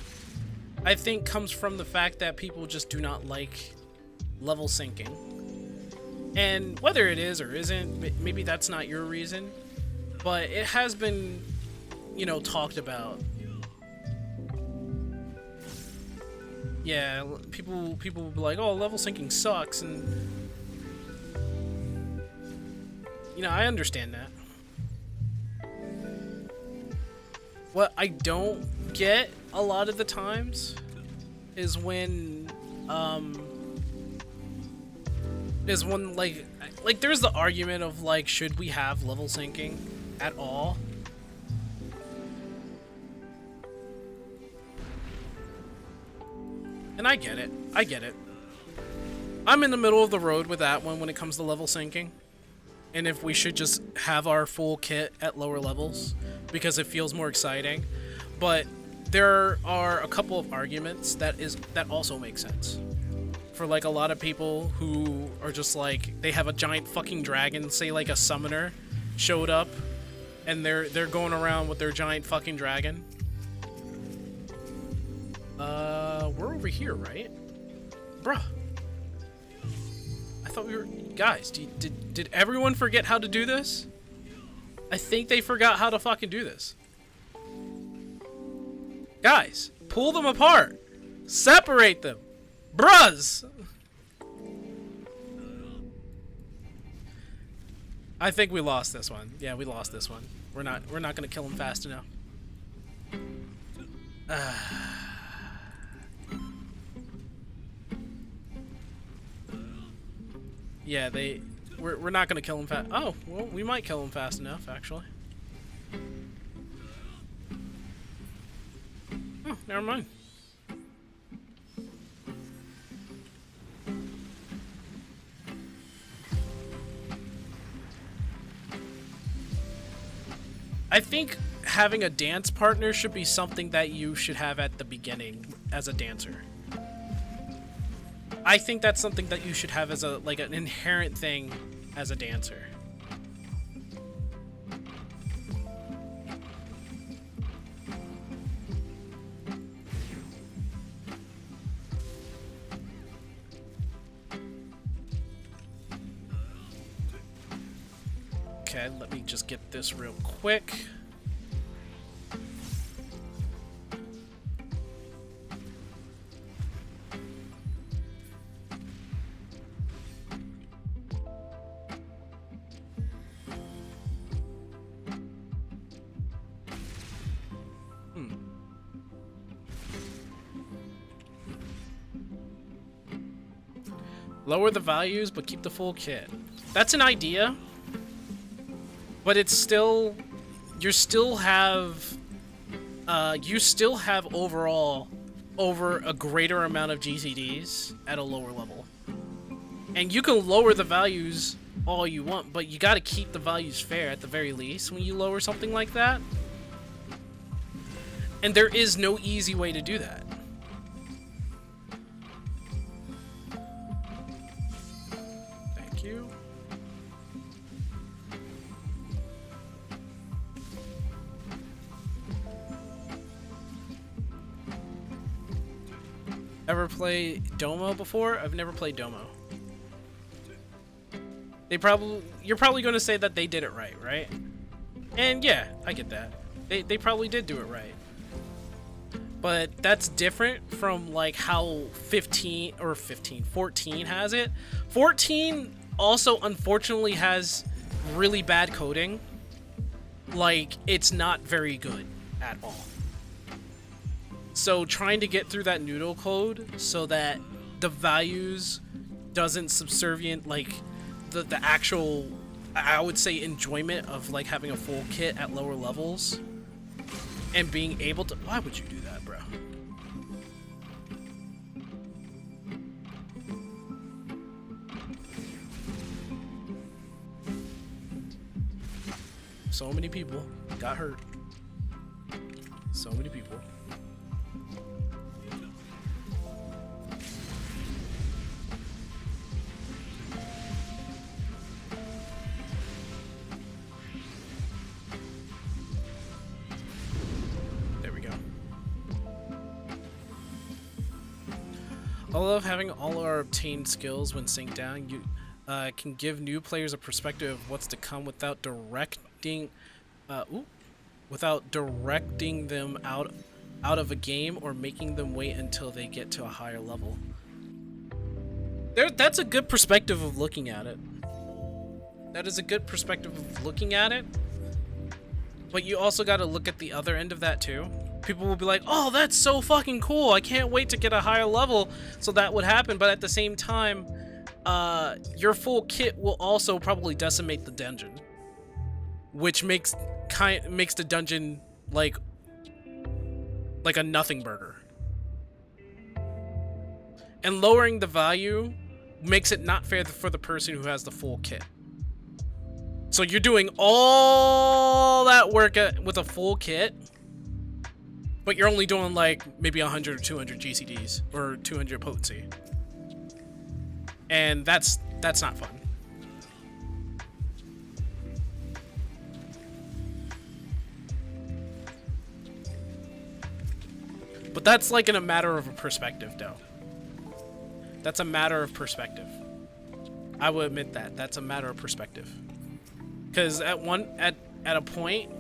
I think, comes from the fact that people just do not like level syncing. And whether it is or isn't, maybe that's not your reason. But it has been, you know, talked about. Yeah, people will be like, oh, level syncing sucks, and you know, I understand that. What I don't get a lot of the times is when like there's the argument of like, should we have level syncing at all? And I get it. I'm in the middle of the road with that one when it comes to level syncing. And if we should just have our full kit at lower levels because it feels more exciting. But there are a couple of arguments that also make sense. For like a lot of people who are just like, they have a giant fucking dragon, say like a summoner showed up, and they're going around with their giant fucking dragon. We're over here, right? Bruh. I thought we were... Guys, did everyone forget how to do this? I think they forgot how to fucking do this. Guys, pull them apart. Separate them. Bruz! I think we lost this one. Yeah, we lost this one. We're not gonna kill him fast enough. Yeah, we're not gonna kill him fast. Oh, well, we might kill him fast enough, actually. Oh, never mind. I think having a dance partner should be something that you should have at the beginning as a dancer. I think that's something that you should have as an inherent thing as a dancer. Okay, let me just get this real quick. Lower the values, but keep the full kit. That's an idea, but it's still, you still have overall over a greater amount of GCDs at a lower level. And you can lower the values all you want, but you gotta keep the values fair at the very least when you lower something like that. And there is no easy way to do that. Ever play Domo before? I've never played Domo. You're probably going to say that they did it right? And yeah, I get that. They probably did do it right. But that's different from like how 14 has it. 14 also unfortunately has really bad coding. Like, it's not very good at all. So trying to get through that noodle code so that the values doesn't subservient like the actual, I would say, enjoyment of like having a full kit at lower levels and being able to, why would you do that, bro? So many people got hurt. So many people. There we go. I love having all our obtained skills when synced down. You can give new players a perspective of what's to come without directing them out of a game or making them wait until they get to a higher level. That's a good perspective of looking at it. That is a good perspective of looking at it. But you also got to look at the other end of that too. People will be like, oh, that's so fucking cool. I can't wait to get a higher level. So that would happen. But at the same time, your full kit will also probably decimate the dungeon, which makes the dungeon like a nothing burger. And lowering the value makes it not fair for the person who has the full kit. So you're doing all that work with a full kit, but you're only doing like maybe 100 or 200 GCDs or 200 potency. And that's not fun. But that's like in a matter of a perspective, though. That's a matter of perspective. I will admit that. That's a matter of perspective. Because at a point,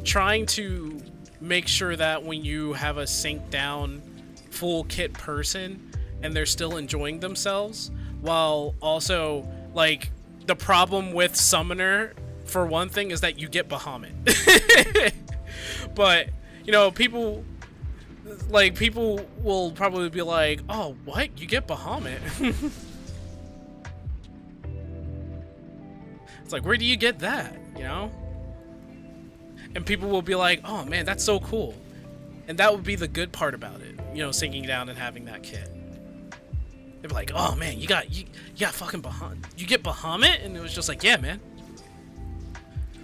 trying to make sure that when you have a sync down full kit person and they're still enjoying themselves, while also like the problem with Summoner for one thing is that you get Bahamut. But you know, people will probably be like, oh, what? You get Bahamut? It's like, where do you get that? You know? And people will be like, oh man, that's so cool. And that would be the good part about it, you know, sinking down and having that kit. They'd be like, oh man, you got fucking Bahamut. You get Bahamut? And it was just like, yeah, man.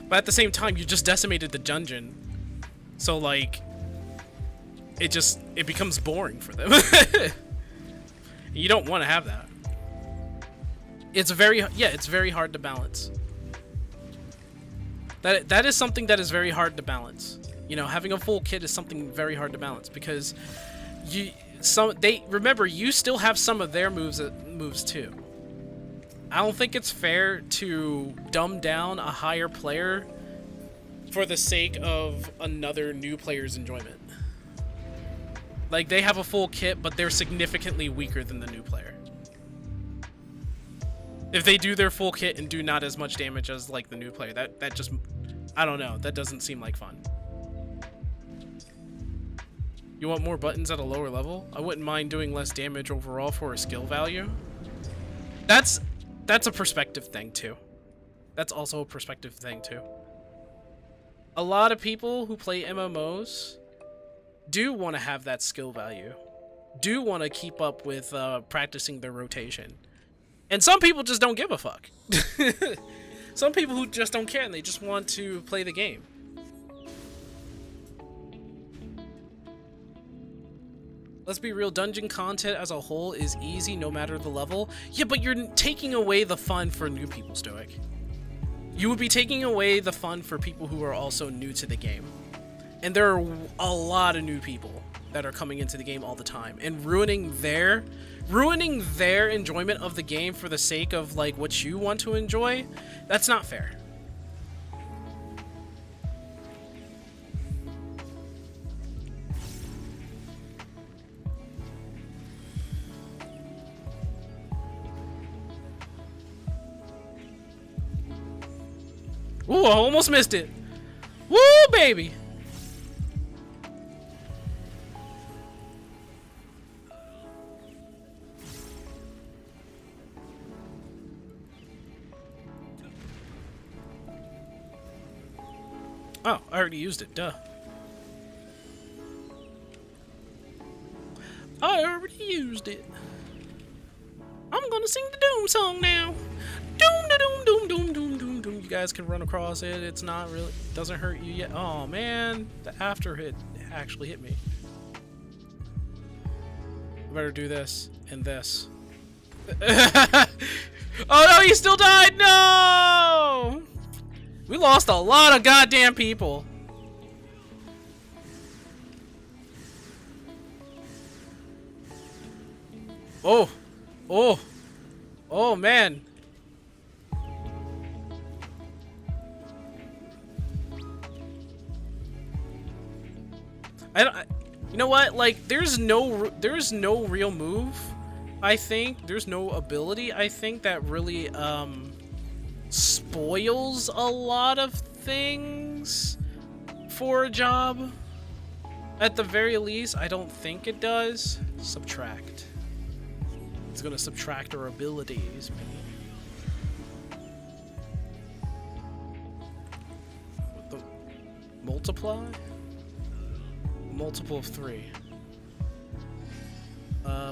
But at the same time, you just decimated the dungeon. So like, it becomes boring for them. You don't want to have that. It's very hard to balance. That is something that is very hard to balance. You know, having a full kit is something very hard to balance because remember, you still have some of their moves too. I don't think it's fair to dumb down a higher player for the sake of another new player's enjoyment. Like, they have a full kit, but they're significantly weaker than the new player. If they do their full kit and do not as much damage as like the new player, that just, I don't know, that doesn't seem like fun. You want more buttons at a lower level? I wouldn't mind doing less damage overall for a skill value. That's a perspective thing too. That's also a perspective thing too. A lot of people who play MMOs do want to have that skill value, do want to keep up with practicing their rotation. And some people just don't give a fuck. Some people who just don't care and they just want to play the game. Let's be real, dungeon content as a whole is easy no matter the level. Yeah, but you're taking away the fun for new people, Stoic. You would be taking away the fun for people who are also new to the game. And there are a lot of new people that are coming into the game all the time and ruining their enjoyment of the game for the sake of like what you want to enjoy. That's not fair. Ooh, I almost missed it. Woo, baby. Oh, I already used it, duh. I already used it. I'm gonna sing the Doom song now. Doom da doom doom doom doom doom doom. You guys can run across it. It's not really, doesn't hurt you yet. Oh man, the after hit actually hit me. I better do this and this. Oh no, he still died. No. We lost a lot of goddamn people. Oh. Oh. Oh, man. You know what? Like, there's no real move, I think. There's no ability, I think, that really, spoils a lot of things for a job. At the very least, I don't think it does. Subtract. It's gonna subtract our abilities, man. The multiply? Multiple of 3.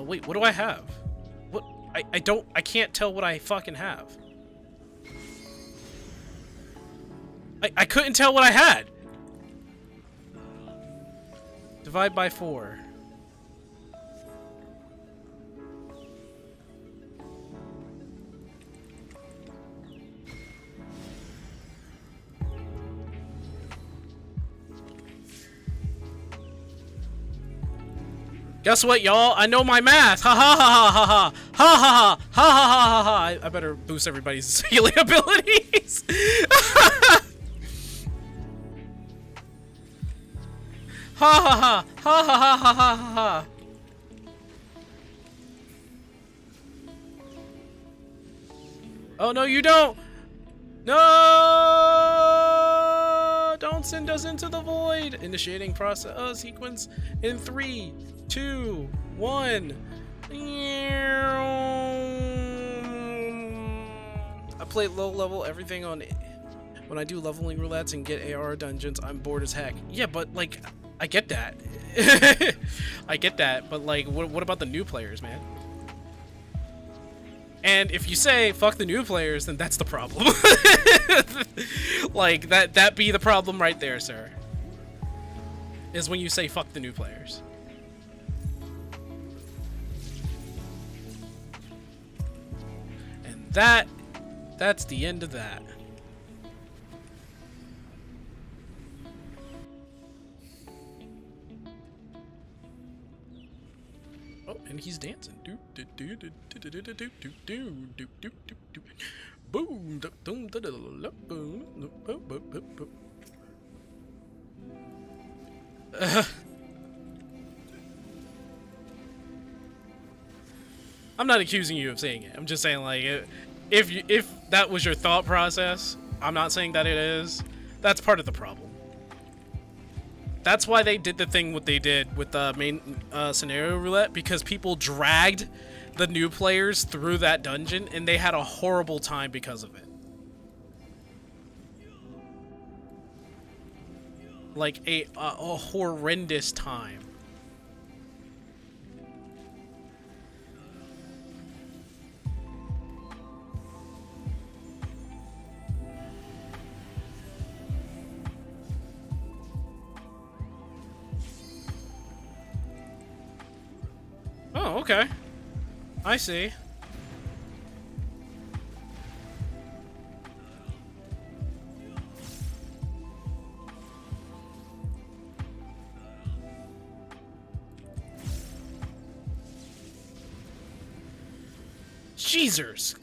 Wait, what do I have? What? I can't tell what I fucking have. I couldn't tell what I had. Divide by 4. Guess what, y'all? I know my math. Ha ha ha ha ha ha ha ha ha ha ha ha. I better boost everybody's healing abilities. Ha ha ha ha ha ha ha ha. Oh no, you don't. No! Don't send us into the void. Initiating process sequence in 3, 2, 1. I play low level everything on. When I do leveling roulettes and get AR dungeons, I'm bored as heck. Yeah, but like, I get that. I get that, but like, what about the new players, man? And if you say fuck the new players, then that's the problem. Like that be the problem right there, sir. Is when you say fuck the new players. And that's the end of that. Oh, and he's dancing. Boom. I'm not accusing you of saying it. I'm just saying, like, if that was your thought process, I'm not saying that it is. That's part of the problem. That's why they did the thing what they did with the main scenario roulette, because people dragged the new players through that dungeon and they had a horrible time because of it. Like a horrendous time. Oh, okay. I see. Jeezers.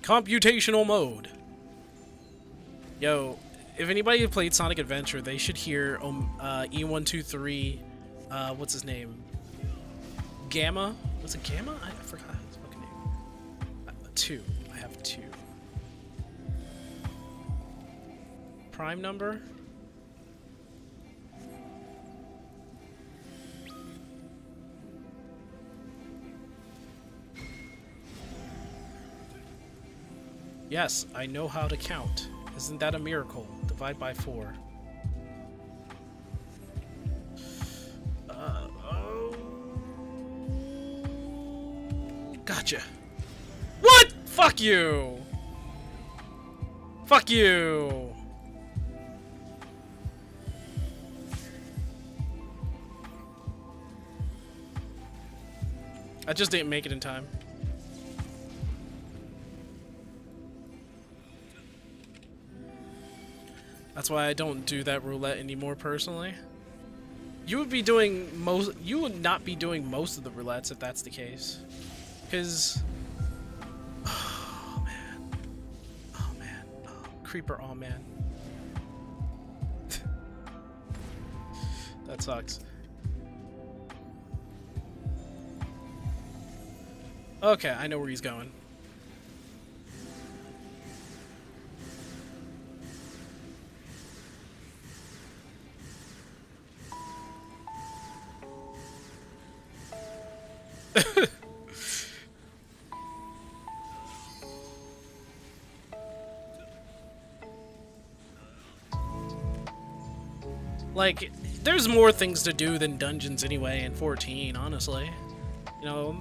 Computational mode. Yo, if anybody played Sonic Adventure, they should hear E123. What's his name? Gamma? Was it Gamma? I forgot his fucking name. 2. I have 2. Prime number? Yes, I know how to count. Isn't that a miracle? Divide by 4. Oh. Gotcha. What? Fuck you! Fuck you! I just didn't make it in time. That's why I don't do that roulette anymore personally. You would not be doing most of the roulettes if that's the case. Cause oh man. Oh, creeper, oh man. That sucks. Okay, I know where he's going. Like, there's more things to do than dungeons anyway in 14, honestly. You know,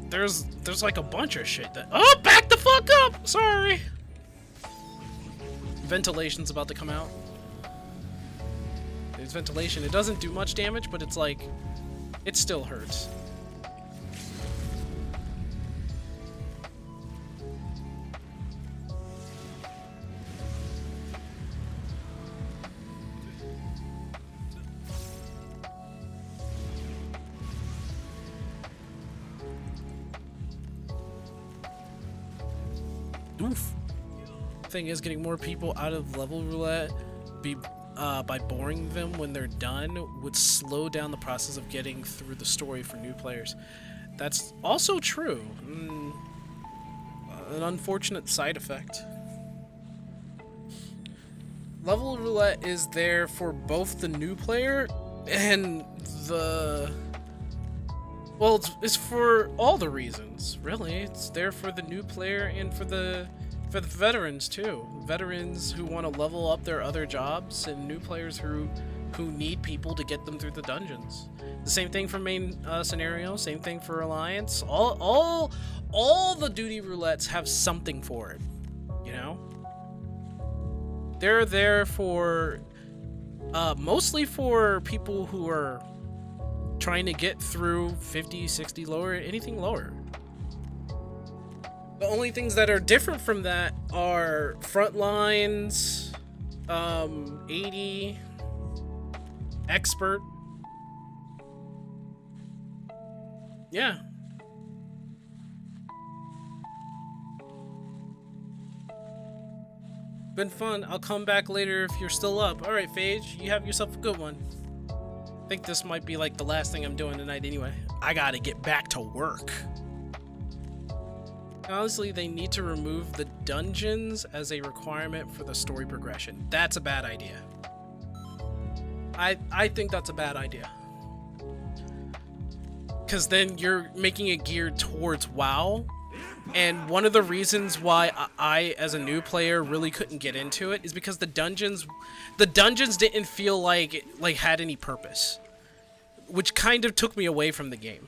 there's like a bunch of shit that— oh, back the fuck up! Sorry! Ventilation's about to come out. There's ventilation. It doesn't do much damage, but it's like, it still hurts. Oof. Thing is, getting more people out of level roulette by boring them when they're done would slow down the process of getting through the story for new players. That's also true. An unfortunate side effect. Level roulette is there for both the new player and the— well, it's for all the reasons, really. It's there for the new player and for the veterans too. Veterans who want to level up their other jobs, and new players who need people to get them through the dungeons. The same thing for main scenario, same thing for alliance. All the duty roulettes have something for it, you know? They're there for mostly for people who are trying to get through 50, 60 lower, anything lower. The only things that are different from that are front lines, 80, expert. Yeah. Been fun. I'll come back later if you're still up. Alright, Phage, you have yourself a good one. I think this might be like the last thing I'm doing tonight anyway. I gotta get back to work. Honestly, they need to remove the dungeons as a requirement for the story progression. That's a bad idea. I think that's a bad idea. Because then you're making it geared towards WoW. And one of the reasons why I, as a new player, really couldn't get into it is because the dungeons didn't feel like had any purpose, which kind of took me away from the game.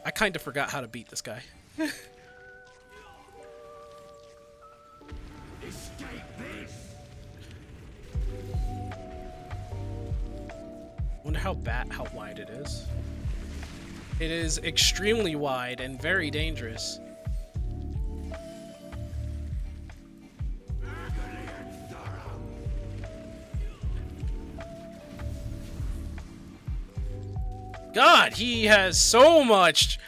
I kind of forgot how to beat this guy. Wonder how wide it is. It is extremely wide and very dangerous. God, he has so much.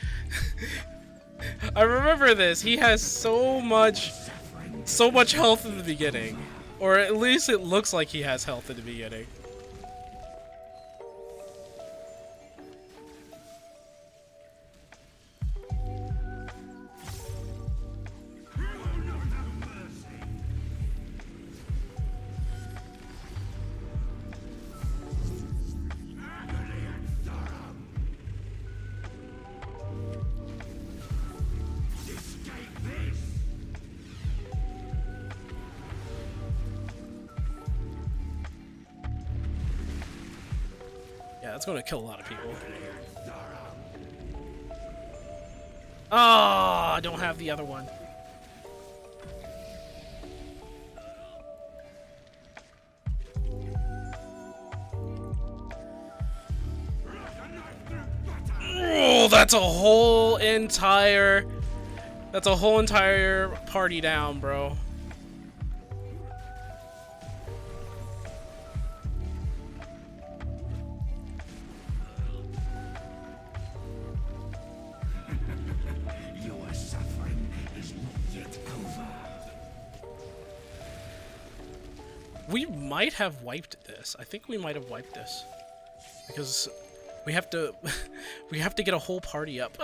I remember this. He has so much health in the beginning. Or at least it looks like he has health in the beginning. Yeah, that's gonna kill a lot of people. Oh, I don't have the other one. Oh, that's a whole entire party down, bro. Your suffering is not yet over. We might have wiped this. I think we might have wiped this. Because we have to get a whole party up.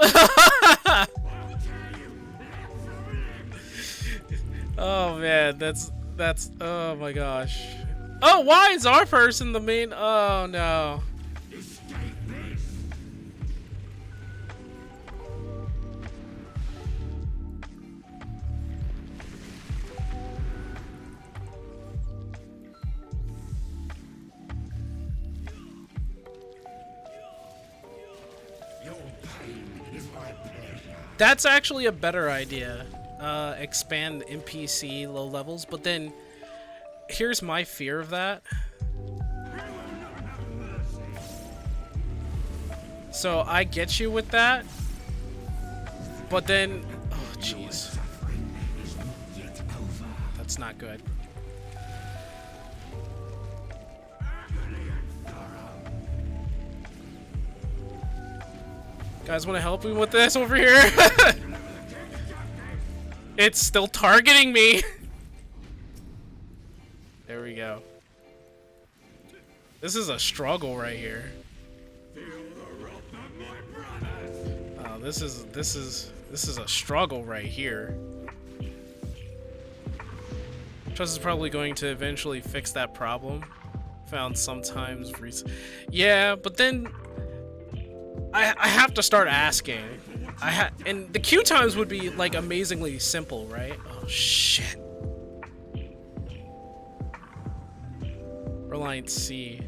Oh man, that's oh my gosh. Oh, why is our person the main? Oh no. That's actually a better idea. Expand NPC low levels, but then here's my fear of that. So I get you with that, but then, oh jeez, that's not good. Guys, want to help me with this over here? It's still targeting me. There we go. This is a struggle right here. Oh, this is a struggle right here. Trust is probably going to eventually fix that problem. Found sometimes yeah, but then I have to start asking. And the queue times would be like amazingly simple, right? Oh shit. Reliance C.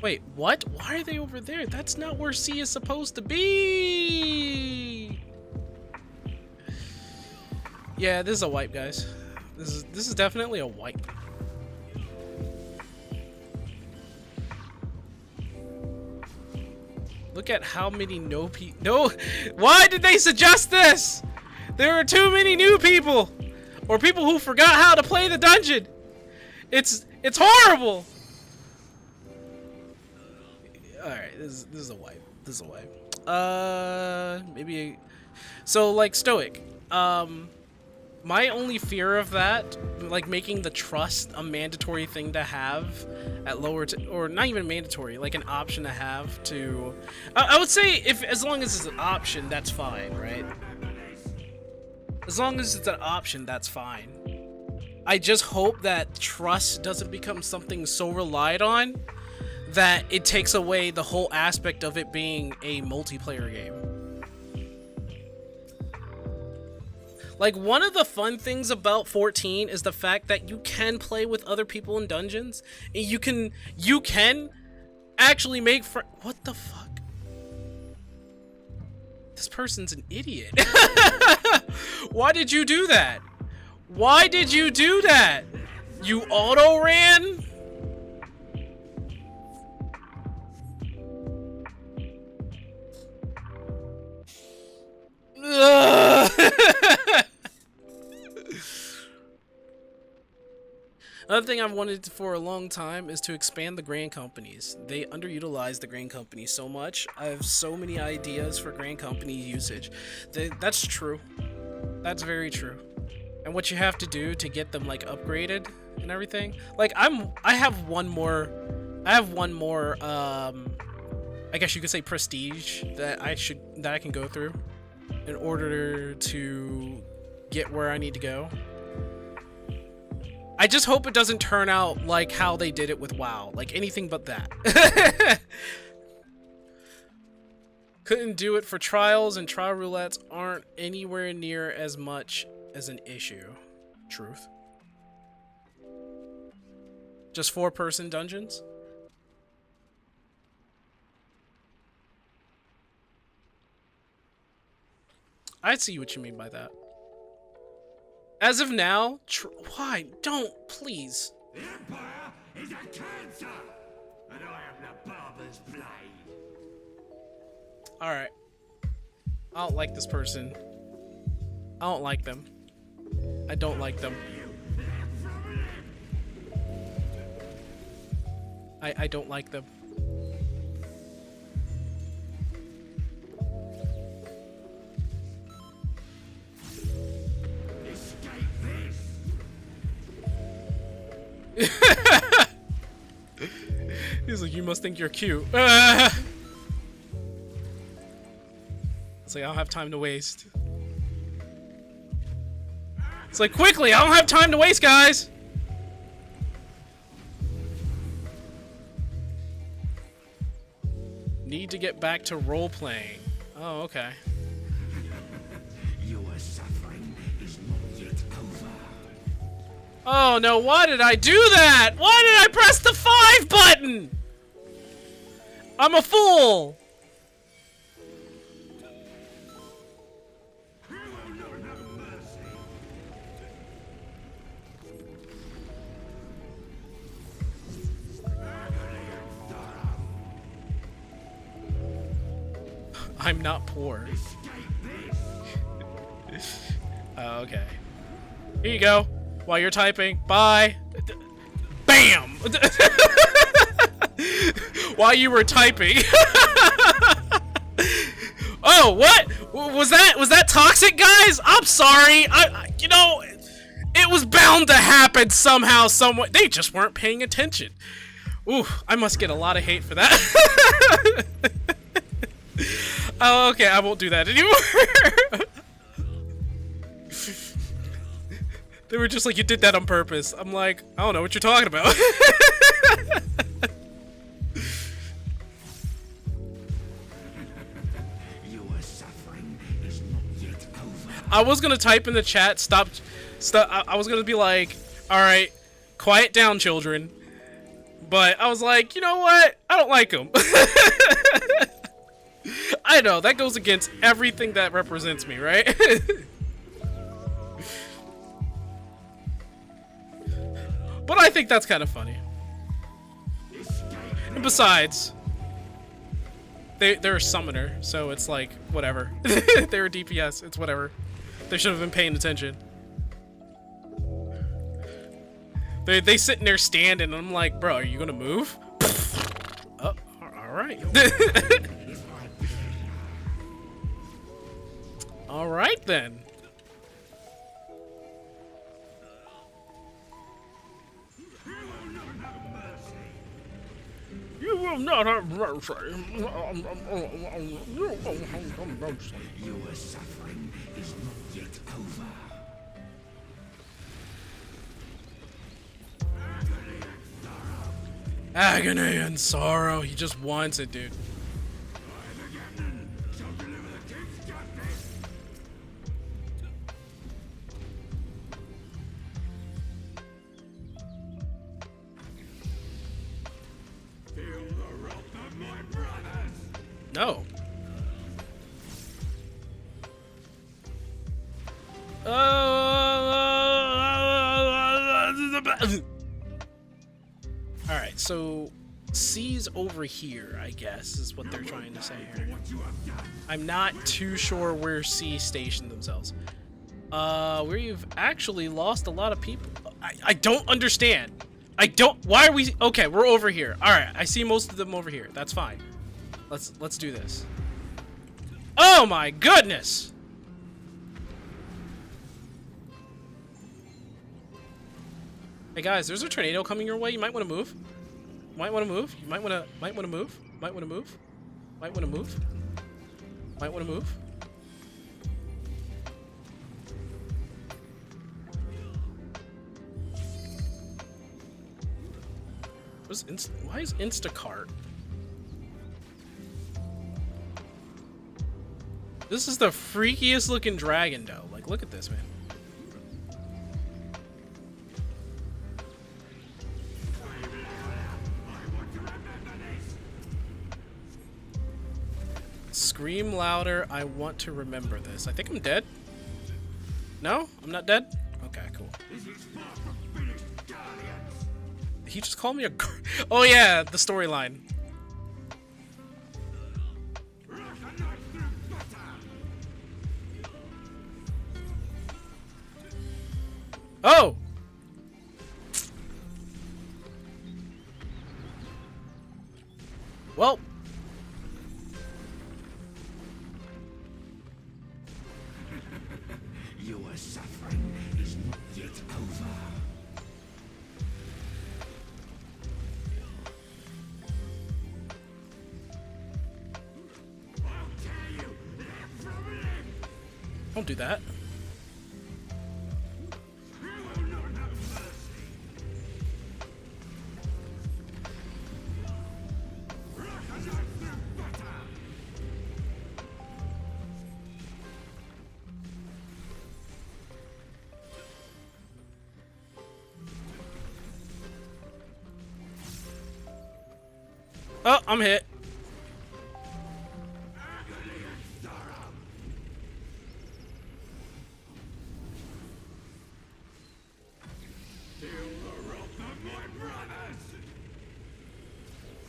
Wait, what? Why are they over there? That's not where C is supposed to be. Yeah, this is a wipe, guys. This is definitely a wipe. Look at how many no. Why did they suggest this? There are too many new people, or people who forgot how to play the dungeon. It's horrible. All right, this is a wipe. This is a wipe. Maybe. So like Stoic. My only fear of that, like making the trust a mandatory thing to have at lower, or not even mandatory, like an option to have to, I would say as long as it's an option, that's fine, right? As long as it's an option, that's fine. I just hope that trust doesn't become something so relied on that it takes away the whole aspect of it being a multiplayer game. Like, one of the fun things about 14 is the fact that you can play with other people in dungeons. And you can actually make what the fuck? This person's an idiot. Why did you do that? Why did you do that? You auto ran? one thing I've wanted for a long time is to expand the grain companies. They underutilize the grain companies so much. I have so many ideas for grain company usage. That's true. That's very true. And what you have to do to get them like upgraded and everything. Like I have one more I guess you could say prestige that I can go through in order to get where I need to go. I just hope it doesn't turn out like how they did it with WoW, like anything but that. Couldn't do it for trials, and trial roulettes aren't anywhere near as much as an issue. Truth. Just 4-person dungeons? I see what you mean by that. As of now, why? Don't, please. The Empire is a cancer, and I am the barber's blade. Alright. I don't like this person. I don't like them. I don't like them. I don't like them. He's like, you must think you're cute. It's like, I don't have time to waste. It's like, quickly, I don't have time to waste, guys! Need to get back to role-playing. Oh, okay. Your suffering is not yet over. Oh no, why did I do that? Why did I press the 5 button? I'm a fool! I'm not poor. Oh, okay. Here you go. While you're typing. Bye. Bam! While you were typing. Oh, what? Was that toxic, guys? I'm sorry. You know, it was bound to happen somehow, somewhere. They just weren't paying attention. Ooh, I must get a lot of hate for that. Oh, okay, I won't do that anymore. They were just like, you did that on purpose. I'm like, I don't know what you're talking about. Your suffering is not yet over. I was gonna type in the chat, stop. I was gonna be like, alright, quiet down, children. But I was like, you know what? I don't like them. I know, that goes against everything that represents me, right? But I think that's kind of funny. And besides, they're a summoner, so it's like, whatever. They're a DPS, it's whatever. They should have been paying attention. They sitting there standing, and I'm like, bro, are you gonna move? Oh, alright. Alright then. You will not have mercy. You won't have mercy. Your suffering is not yet over. Agony and sorrow. He just wants it, dude. No. Alright, so C's over here, I guess, is what they're trying to say here. I'm not too sure where C stationed themselves. Where you've actually lost a lot of people. I don't understand. I don't. Why are we? Okay, we're over here. All right, I see most of them over here. That's fine. Let's do this. Oh my goodness! Hey guys, there's a tornado coming your way. You might want to move. Might want to move. You might want to move. Might want to move. Might want to move. Might want to move. Why is Instacart? This is the freakiest looking dragon, though. Like, look at this, man. Scream louder, I want to remember this. I think I'm dead. No? I'm not dead? Okay, cool. He just called me a oh yeah, the storyline. Oh! Well. Your suffering is not yet over. Don't do that. Oh, I'm hit.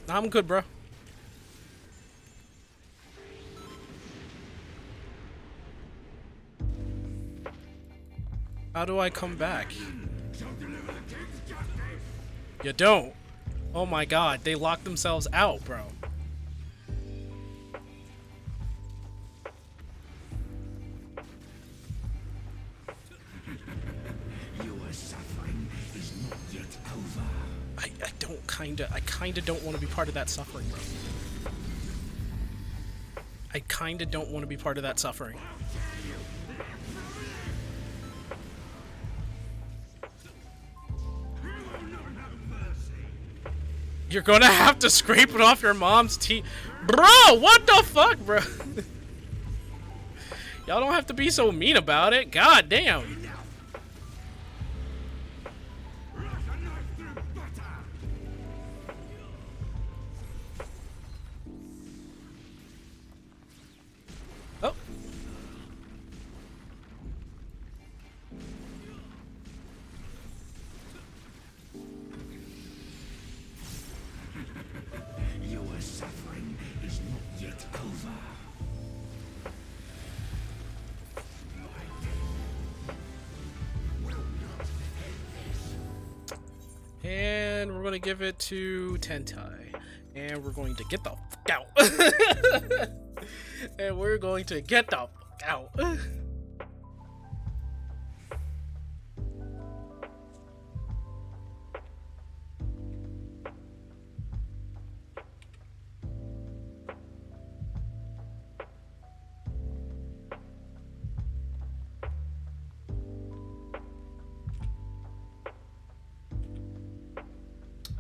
I'm good, bro. How do I come back? You don't. Oh my god, they locked themselves out, bro. Your suffering is not yet over. I kinda don't want to be part of that suffering, bro. I kinda don't want to be part of that suffering. You're gonna have to scrape it off your mom's teeth. Bro, what the fuck, bro? Y'all don't have to be so mean about it. God damn. Oh. Your suffering is not yet over. And we're gonna give it to Tentai. And we're going to get the fuck out. And we're going to get the fuck out.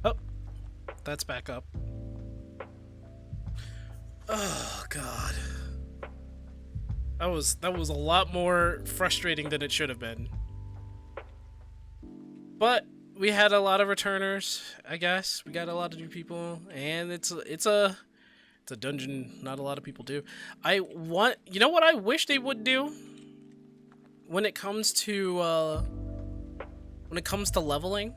Oh, that's back up. Oh god. That was a lot more frustrating than it should have been. But we had a lot of returners, I guess. We got a lot of new people, and it's a dungeon not a lot of people do. You know what I wish they would do when it comes to leveling?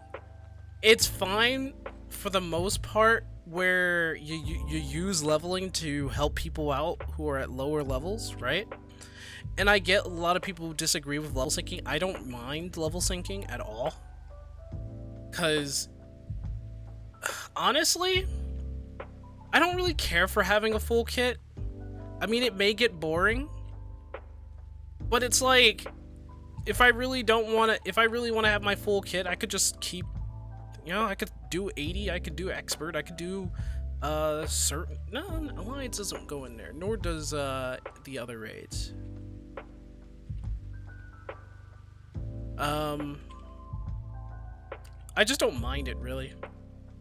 It's fine for the most part where you use leveling to help people out who are at lower levels, right? And I get a lot of people who disagree with level syncing. I don't mind level syncing at all, because honestly, I don't really care for having a full kit. I mean, it may get boring, but it's like, if I really want to have my full kit, I could just keep, you know, I could do 80, I could do expert, I could do certain. No, alliance doesn't go in there, nor does the other raids. I just don't mind it, really.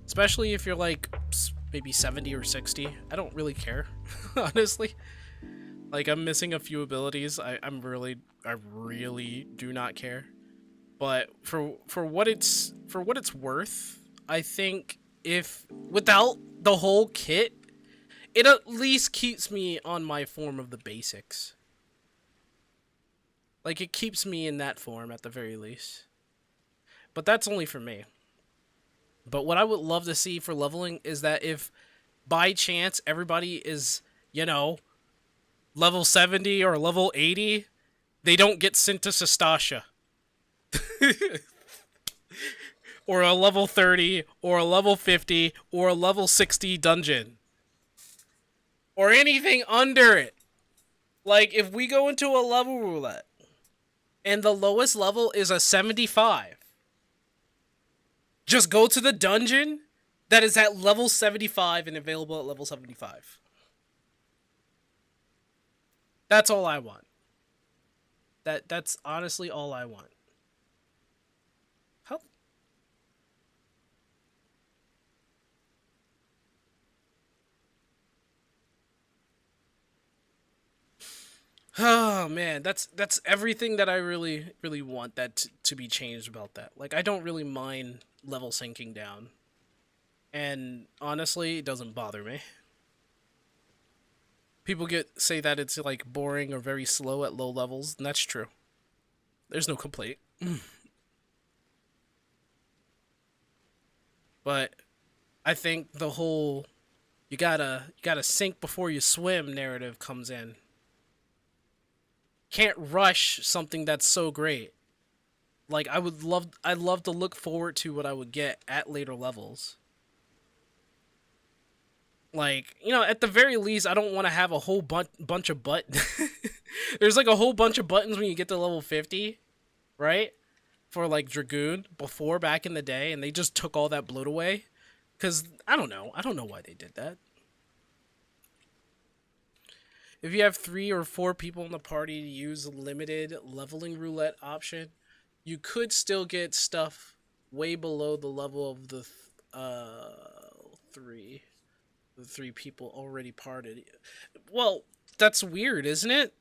Especially if you're like maybe 70 or 60. I don't really care, honestly. Like, I'm missing a few abilities. I really do not care. But for what it's worth, I think if without the whole kit, it at least keeps me on my form of the basics. Like, it keeps me in that form at the very least. But that's only for me. But what I would love to see for leveling is that if by chance everybody is, you know, level 70 or level 80, they don't get sent to Sestasha. Or a level 30, or a level 50, or a level 60 dungeon. Or anything under it. Like, if we go into a level roulette, and the lowest level is a 75, just go to the dungeon that is at level 75 and available at level 75. That's all I want. That's honestly all I want. How? Oh man, that's everything that I really want that to be changed about that. Like, I don't really mind level sinking down. And honestly, it doesn't bother me. People say that it's like boring or very slow at low levels, and that's true. There's no complaint. But I think the whole you gotta sink before you swim narrative comes in. Can't rush something that's so great. Like, I'd love to look forward to what I would get at later levels. Like, you know, at the very least, I don't want to have a whole bunch of buttons. There's like a whole bunch of buttons when you get to level 50, right? For like Dragoon before, back in the day, and they just took all that bloat away. Because, I don't know why they did that. If you have 3 or 4 people in the party to use a limited leveling roulette option, you could still get stuff way below the level of the 3 people already parted. Well, that's weird, isn't it?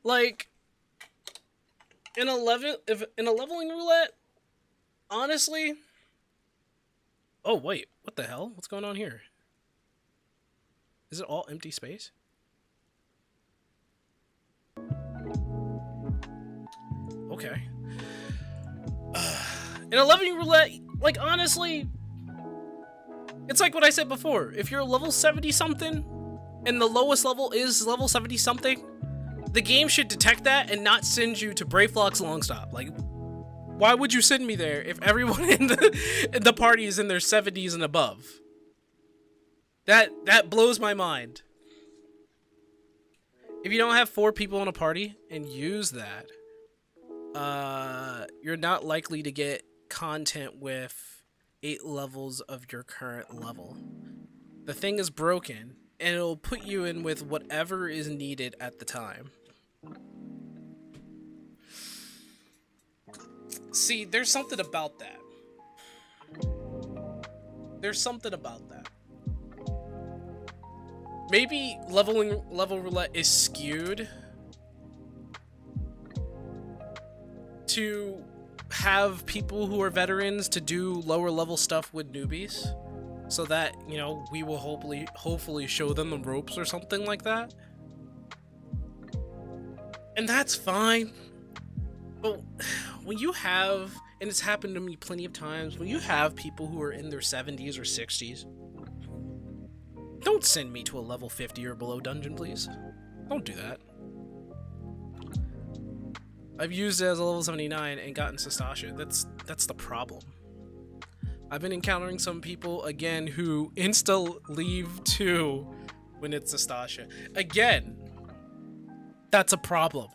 Like, in a leveling roulette, honestly. Oh wait, what the hell? What's going on here? Is it all empty space? Okay. In a leveling roulette, like, honestly, it's like what I said before. If you're level 70 something and the lowest level is level 70 something, the game should detect that and not send you to Brayflox Longstop. Like, why would you send me there if everyone in the party is in their 70s and above? That blows my mind. If you don't have 4 people in a party and use that, you're not likely to get content with 8 levels of your current level. The thing is broken, and it'll put you in with whatever is needed at the time. See, there's something about that. There's something about that. Maybe level roulette is skewed to have people who are veterans to do lower level stuff with newbies, so that, you know, we will hopefully show them the ropes or something like that. And that's fine. But when you have, and it's happened to me plenty of times, when you have people who are in their 70s or 60s, don't send me to a level 50 or below dungeon, please. Don't do that. I've used it as a level 79 and gotten Sastasha. That's the problem. I've been encountering some people again who insta leave too when it's Sastasha. Again, that's a problem.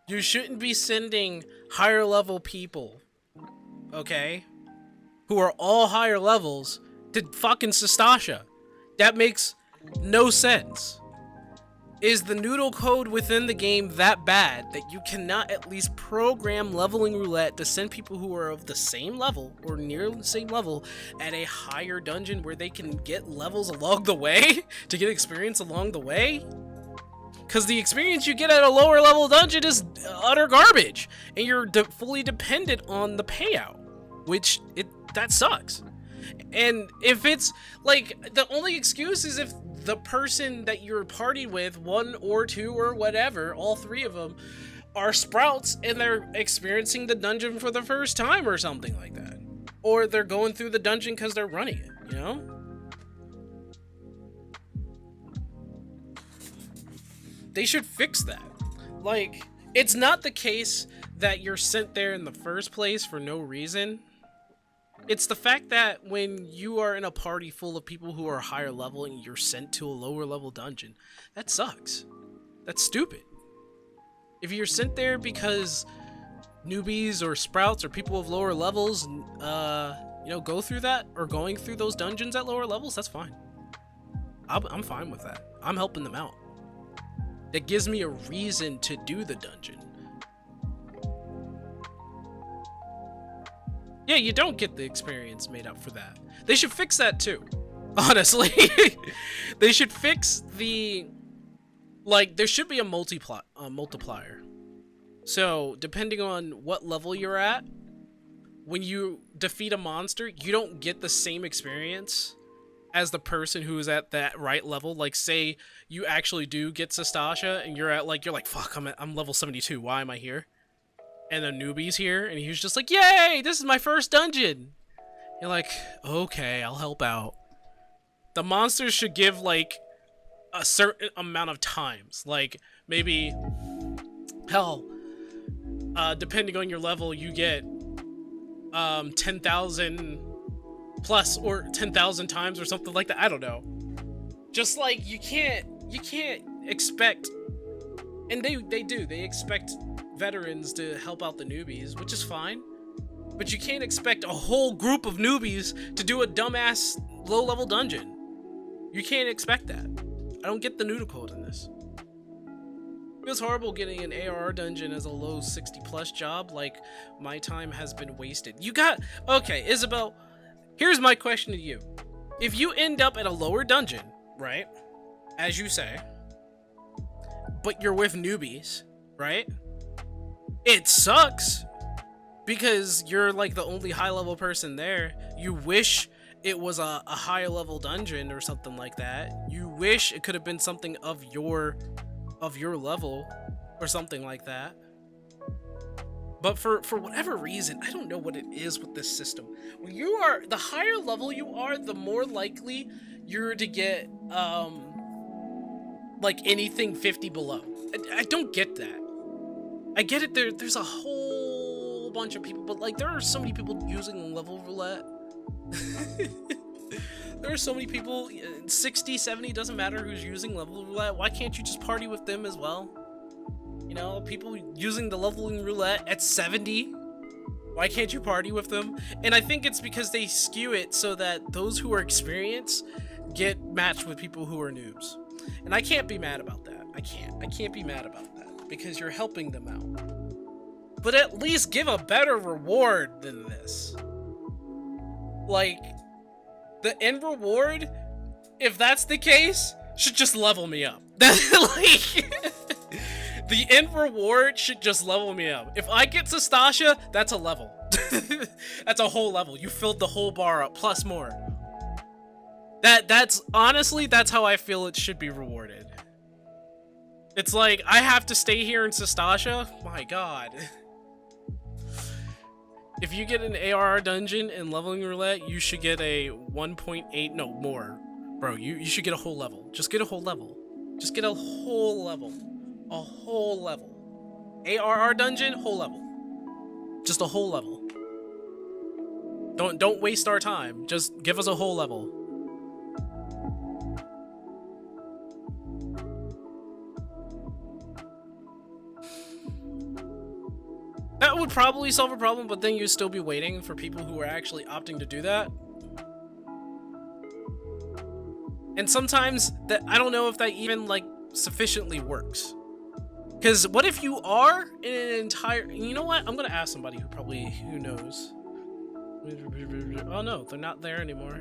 You shouldn't be sending higher level people, okay, who are all higher levels to fucking Sastasha. That makes no sense. Is the noodle code within the game that bad that you cannot at least program leveling roulette to send people who are of the same level or near the same level at a higher dungeon where they can get levels along the way to get experience along the way? Because the experience you get at a lower level dungeon is utter garbage, and you're fully dependent on the payout, which that sucks. And if it's like, the only excuse is if the person that you're partied with, one or two or whatever, all three of them, are sprouts and they're experiencing the dungeon for the first time or something like that. Or they're going through the dungeon because they're running it, you know? They should fix that. Like, it's not the case that you're sent there in the first place for no reason. It's the fact that when you are in a party full of people who are higher level and you're sent to a lower level dungeon, that sucks. That's stupid. If you're sent there because newbies or sprouts or people of lower levels, you know, go through that or going through those dungeons at lower levels, that's fine. I'm fine with that. I'm helping them out. That gives me a reason to do the dungeon. Yeah, you don't get the experience made up for that. They should fix that too, honestly. They should fix the, like, there should be a multiplier. So, depending on what level you're at, when you defeat a monster, you don't get the same experience as the person who is at that right level. Like, say you actually do get Sastasha and you're like, fuck, I'm level 72. Why am I here? And the newbie's here, and he's just like, yay, this is my first dungeon. You're like, okay, I'll help out. The monsters should give, like, a certain amount of times. Like, maybe, hell, depending on your level, you get 10,000 plus or 10,000 times or something like that. I don't know. Just like, you can't expect, and they expect veterans to help out the newbies, which is fine, but you can't expect a whole group of newbies to do a dumbass low-level dungeon. You can't expect that. I don't get the noodle code in this. It feels horrible getting an ARR dungeon as a low 60 plus job. Like, my time has been wasted. Okay, Isabel, here's my question to you. If you end up at a lower dungeon, right, as you say, but you're with newbies, right? It sucks because you're like the only high level person there. You wish it was a higher level dungeon or something like that. You wish it could have been something of your level or something like that. But for whatever reason, I don't know what it is with this system. When you are, the higher level you are, the more likely you're to get like anything 50 below. I don't get that. I get it, there's a whole bunch of people, but like there are so many people using level roulette. There are so many people, 60, 70, doesn't matter who's using level roulette. Why can't you just party with them as well? You know, people using the leveling roulette at 70, why can't you party with them? And I think it's because they skew it so that those who are experienced get matched with people who are noobs. And I can't be mad about that. I can't be mad about that. Because you're helping them out. But at least give a better reward than this. Like, the end reward, if that's the case, should just level me up. Like, the end reward should just level me up. If I get Sastasha, that's a level. That's a whole level. You filled the whole bar up, plus more. That's honestly, that's how I feel it should be rewarded. It's like, I have to stay here in Sastasha? My god. If you get an ARR dungeon in leveling roulette, you should get a 1.8, no, more. Bro, you should get a whole level. Just get a whole level. Just get a whole level. A whole level. ARR dungeon, whole level. Just a whole level. Don't waste our time. Just give us a whole level. That would probably solve a problem, but then you'd still be waiting for people who are actually opting to do that. And sometimes that I don't know if that even like sufficiently works. Because what if you are in an entire... You know what? I'm going to ask somebody who knows. Oh no, they're not there anymore.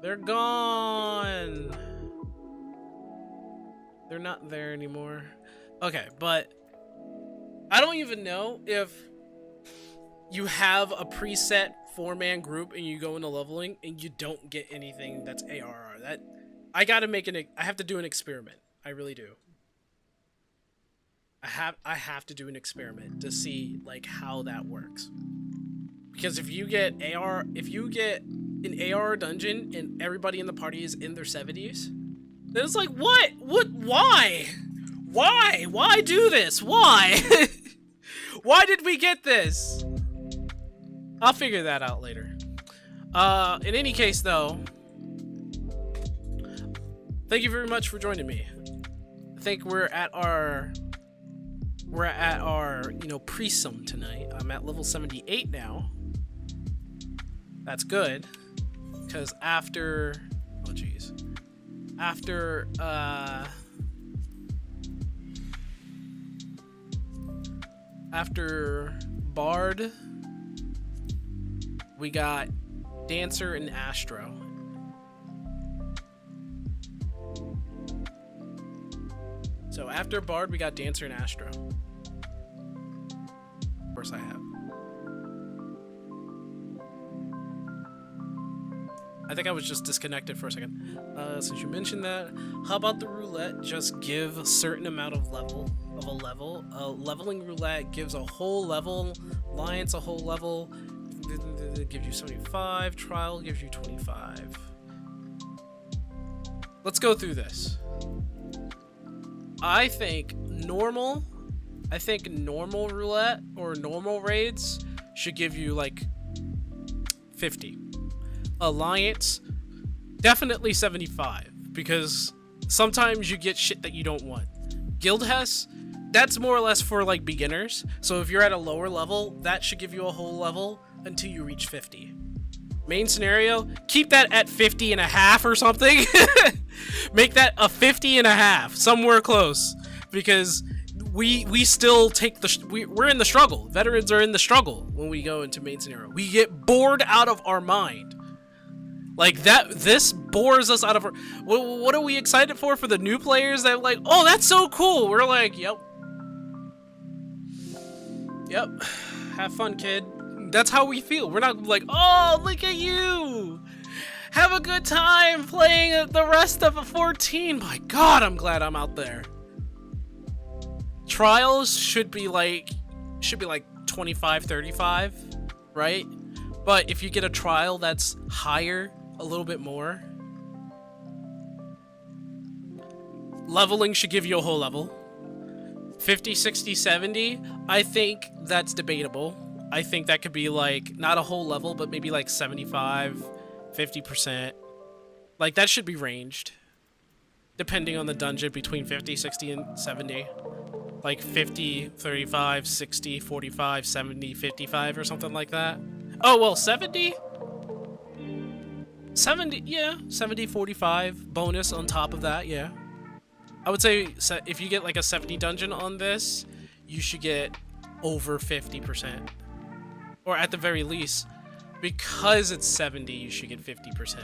They're gone. They're not there anymore. Okay, but I don't even know if you have a preset 4-man group and you go into leveling and you don't get anything that's ARR. That I have to do an experiment. I really do. I have to do an experiment to see like how that works. Because if you get an AR dungeon and everybody in the party is in their 70s, then it's like, why? Why do this? Why? Why did we get this? I'll figure that out later. In any case though, thank you very much for joining me. I think we're at our pre-sum tonight. I'm at level 78 now. That's good, because after Bard, we got Dancer and Astro. So after Bard, we got Dancer and Astro. Of course I have. I think I was just disconnected for a second. Since you mentioned that, how about the roulette just give a certain amount of level? Leveling roulette gives a whole level, alliance a whole level, gives you 75, trial gives you 25. Let's go through this. I think normal roulette or normal raids should give you like 50. Alliance, definitely 75, because sometimes you get shit that you don't want. Guild Hess, that's more or less for like beginners, so if you're at a lower level, that should give you a whole level until you reach 50. Main scenario, keep that at 50 and a half or something. Make that a 50 and a half, somewhere close, because we still take we're in the struggle. Veterans are in the struggle when we go into main scenario. We get bored out of our mind. Like that, this bores us out of our... What are we excited for the new players that like, oh, that's so cool. We're like, yep. Have fun, kid. That's how we feel. We're not like, oh, look at you. Have a good time playing the rest of a 14. My God, I'm glad I'm out there. Trials should be like 25, 35, right? But if you get a trial that's higher, a little bit more, leveling should give you a whole level. 50, 60, 70, I think that's debatable. I think that could be like not a whole level, but maybe like 75, 50%. Like that should be ranged depending on the dungeon, between 50, 60, and 70. Like 50, 35, 60, 45, 70, 55 or something like that. Oh, well, 70? 70, yeah. 70, 45 bonus on top of that, yeah. I would say if you get like a 70 dungeon on this, you should get over 50%. Or at the very least, because it's 70, you should get 50%.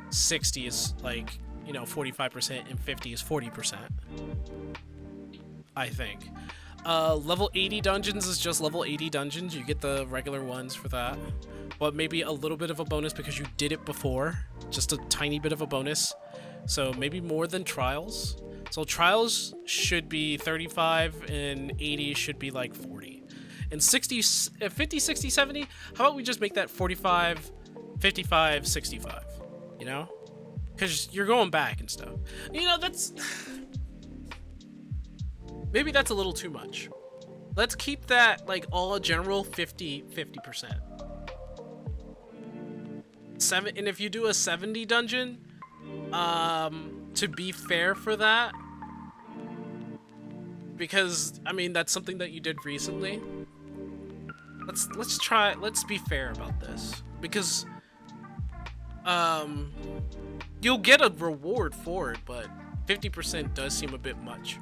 60 is like, 45%, and 50 is 40%. I think. Level 80 dungeons is just level 80 dungeons. You get the regular ones for that. But maybe a little bit of a bonus because you did it before. Just a tiny bit of a bonus. So maybe more than trials. So trials should be 35 and 80 should be like 40. And 50, 60, 70, how about we just make that 45, 55, 65? Because you're going back and stuff. That's... Maybe that's a little too much. let's keep that like all general 50%. And if you do a 70 dungeon, to be fair for that, because I mean that's something that you did recently. Let's be fair about this, because you'll get a reward for it, but 50% does seem a bit much,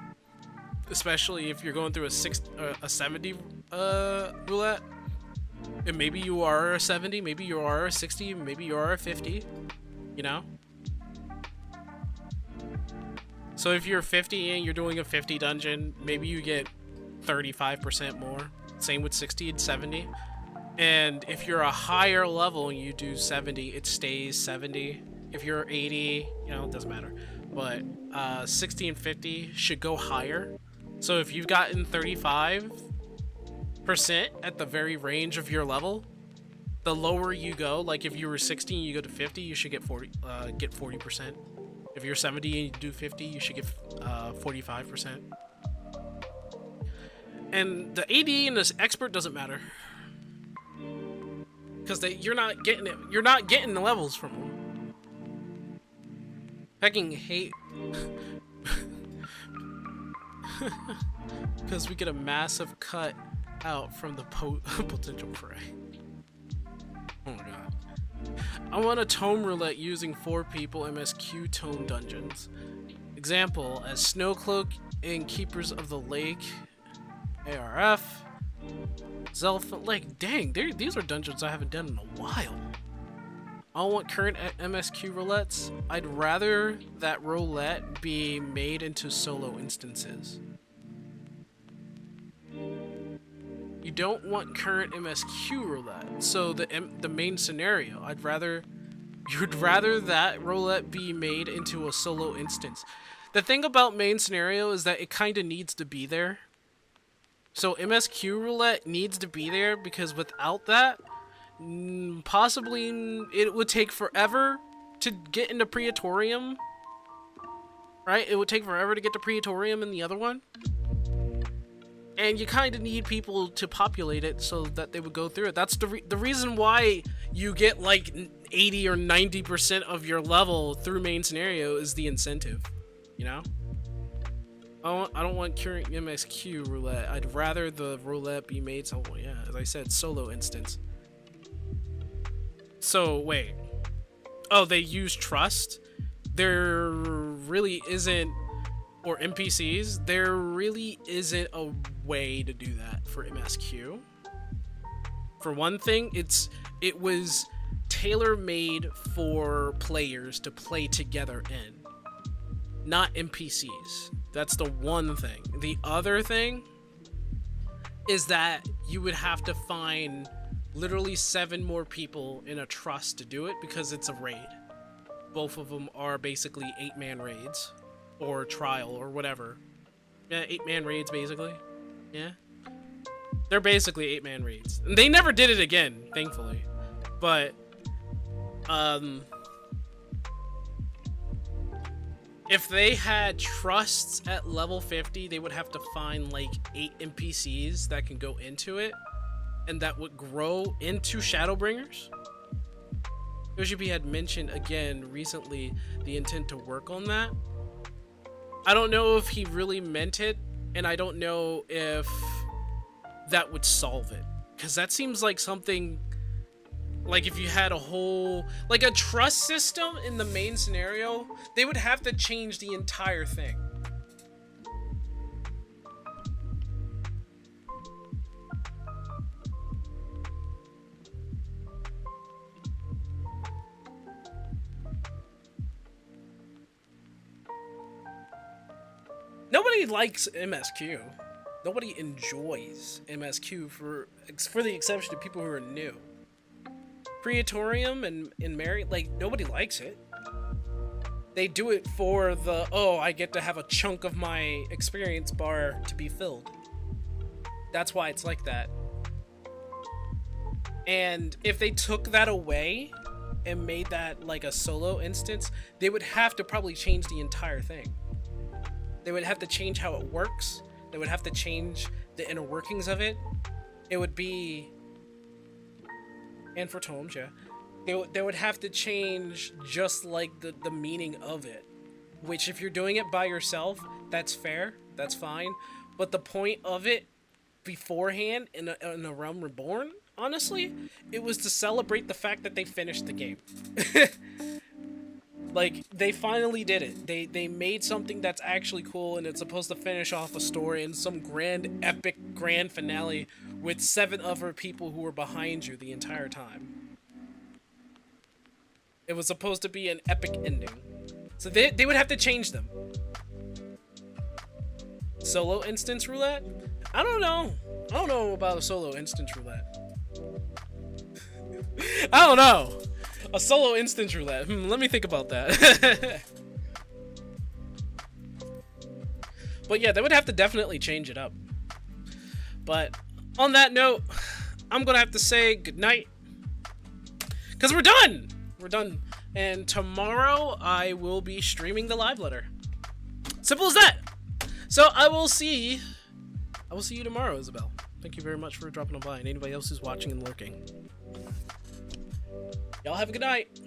especially if you're going through a 70 roulette. And maybe you are a 70, maybe you are a 60, maybe you are a 50, you know? So if you're 50 and you're doing a 50 dungeon, maybe you get 35% more. Same with 60 and 70. And if you're a higher level and you do 70, it stays 70. If you're 80, you know, it doesn't matter. But 60 and 50 should go higher. So if you've gotten 35% at the very range of your level, the lower you go, like if you were 60 and you go to 50, you should get 40%. If you're 70 and you do 50, you should get 45%. And the AD and the expert doesn't matter, because you're not getting it. You're not getting the levels from them. Fucking hate. Because we get a massive cut out from the potential prey. Oh my god. I want a tome roulette using 4 people MSQ tome dungeons. Example, as Snowcloak and Keepers of the Lake, ARF, Zelf. Like, dang, these are dungeons I haven't done in a while. I want current MSQ roulettes. I'd rather that roulette be made into solo instances. You don't want current MSQ roulette. So the main scenario, you'd rather that roulette be made into a solo instance. The thing about main scenario is that it kind of needs to be there. So MSQ roulette needs to be there, because without that, possibly it would take forever to get into Praetorium. Right? It would take forever to get to Praetorium in the other one. And you kind of need people to populate it so that they would go through it. That's the reason why you get like 80 or 90% of your level through main scenario is the incentive, you know? I don't want current MSQ roulette. I'd rather the roulette be made, so yeah, as I said, solo instance. So wait. Oh, they use trust? There really isn't, or NPCs, there really isn't a way to do that for MSQ. For one thing, it was tailor-made for players to play together in, not NPCs. That's the one thing. The other thing is that you would have to find literally 7 more people in a trust to do it, because it's a raid. Both of them are basically 8-man raids. Or trial, or whatever. Yeah, 8-man raids, basically. Yeah. They're basically 8-man raids. And they never did it again, thankfully. But, if they had trusts at level 50, they would have to find, like, 8 NPCs that can go into it. And that would grow into Shadowbringers. Yoshi had mentioned, again, recently, the intent to work on that. I don't know if he really meant it, and I don't know if that would solve it. Because that seems like something, like if you had a whole, like a trust system in the main scenario, they would have to change the entire thing. Nobody likes MSQ. Nobody enjoys MSQ for the exception of people who are new. Praetorium and Mary, like, nobody likes it. They do it for the, oh, I get to have a chunk of my experience bar to be filled. That's why it's like that. And if they took that away and made that like a solo instance, they would have to probably change the entire thing. They would have to change how it works. They would have to change the inner workings of it, it would be, and for tomes, yeah, they would have to change just like the meaning of it. Which, if you're doing it by yourself, that's fair, that's fine. But the point of it beforehand in a Realm Reborn, honestly, it was to celebrate the fact that they finished the game. Like, they finally did it. They made something that's actually cool, and it's supposed to finish off a story in some grand, epic, grand finale with 7 other people who were behind you the entire time. It was supposed to be an epic ending. So they would have to change them. Solo instance roulette? I don't know. I don't know about a solo instance roulette. I don't know. A solo instance roulette. Let me think about that. But yeah, they would have to definitely change it up. But on that note, I'm gonna have to say goodnight. Because we're done! We're done. And tomorrow, I will be streaming the live letter. Simple as that! So, I will see you tomorrow, Isabel. Thank you very much for dropping on by, and anybody else who's watching and lurking. Y'all have a good night.